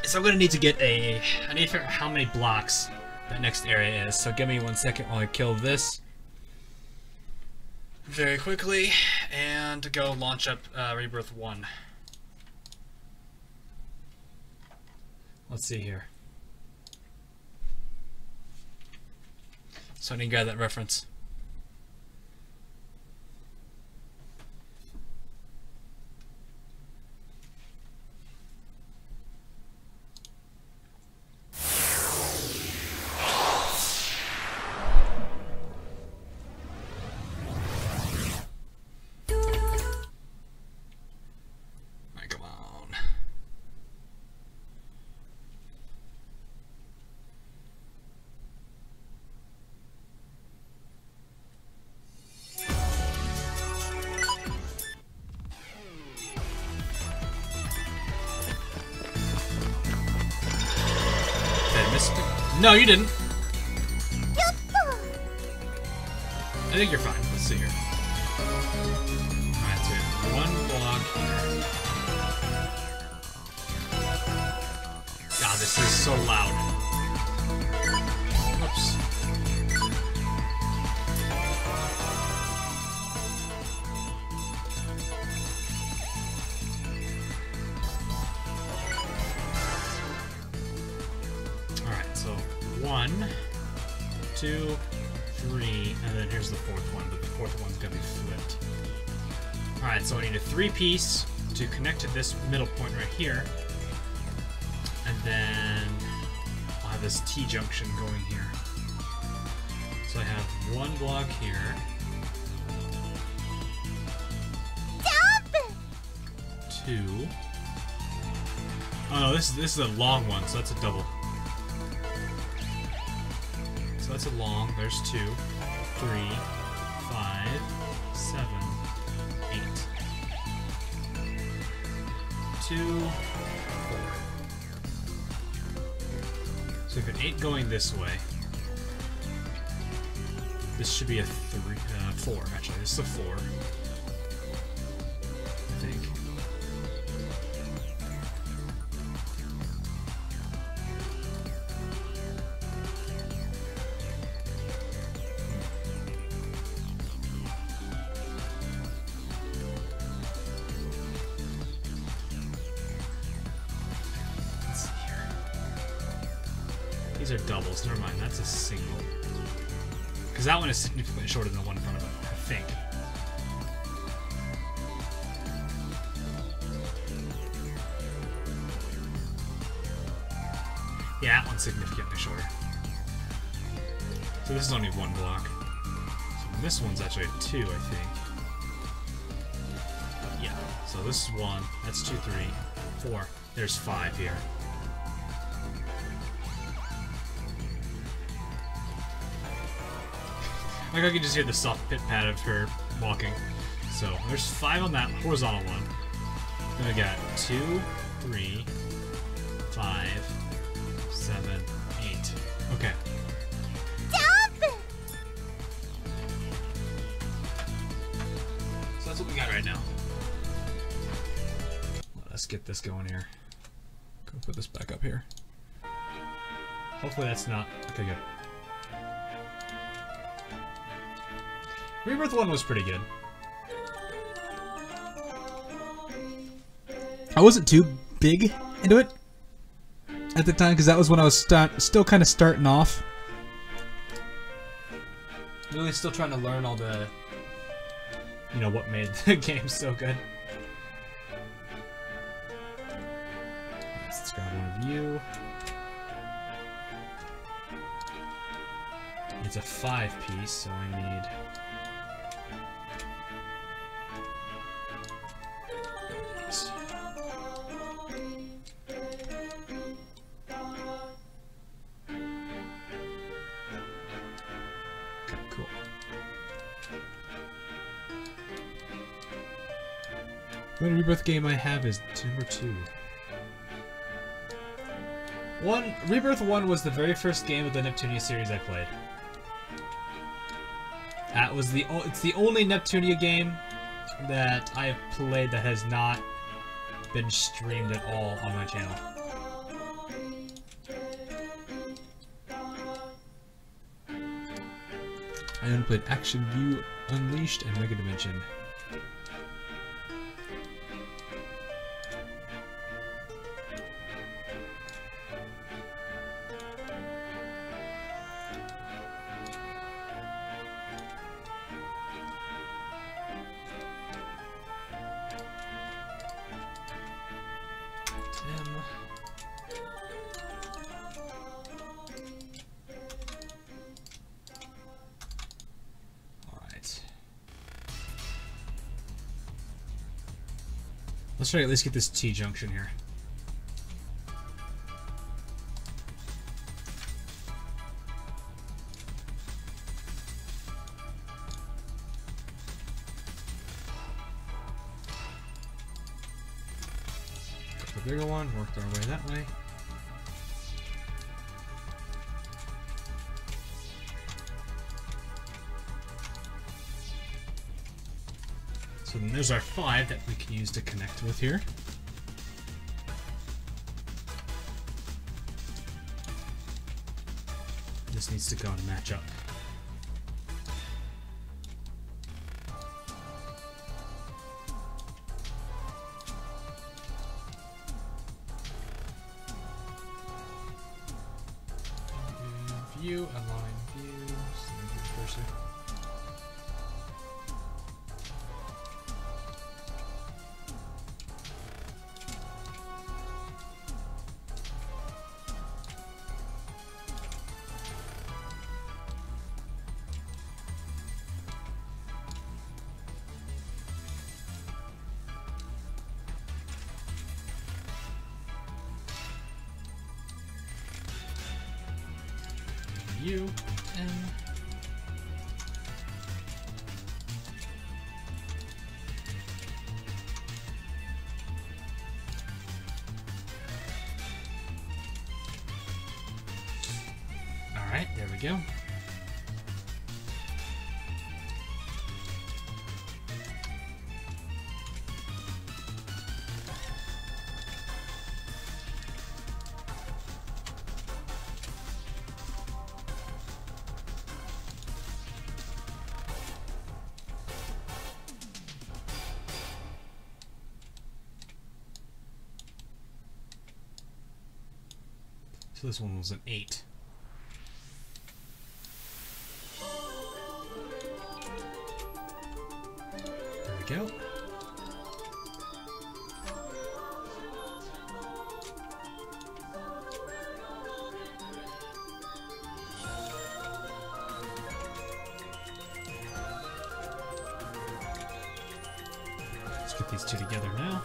So I'm gonna need to get a... I need to figure out how many blocks that next area is. So give me 1 second while I kill this very quickly and go launch up Rebirth 1. Let's see here. So I need to grab that reference. No, you didn't. I think you're fine. Let's see here. Alright, so we have one block here. God, this is so loud. Oops. Alright, so 1, 2, 3, and then here's the fourth one, but the fourth one's gonna be flipped. Alright, so I need a 3-piece to connect to this middle point right here. And then I'll have this T-junction going here. So I have one block here. Stop! 2. Oh no, this is a long one, so that's a double. So that's a long. There's 2, 3, 5, 7, 8. 2, 4. So we've got 8 going this way. This should be a 4 actually. This is a 4. I think. These are doubles. Never mind. That's a single. Because that one is significantly shorter than the one in front of it, I think. Yeah, that one's significantly shorter. So this is only one block. So this one's actually a 2, I think. Yeah, so this is 1. That's 2, 3, 4. There's 5 here. Like I can just hear the soft pit pad of her walking. So there's 5 on that horizontal one. Then we got 2, 3, 5, 7, 8. Okay. So that's what we got right now. Let's get this going here. Go put this back up here. Hopefully that's not... Okay, good. Rebirth 1 was pretty good. I wasn't too big into it at the time, because that was when I was still kind of starting off. Really still trying to learn all the... You know, what made the game so good. Let's grab one of you. It's a 5-piece, so I need... The only Rebirth game I have is number 2. Rebirth 1 was the very first game of the Neptunia series I played. That was it's the only Neptunia game that I have played that has not been streamed at all on my channel. I only played Action View Unleashed and Mega Dimension. Let's try to at least get this T-junction here. Got the bigger one, worked our way that way. So then there's our 5 that we can use to connect with here. This needs to go and match up. View, align view, cursor. U, M. All right, there we go. So this one was an 8. we go. Let's get these two together now.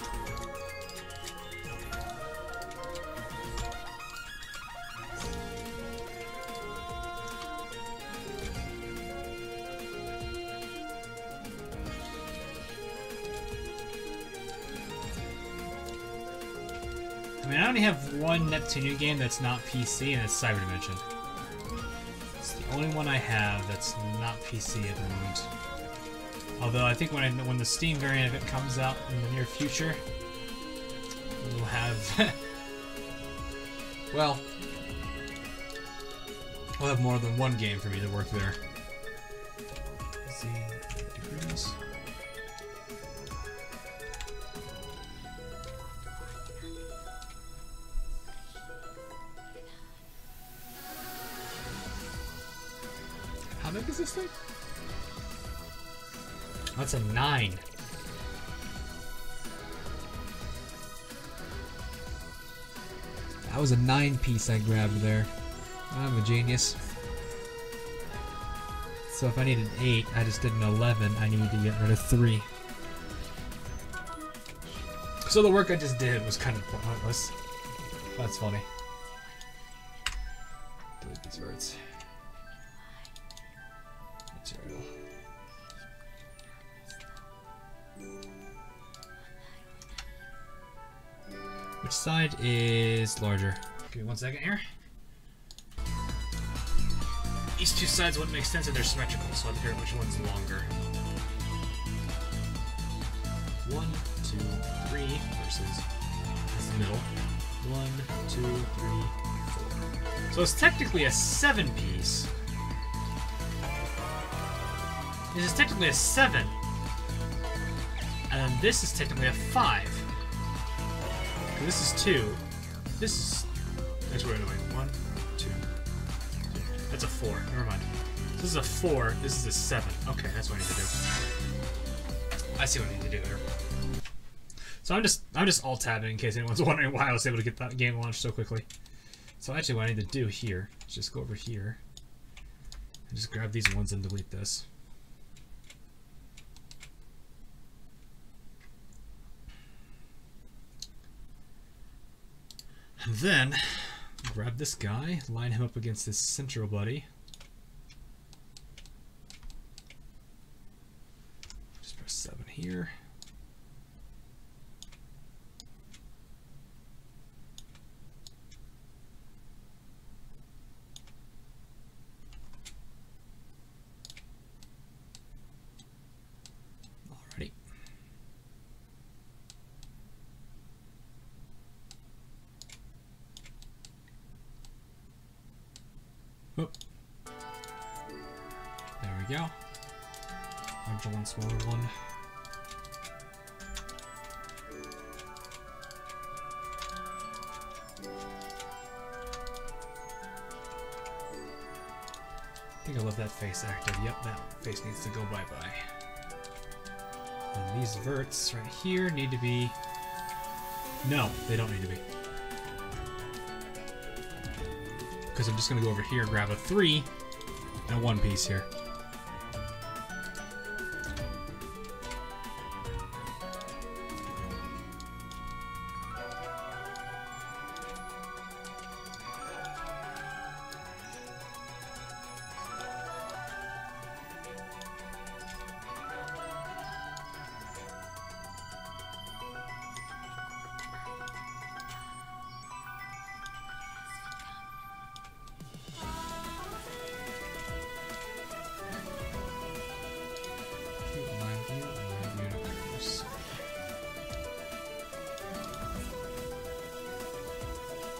I mean, I only have one Neptunia game that's not PC, and it's Cyberdimension. It's the only one I have that's not PC at the moment. Although I think when the Steam variant of it comes out in the near future, we'll have well, we'll have more than one game for me to work there. Let's see, degrees. How big is this thing? That's a 9. That was a 9-piece I grabbed there. I'm a genius. So if I needed 8, I just did an 11. I needed to get rid of 3. So the work I just did was kind of pointless. That's funny. Delete these words. Material. Which side is larger? Give me 1 second here. These two sides wouldn't make sense if they're symmetrical, so I'll figure out which one's longer. 1, 2, 3 versus this middle. 1, 2, 3, 4. So it's technically a 7-piece. This is technically a 7. And then this is technically a 5. This is 2. This is... That's weird. Wait, 1, 2. That's a 4. Never mind. This is a 4. This is a 7. Okay, that's what I need to do. I see what I need to do here. So I'm just alt-tabbing in case anyone's wondering why I was able to get that game launched so quickly. So actually what I need to do here is just go over here and just grab these ones and delete this. And then, grab this guy, line him up against this central buddy. Just press 7 here. Alrighty. Oh. There we go. Larger one, smaller one. I think I left that face active. Yep, that face needs to go bye-bye. And these verts right here need to be... No, they don't need to be. Because I'm just going to go over here and grab a 3 and a 1 piece here.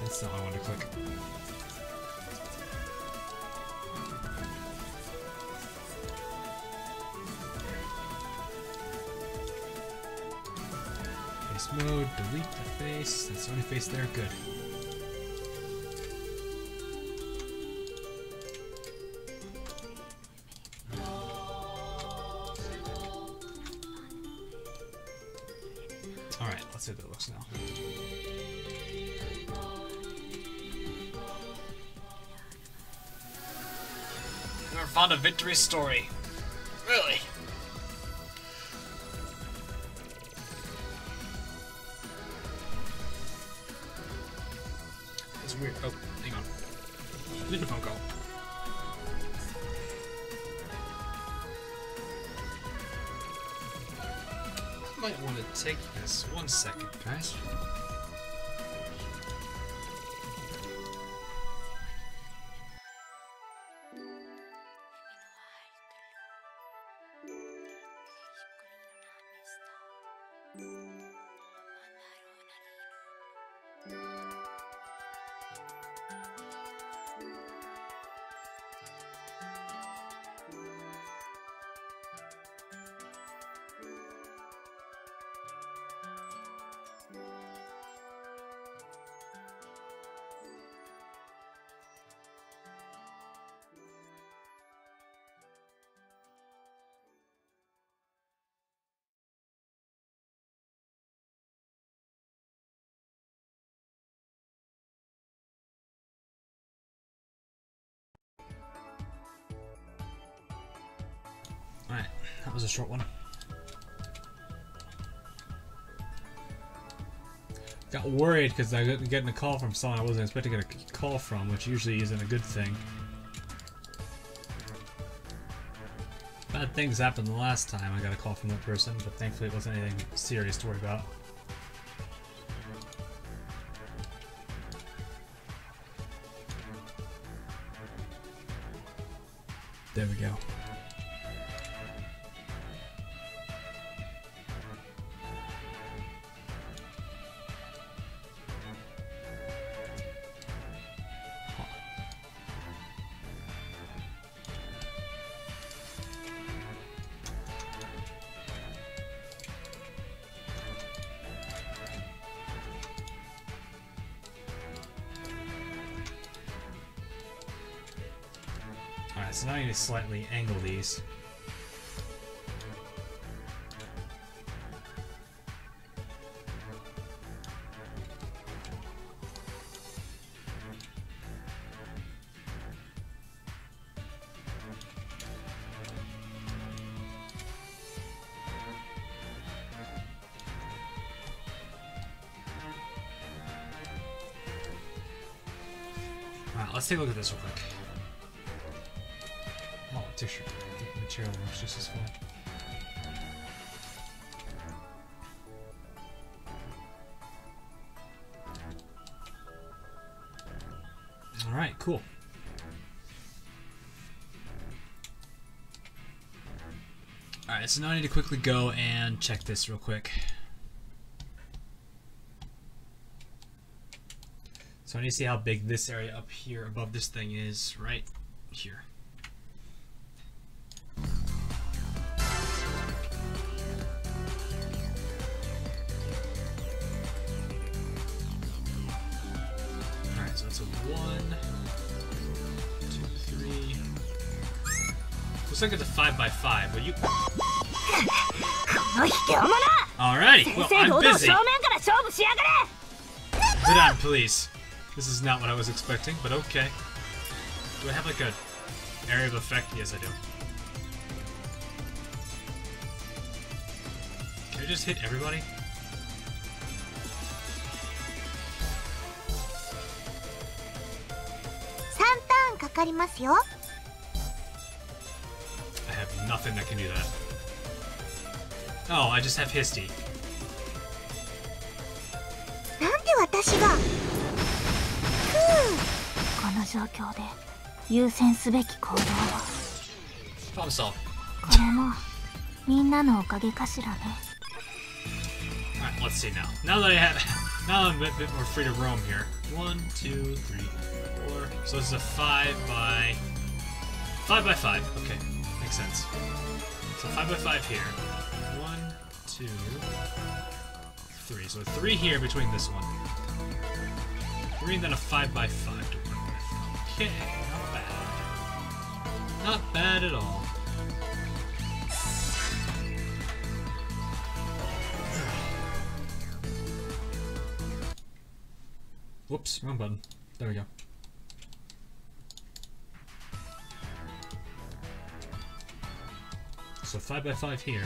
That's not what I wanted to click. Face mode, delete the face. That's the only face there, good. Alright, let's see how that looks now. Never found a victory story. Really? It's weird. Oh, hang on. Leave a phone call. I might want to take this 1 second, guys. Alright, that was a short one. Got worried because I got getting a call from someone I wasn't expecting to get a call from, which usually isn't a good thing. Bad things happened the last time I got a call from that person, but thankfully it wasn't anything serious to worry about. There we go. Alright, so now I need to slightly angle these. Alright, let's take a look at this real quick. Oh, tissue. The material works just as fine. Alright, cool. Alright, so now I need to quickly go and check this real quick. So I need to see how big this area up here above this thing is, right here. Alright, so it's a 1, 2, 3. Looks like it's a 5x5, but you. Alrighty, well, I'm busy. Sit down, please. This is not what I was expecting, but okay. Do I have like a area of effect? Yes, I do. Can I just hit everybody? I have nothing that can do that. Oh, I just have Histy. Problem solved. Alright, let's see now. Now that I have, now I'm a bit more free to roam here. 1, 2, 3, 4. So this is a 5x5. Okay, makes sense. So 5x5 here. 1, 2, 3. So 3 here between this one. 3 and then a 5x5 to work with. Okay, not bad. Not bad at all. Whoops, wrong button. There we go. So 5x5 here.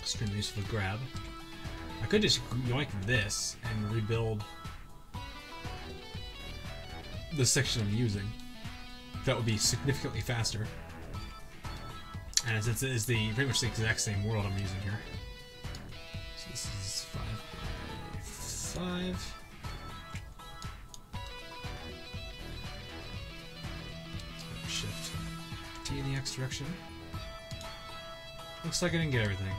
Extremely useful to grab. I could just yoink this and rebuild the section I'm using. That would be significantly faster. And since it is pretty much the exact same world I'm using here. So this is 5x5. Shift T in the X direction. Looks like I didn't get everything.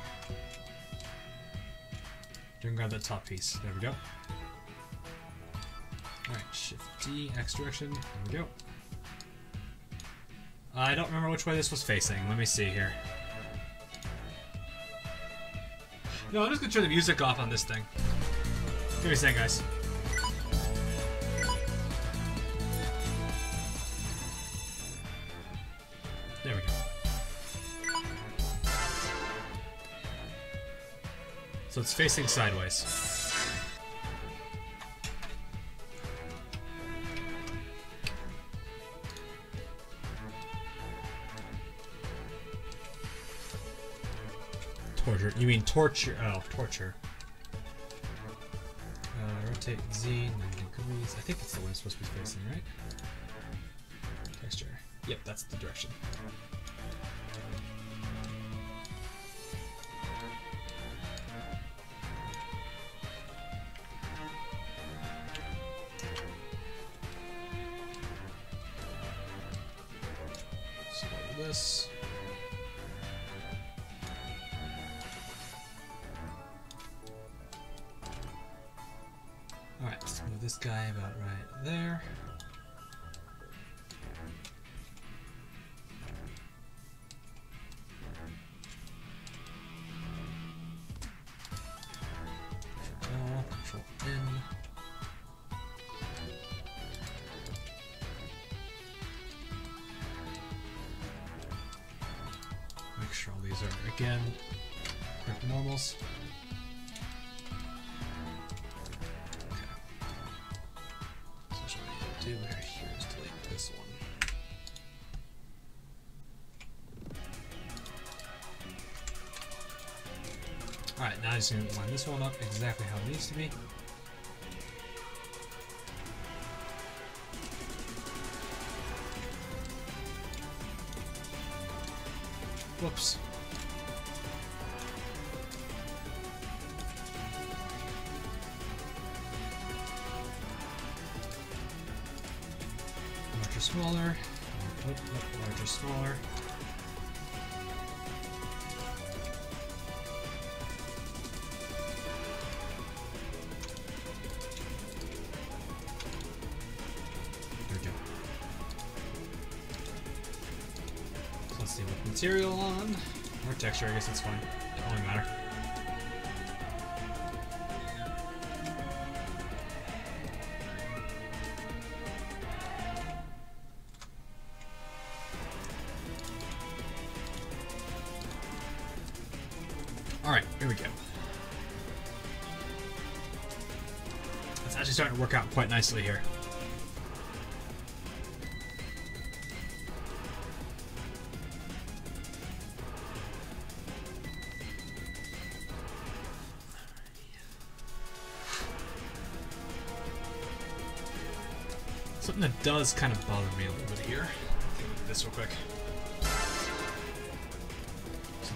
Didn't grab that top piece. There we go. Alright, Shift D, X direction. There we go. I don't remember which way this was facing. Let me see here. No, I'm just gonna turn the music off on this thing. Give me a second, guys. There we go. So it's facing sideways. Torture. You mean torture? Oh, torture. Rotate Z 90 degrees. I think it's the way it's supposed to be facing, right? Texture. Yep, that's the direction. So this. Alright, let's move this guy about right there. Control N. Make sure all these are, again, correct normals. Do right here is delete this one. Alright, now I just need to line this one up exactly how it needs to be. Whoops. Smaller, larger, smaller. There we go. So let's see what material on, or texture, I guess it's fine. It doesn't really matter. Alright, here we go. It's actually starting to work out quite nicely here. Something that does kind of bother me a little bit here. Take a look at this real quick.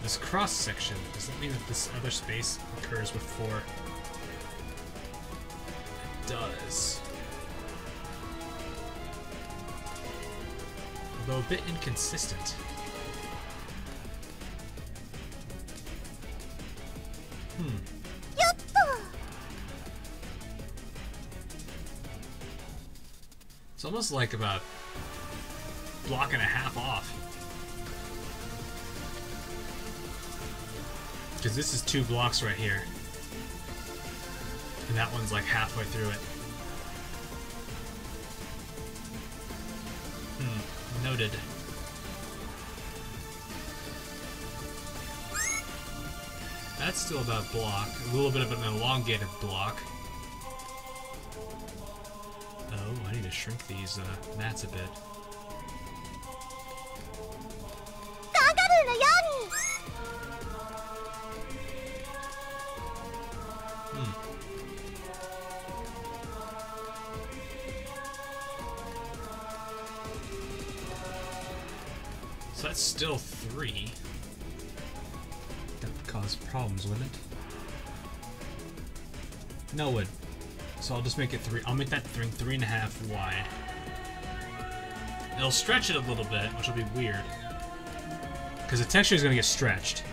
This cross section, does that mean that this other space occurs with 4? It does. Although a bit inconsistent. It's almost like about a block and a half off. Because this is 2 blocks right here. And that one's like halfway through it. Noted. That's still about a block. A little bit of an elongated block. Oh, I need to shrink these mats a bit. 下がるのように So that's still 3. That would cause problems, wouldn't it? No, it would. So I'll just make it 3. I'll make that thing 3.5 wide. It'll stretch it a little bit, which will be weird. Because the texture is going to get stretched.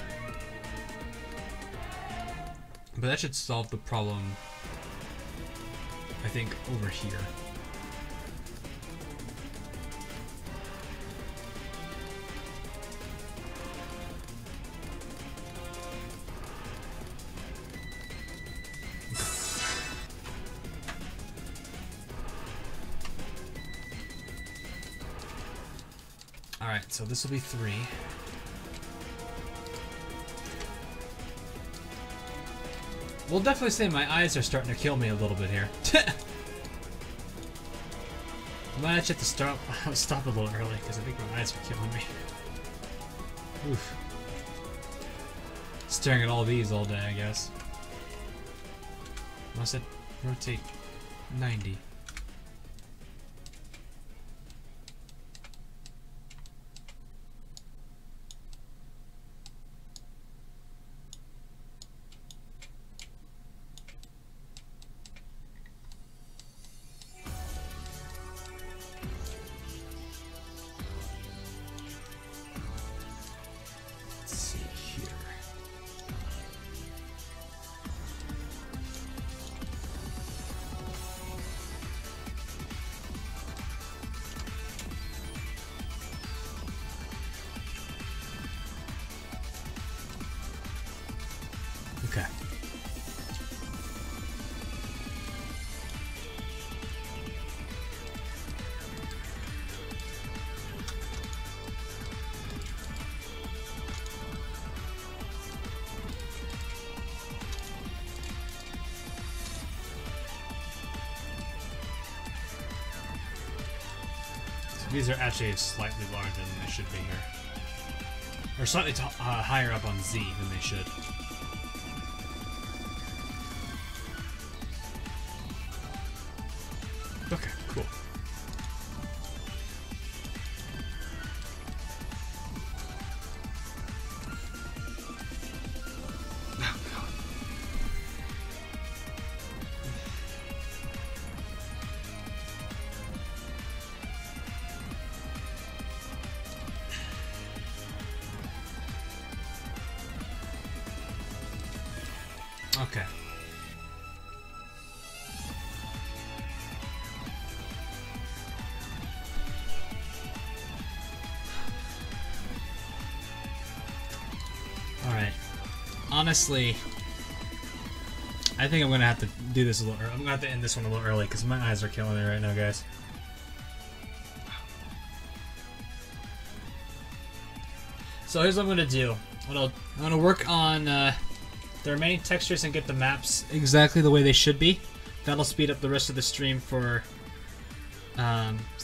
But that should solve the problem, I think, over here. Alright, so this will be 3. We'll definitely say my eyes are starting to kill me a little bit here. I might actually have to stop a little early because I think my eyes are killing me. Oof. Staring at all these all day, I guess. Must it rotate 90? Okay. So these are actually slightly larger than they should be here. Or slightly higher up on Z than they should. Okay, cool. Oh, God. Okay. Alright. Honestly, I think I'm gonna have to do this a little early. I'm gonna have to end this one a little early because my eyes are killing me right now, guys. So here's what I'm gonna do. I'm gonna work on the remaining textures and get the maps exactly the way they should be. That'll speed up the rest of the stream for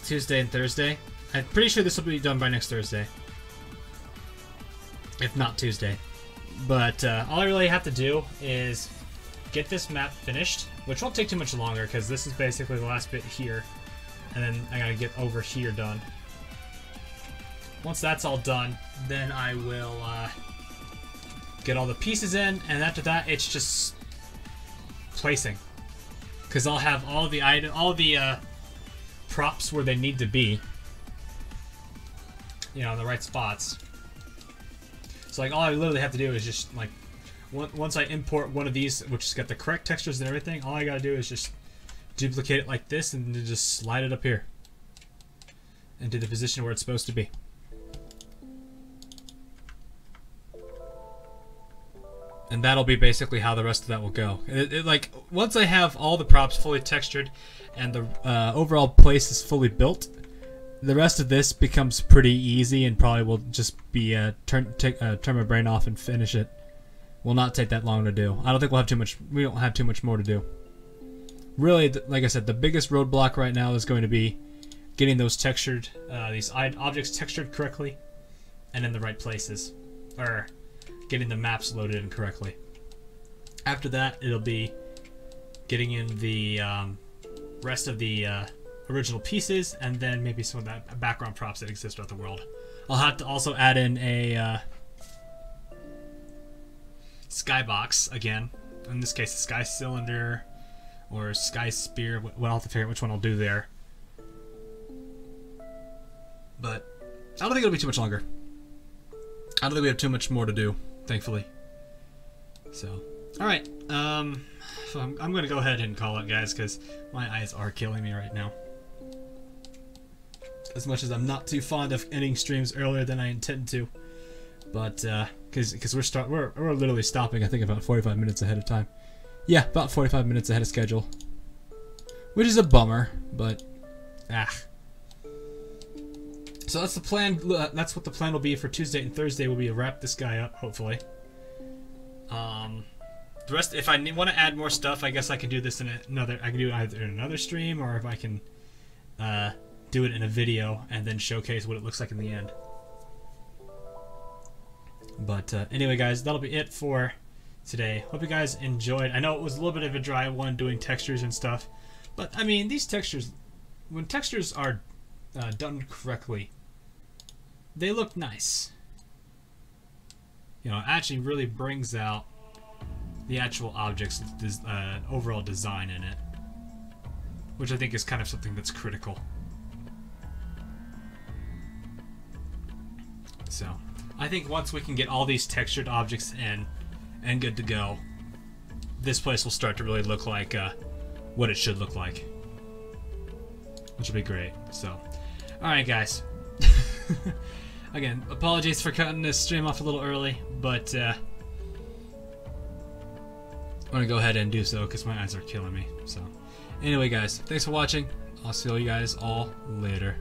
Tuesday and Thursday. I'm pretty sure this will be done by next Thursday, if not Tuesday. But all I really have to do is get this map finished, which won't take too much longer because this is basically the last bit here, and then I gotta get over here done. Once that's all done, then I will get all the pieces in, and after that, it's just placing. Because I'll have all the props where they need to be, you know, in the right spots. So like all I literally have to do is just like once I import one of these, which has got the correct textures and everything, all I gotta do is just duplicate it like this and then just slide it up here into the position where it's supposed to be. And that'll be basically how the rest of that will go. Like once I have all the props fully textured and the overall place is fully built, the rest of this becomes pretty easy and probably will just be turn my brain off and finish it. Will not take that long to do. I don't think we'll have too much. We don't have too much more to do. really, like I said, the biggest roadblock right now is going to be getting those textured, these objects textured correctly and in the right places, or getting the maps loaded in correctly. After that, it'll be getting in the rest of the original pieces, and then maybe some of that background props that exist throughout the world. I'll have to also add in a skybox again. In this case, a sky cylinder or sky spear. Well, I'll have to figure out which one I'll do there. But I don't think it'll be too much longer. I don't think we have too much more to do, thankfully. So, all right. So I'm going to go ahead and call it, guys, because my eyes are killing me right now. As much as I'm not too fond of ending streams earlier than I intend to, but because we're literally stopping, I think, about 45 minutes ahead of time. Yeah, about 45 minutes ahead of schedule, which is a bummer, but So that's the plan. That's what the plan will be for Tuesday and Thursday. Will be to wrap this guy up, hopefully. The rest, if I want to add more stuff, I guess I can do this in another. I can do it either in another stream, or if I can do it in a video and then showcase what it looks like in the end. But anyway, guys, that'll be it for today. Hope you guys enjoyed. I know it was a little bit of a dry one doing textures and stuff, but I mean, these textures, when textures are done correctly, they look nice. You know, it actually really brings out the actual object's overall design in it, which I think is kind of something that's critical. So, I think once we can get all these textured objects in and good to go, this place will start to really look like what it should look like, which will be great. So, alright guys. Again, apologies for cutting this stream off a little early, but I'm gonna go ahead and do so because my eyes are killing me. So, anyway guys, thanks for watching. I'll see you guys all later.